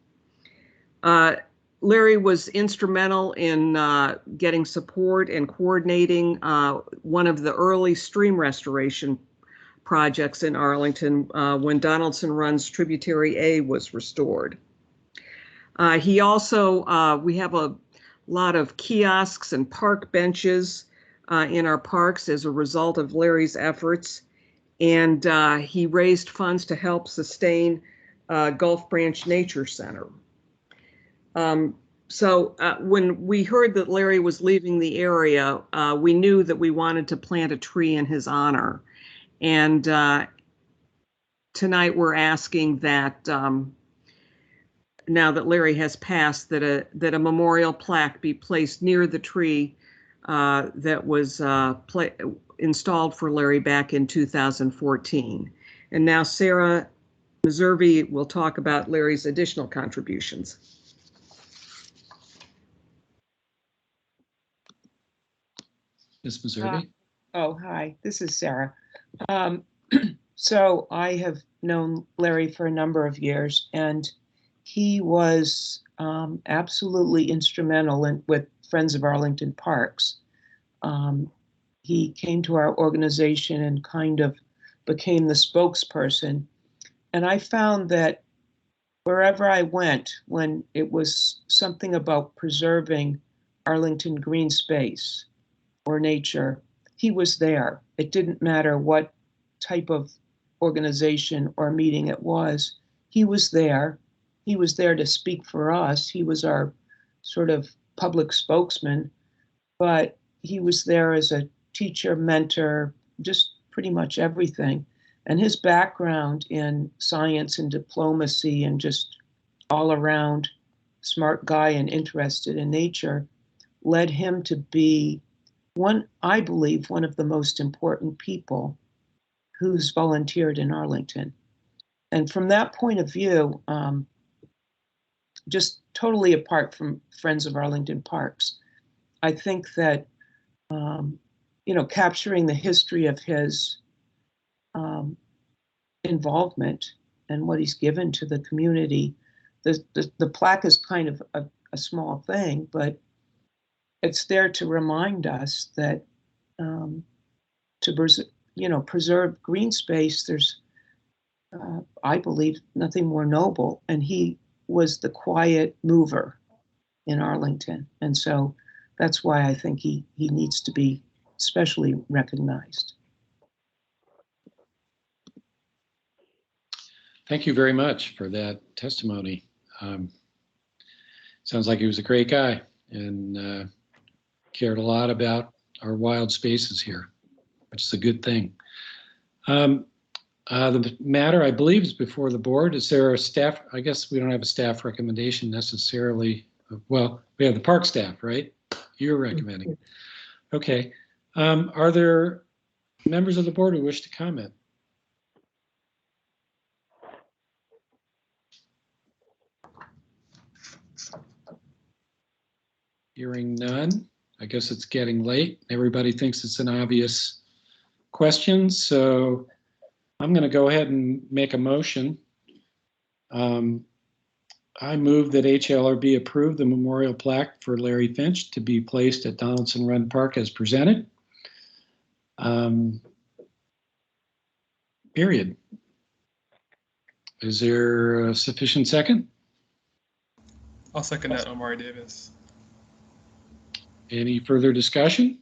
Larry was instrumental in getting support and coordinating one of the early stream restoration projects in Arlington when Donaldson Run's Tributary A was restored. He also, we have a lot of kiosks and park benches in our parks as a result of Larry's efforts. And he raised funds to help sustain Gulf Branch Nature Center. So when we heard that Larry was leaving the area, we knew that we wanted to plant a tree in his honor. And tonight we're asking that now that Larry has passed, that a memorial plaque be placed near the tree that was installed for Larry back in 2014. And now Sarah Meservey will talk about Larry's additional contributions. Ms. Meservey? Hi, this is Sarah. So I have known Larry for a number of years, and he was absolutely instrumental with Friends of Arlington Parks. He came to our organization and kind of became the spokesperson. And I found that wherever I went, when it was something about preserving Arlington green space or nature, he was there. It didn't matter what type of organization or meeting it was. He was there. He was there to speak for us. He was our sort of public spokesman, but he was there as a teacher, mentor, just pretty much everything. And his background in science and diplomacy and just all around smart guy and interested in nature led him to be I believe, one of the most important people who's volunteered in Arlington. And from that point of view, just totally apart from Friends of Arlington Parks, I think that, capturing the history of his involvement and what he's given to the community, the plaque is kind of a small thing, but it's there to remind us that to preserve green space, there's, I believe, nothing more noble. And he was the quiet mover in Arlington. And so that's why I think he needs to be specially recognized. Thank you very much for that testimony. Sounds like he was a great guy and cared a lot about our wild spaces here, which is a good thing. The matter, I believe, is before the board. Is there a staff? I guess we don't have a staff recommendation necessarily. Well, we have the park staff, right? You're recommending. Okay. Are there members of the board who wish to comment? Hearing none. I guess it's getting late. Everybody thinks it's an obvious question, so I'm going to go ahead and make a motion. I move that HALRB approve the memorial plaque for Larry Finch to be placed at Donaldson Run Park as presented. Period. Is there a sufficient second? I'll second that, Omari Davis. Any further discussion?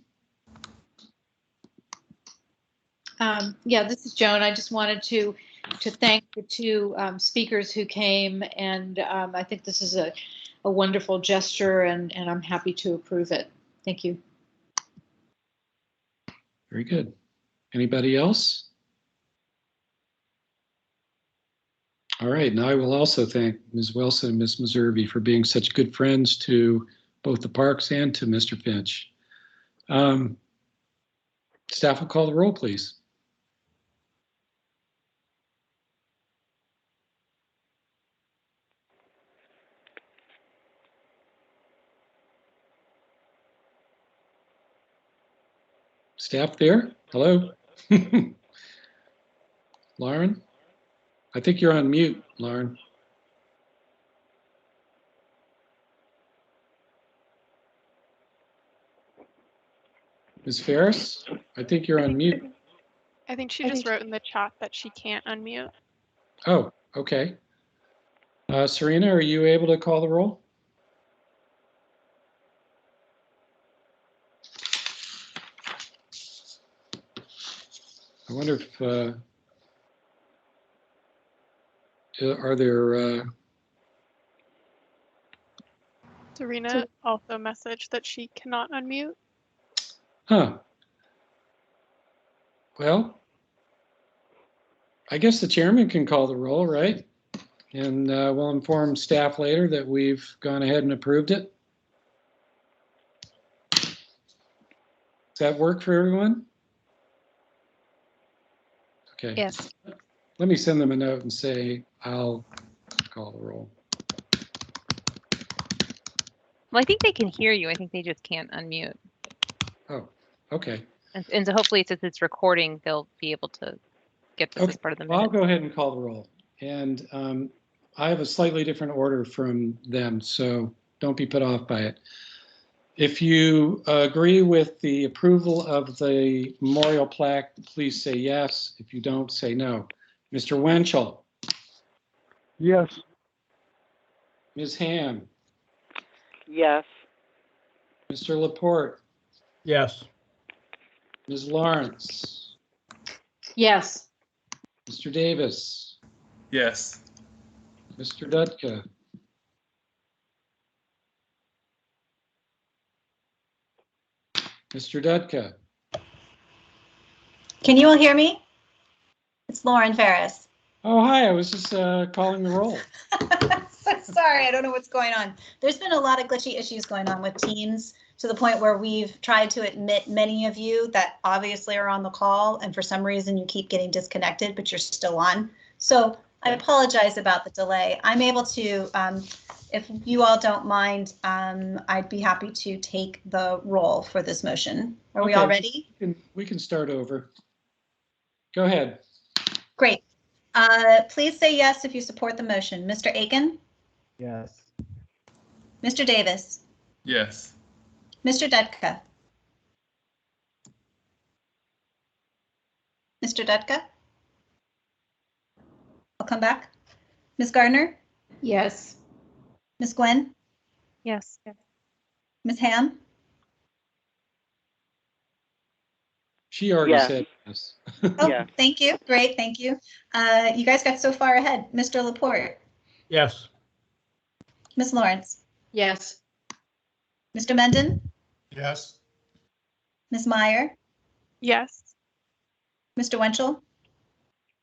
Yeah, this is Joan. I just wanted to thank the two speakers who came, and I think this is a wonderful gesture, and I'm happy to approve it. Thank you. Very good. Anybody else? All right, and I will also thank Ms. Wilson and Ms. Meservey for being such good friends to both the parks and to Mr. Finch. Staff will call the roll, please. Staff there? Hello? Lauren? I think you're on mute, Lauren. Ms. Ferris? I think you're on mute. I think she just wrote in the chat that she can't unmute. Oh, okay. Serena, are you able to call the roll? I wonder if, are there... Serena also messaged that she cannot unmute. Huh. Well, I guess the chairman can call the roll, right? And we'll inform staff later that we've gone ahead and approved it. Does that work for everyone? Okay. Yes. Let me send them a note and say I'll call the roll. Well, I think they can hear you. I think they just can't unmute. Oh, okay. And so hopefully since it's recording, they'll be able to get this as part of the Well, minute. I'll go ahead and call the roll. And I have a slightly different order from them, so don't be put off by it. If you agree with the approval of the memorial plaque, please say yes. If you don't, say no. Mr. Winchell. Yes. Ms. Ham. Yes. Mr. Laporte. Yes. Ms. Lawrence. Yes. Mr. Davis. Yes. Mr. Dutka. Mr. Dutka. Can you all hear me? It's Lauren Ferris. Oh, hi. I was just calling the roll. Sorry, I don't know what's going on. There's been a lot of glitchy issues going on with Teams to the point where we've tried to admit many of you that obviously are on the call, and for some reason you keep getting disconnected, but you're still on. So I apologize about the delay. I'm able to, if you all don't mind, I'd be happy to take the roll for this motion. Are we all ready? We can start over. Go ahead. Great. Please say yes if you support the motion. Mr. Aiken? Yes. Mr. Davis? Yes. Mr. Dutka? Mr. Dutka? I'll come back. Ms. Gardner? Yes. Ms. Gwen? Yes. Ms. Ham? She already said yes. Oh, Yes. thank you. Great, thank you. You guys got so far ahead. Mr. Laporte? Yes. Ms. Lawrence? Yes. Mr. Mendon? Yes. Ms. Meyer? Yes. Mr. Winchell?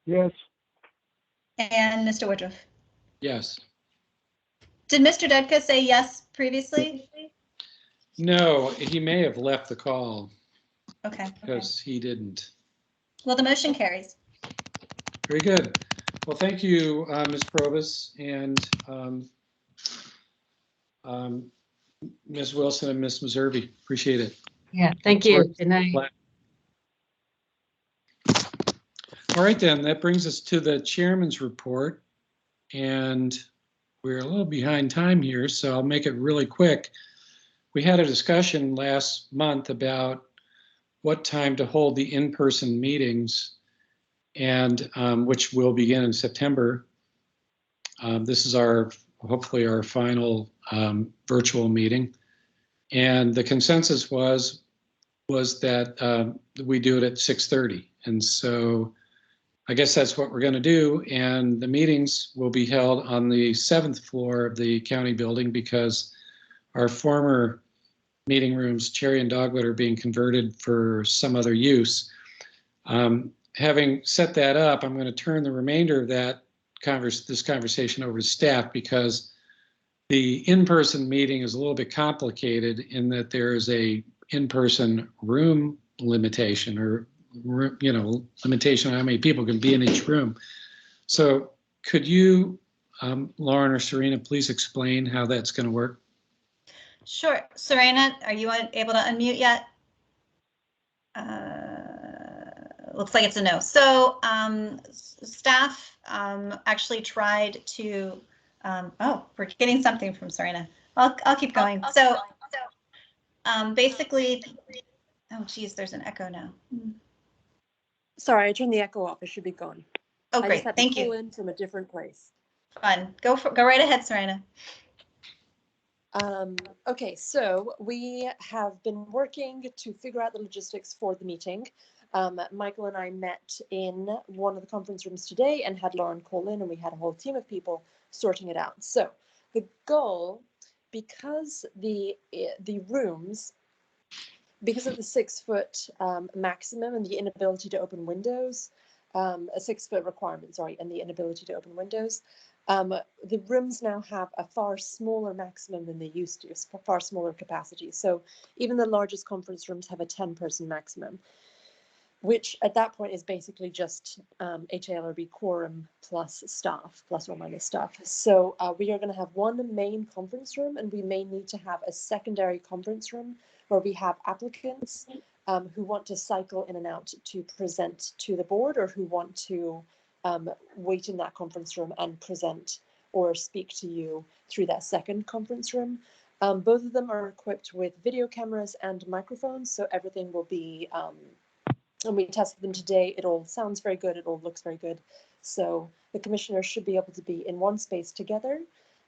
Yes. And Mr. Woodruff? Yes. Did Mr. Dutka say yes previously? No, he may have left the call Okay. because he didn't. Well, the motion carries. Very good. Well, thank you, Ms. Probus and Ms. Wilson and Ms. Meservey. Appreciate it. Yeah, thank you. Good night. All right, then, that brings us to the chairman's report. And we're a little behind time here, so I'll make it really quick. We had a discussion last month about what time to hold the in-person meetings, and which will begin in September. This is hopefully our final virtual meeting. And the consensus was that we do it at 6:30. And so I guess that's what we're going to do. And the meetings will be held on the 7th floor of the county building because our former meeting rooms, Cherry and Dogwood, are being converted for some other use. Having set that up, I'm going to turn the remainder of that this conversation over to staff, because the in-person meeting is a little bit complicated in that there is a in-person room limitation, or limitation on how many people can be in each room. So could you, Lauren or Serena, please explain how that's going to work? Sure. Serena, are you able to unmute yet? Looks like it's a no. So staff actually tried to, oh, we're getting something from Serena. I'll keep going. So basically, oh geez, there's an echo now. Sorry, I turned the echo off. It should be gone. Oh, I great. just had to Thank pull you. in from a different place. Fun. Go right ahead, Serena. Okay, so we have been working to figure out the logistics for the meeting. Michael and I met in one of the conference rooms today and had Lauren call in, and we had a whole team of people sorting it out. So the goal, because the rooms, because of the 6-foot maximum and the inability to open windows, a 6-foot requirement, sorry, and the inability to open windows, the rooms now have a far smaller maximum than they used to, far smaller capacity. So even the largest conference rooms have a 10-person maximum, which at that point is basically just HALRB quorum plus staff, plus or minus staff. So we are going to have one main conference room, and we may need to have a secondary conference room where we have applicants who want to cycle in and out to present to the board, or who want to wait in that conference room and present or speak to you through that second conference room. Both of them are equipped with video cameras and microphones, so everything will be, and we tested them today, it all sounds very good, it all looks very good. So the commissioners should be able to be in one space together,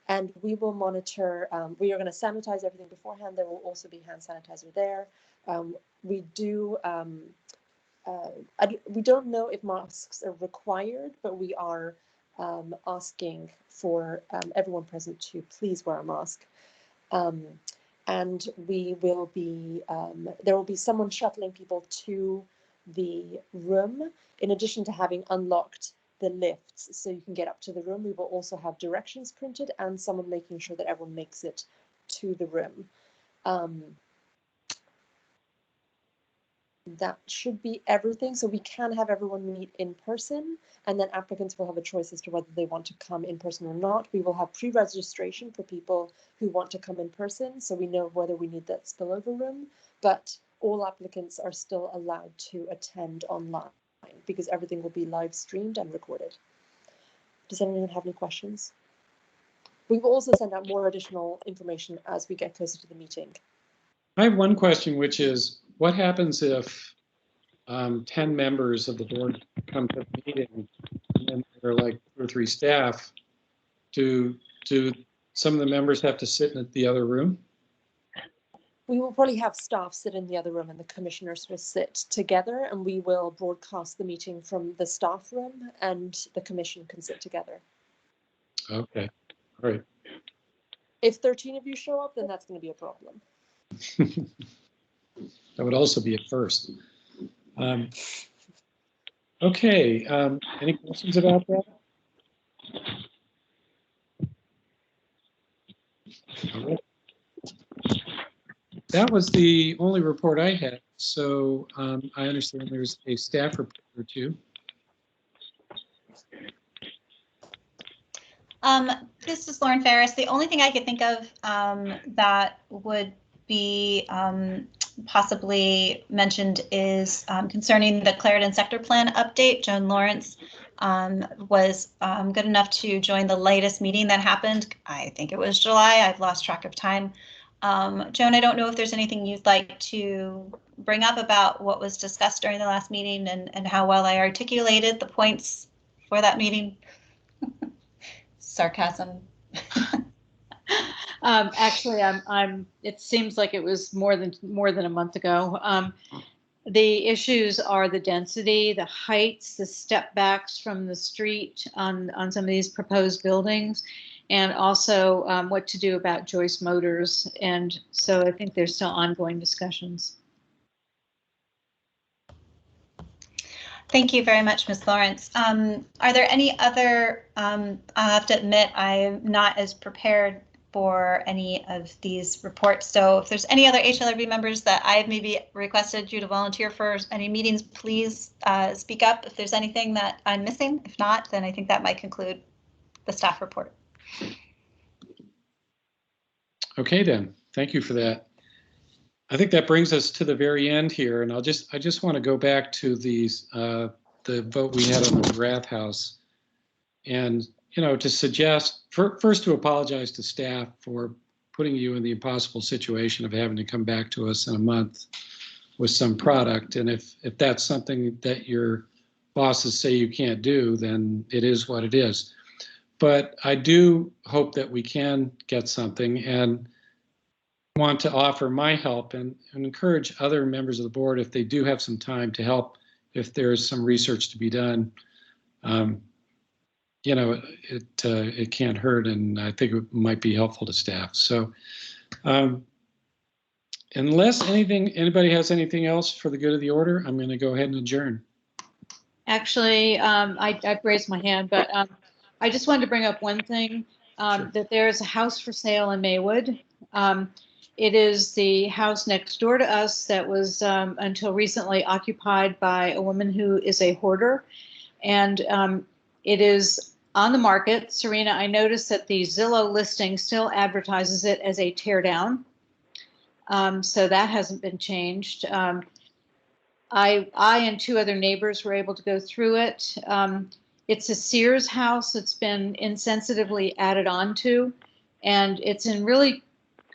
and we will monitor, we are going to sanitize everything beforehand. There will also be hand sanitizer there. We don't know if masks are required, but we are asking for everyone present to please wear a mask. And we will be, there will be someone shuttling people to the room, in addition to having unlocked the lifts so you can get up to the room. We will also have directions printed and someone making sure that everyone makes it to the room. That should be everything. So we can have everyone meet in person, and then applicants will have a choice as to whether they want to come in person or not. We will have pre-registration for people who want to come in person, so we know whether we need that spillover room, but all applicants are still allowed to attend online because everything will be live streamed and recorded. Does anyone have any questions? We will also send out more additional information as we get closer to the meeting. I have one question, which is, what happens if 10 members of the board come to the meeting and then there are like 2 or 3 staff? Do some of the members have to sit in the other room? We will probably have staff sit in the other room and the commissioners will sit together, and we will broadcast the meeting from the staff room and the commission can sit together. Okay, all right. If 13 of you show up, then that's going to be a problem. That would also be a first. Okay, any questions about that? All right. That was the only report I had, so I understand there's a staff report or two. This is Lauren Ferris. The only thing I could think of that would be possibly mentioned is concerning the Clarendon Sector Plan update. Joan Lawrence was good enough to join the latest meeting that happened. I think it was July. I've lost track of time. Joan, I don't know if there's anything you'd like to bring up about what was discussed during the last meeting and how well I articulated the points for that meeting. Sarcasm. Actually, it seems like it was more than a month ago. The issues are the density, the heights, the step backs from the street on some of these proposed buildings, and also what to do about Joyce Motors. And so I think there's still ongoing discussions. Thank you very much, Ms. Lawrence. Are there any other, I have to admit, I'm not as prepared for any of these reports. So if there's any other HLRB members that I've maybe requested you to volunteer for any meetings, please speak up if there's anything that I'm missing. If not, then I think that might conclude the staff report. Okay, then. Thank you for that. I think that brings us to the very end here, and I just want to go back to these the vote we had on the McGrath House, and to suggest first to apologize to staff for putting you in the impossible situation of having to come back to us in a month with some product, and if that's something that your bosses say you can't do, then it is what it is. But I do hope that we can get something, and want to offer my help and encourage other members of the board, if they do have some time, to help if there's some research to be done. It can't hurt, and I think it might be helpful to staff. So unless anybody has anything else for the good of the order, I'm going to go ahead and adjourn. Actually, I've raised my hand, but I just wanted to bring up one thing, Sure. that there is a house for sale in Maywood. It is the house next door to us that was until recently occupied by a woman who is a hoarder, and it is on the market. Serena, I noticed that the Zillow listing still advertises it as a tear down, so that hasn't been changed. I and two other neighbors were able to go through it. It's a Sears house that's been insensitively added on to, and it's in really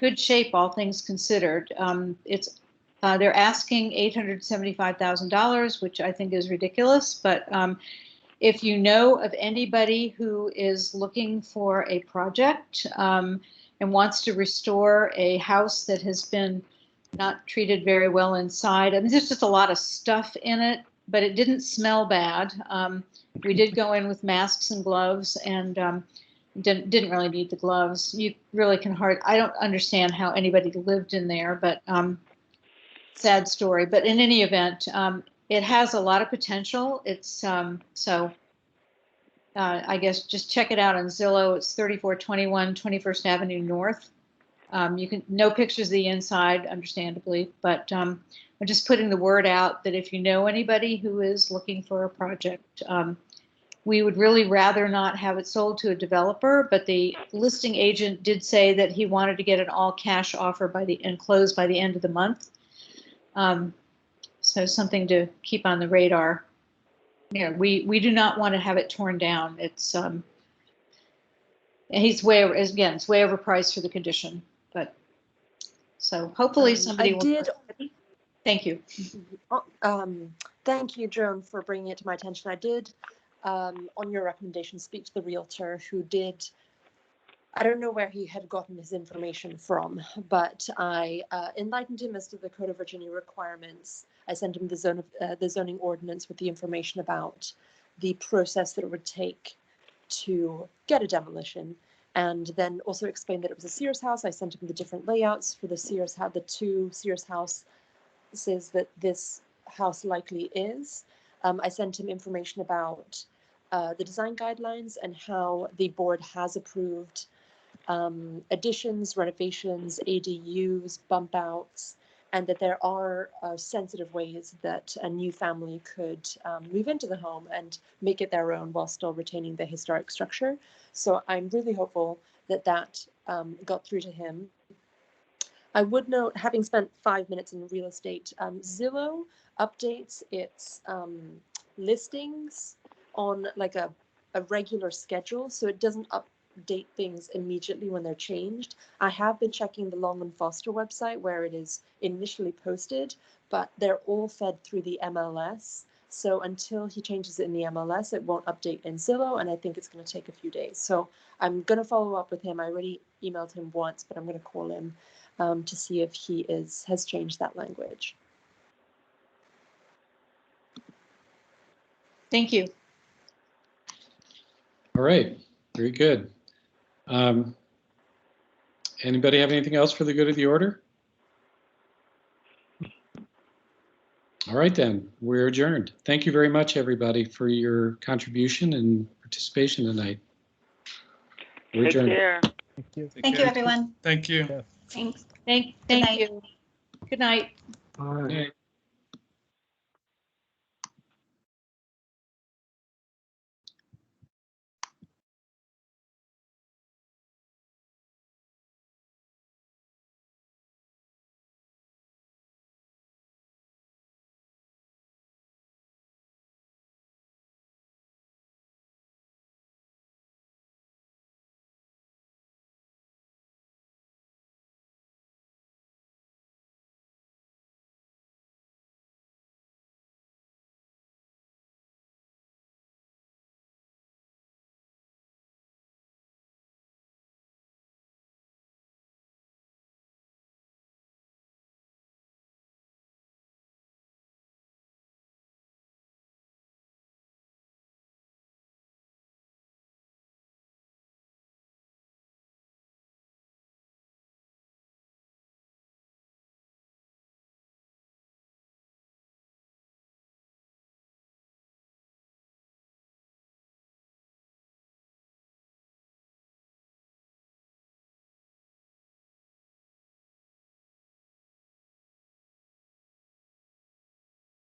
good shape, all things considered. They're asking $875,000, which I think is ridiculous. But if you know of anybody who is looking for a project and wants to restore a house that has been not treated very well inside, I mean, there's just a lot of stuff in it, but it didn't smell bad. We did go in with masks and gloves, and didn't really need the gloves. You really can I don't understand how anybody lived in there, but sad story. But in any event, it has a lot of potential. It's I guess just check it out on Zillow. It's 3421 21st Avenue North. You can, no pictures of the inside, understandably, but I'm just putting the word out that if you know anybody who is looking for a project, we would really rather not have it sold to a developer, but the listing agent did say that he wanted to get an all cash offer and close by the end of the month. So something to keep on the radar. We do not want to have it torn down. It's it's way overpriced for the condition, but so hopefully somebody will. Thank you. Thank you, Joan, for bringing it to my attention. I did, on your recommendation, speak to the realtor who did. I don't know where he had gotten his information from, but I enlightened him as to the Code of Virginia requirements. I sent him the zoning ordinance with the information about the process that it would take to get a demolition, and then also explained that it was a Sears house. I sent him the different layouts for the Sears house, the two Sears houses that this house likely is. I sent him information about the design guidelines and how the board has approved additions, renovations, ADUs, bump outs, and that there are sensitive ways that a new family could move into the home and make it their own while still retaining the historic structure. So I'm really hopeful that that got through to him. I would note, having spent 5 minutes in real estate, Zillow updates its listings on like a regular schedule, so it doesn't update things immediately when they're changed. I have been checking the Long and Foster website where it is initially posted, but they're all fed through the MLS. So until he changes it in the MLS, it won't update in Zillow, and I think it's going to take a few days. So I'm going to follow up with him. I already emailed him once, but I'm going to call him to see if he has changed that language. Thank you. All right, very good. Anybody have anything else for the good of the order? All right, then, we're adjourned. Thank you very much, everybody, for your contribution and participation tonight. We're Take adjourned. care. Thank you. Thank you, everyone. Thank you. Thanks. Thank Good night. you. Good night. All right. Good night.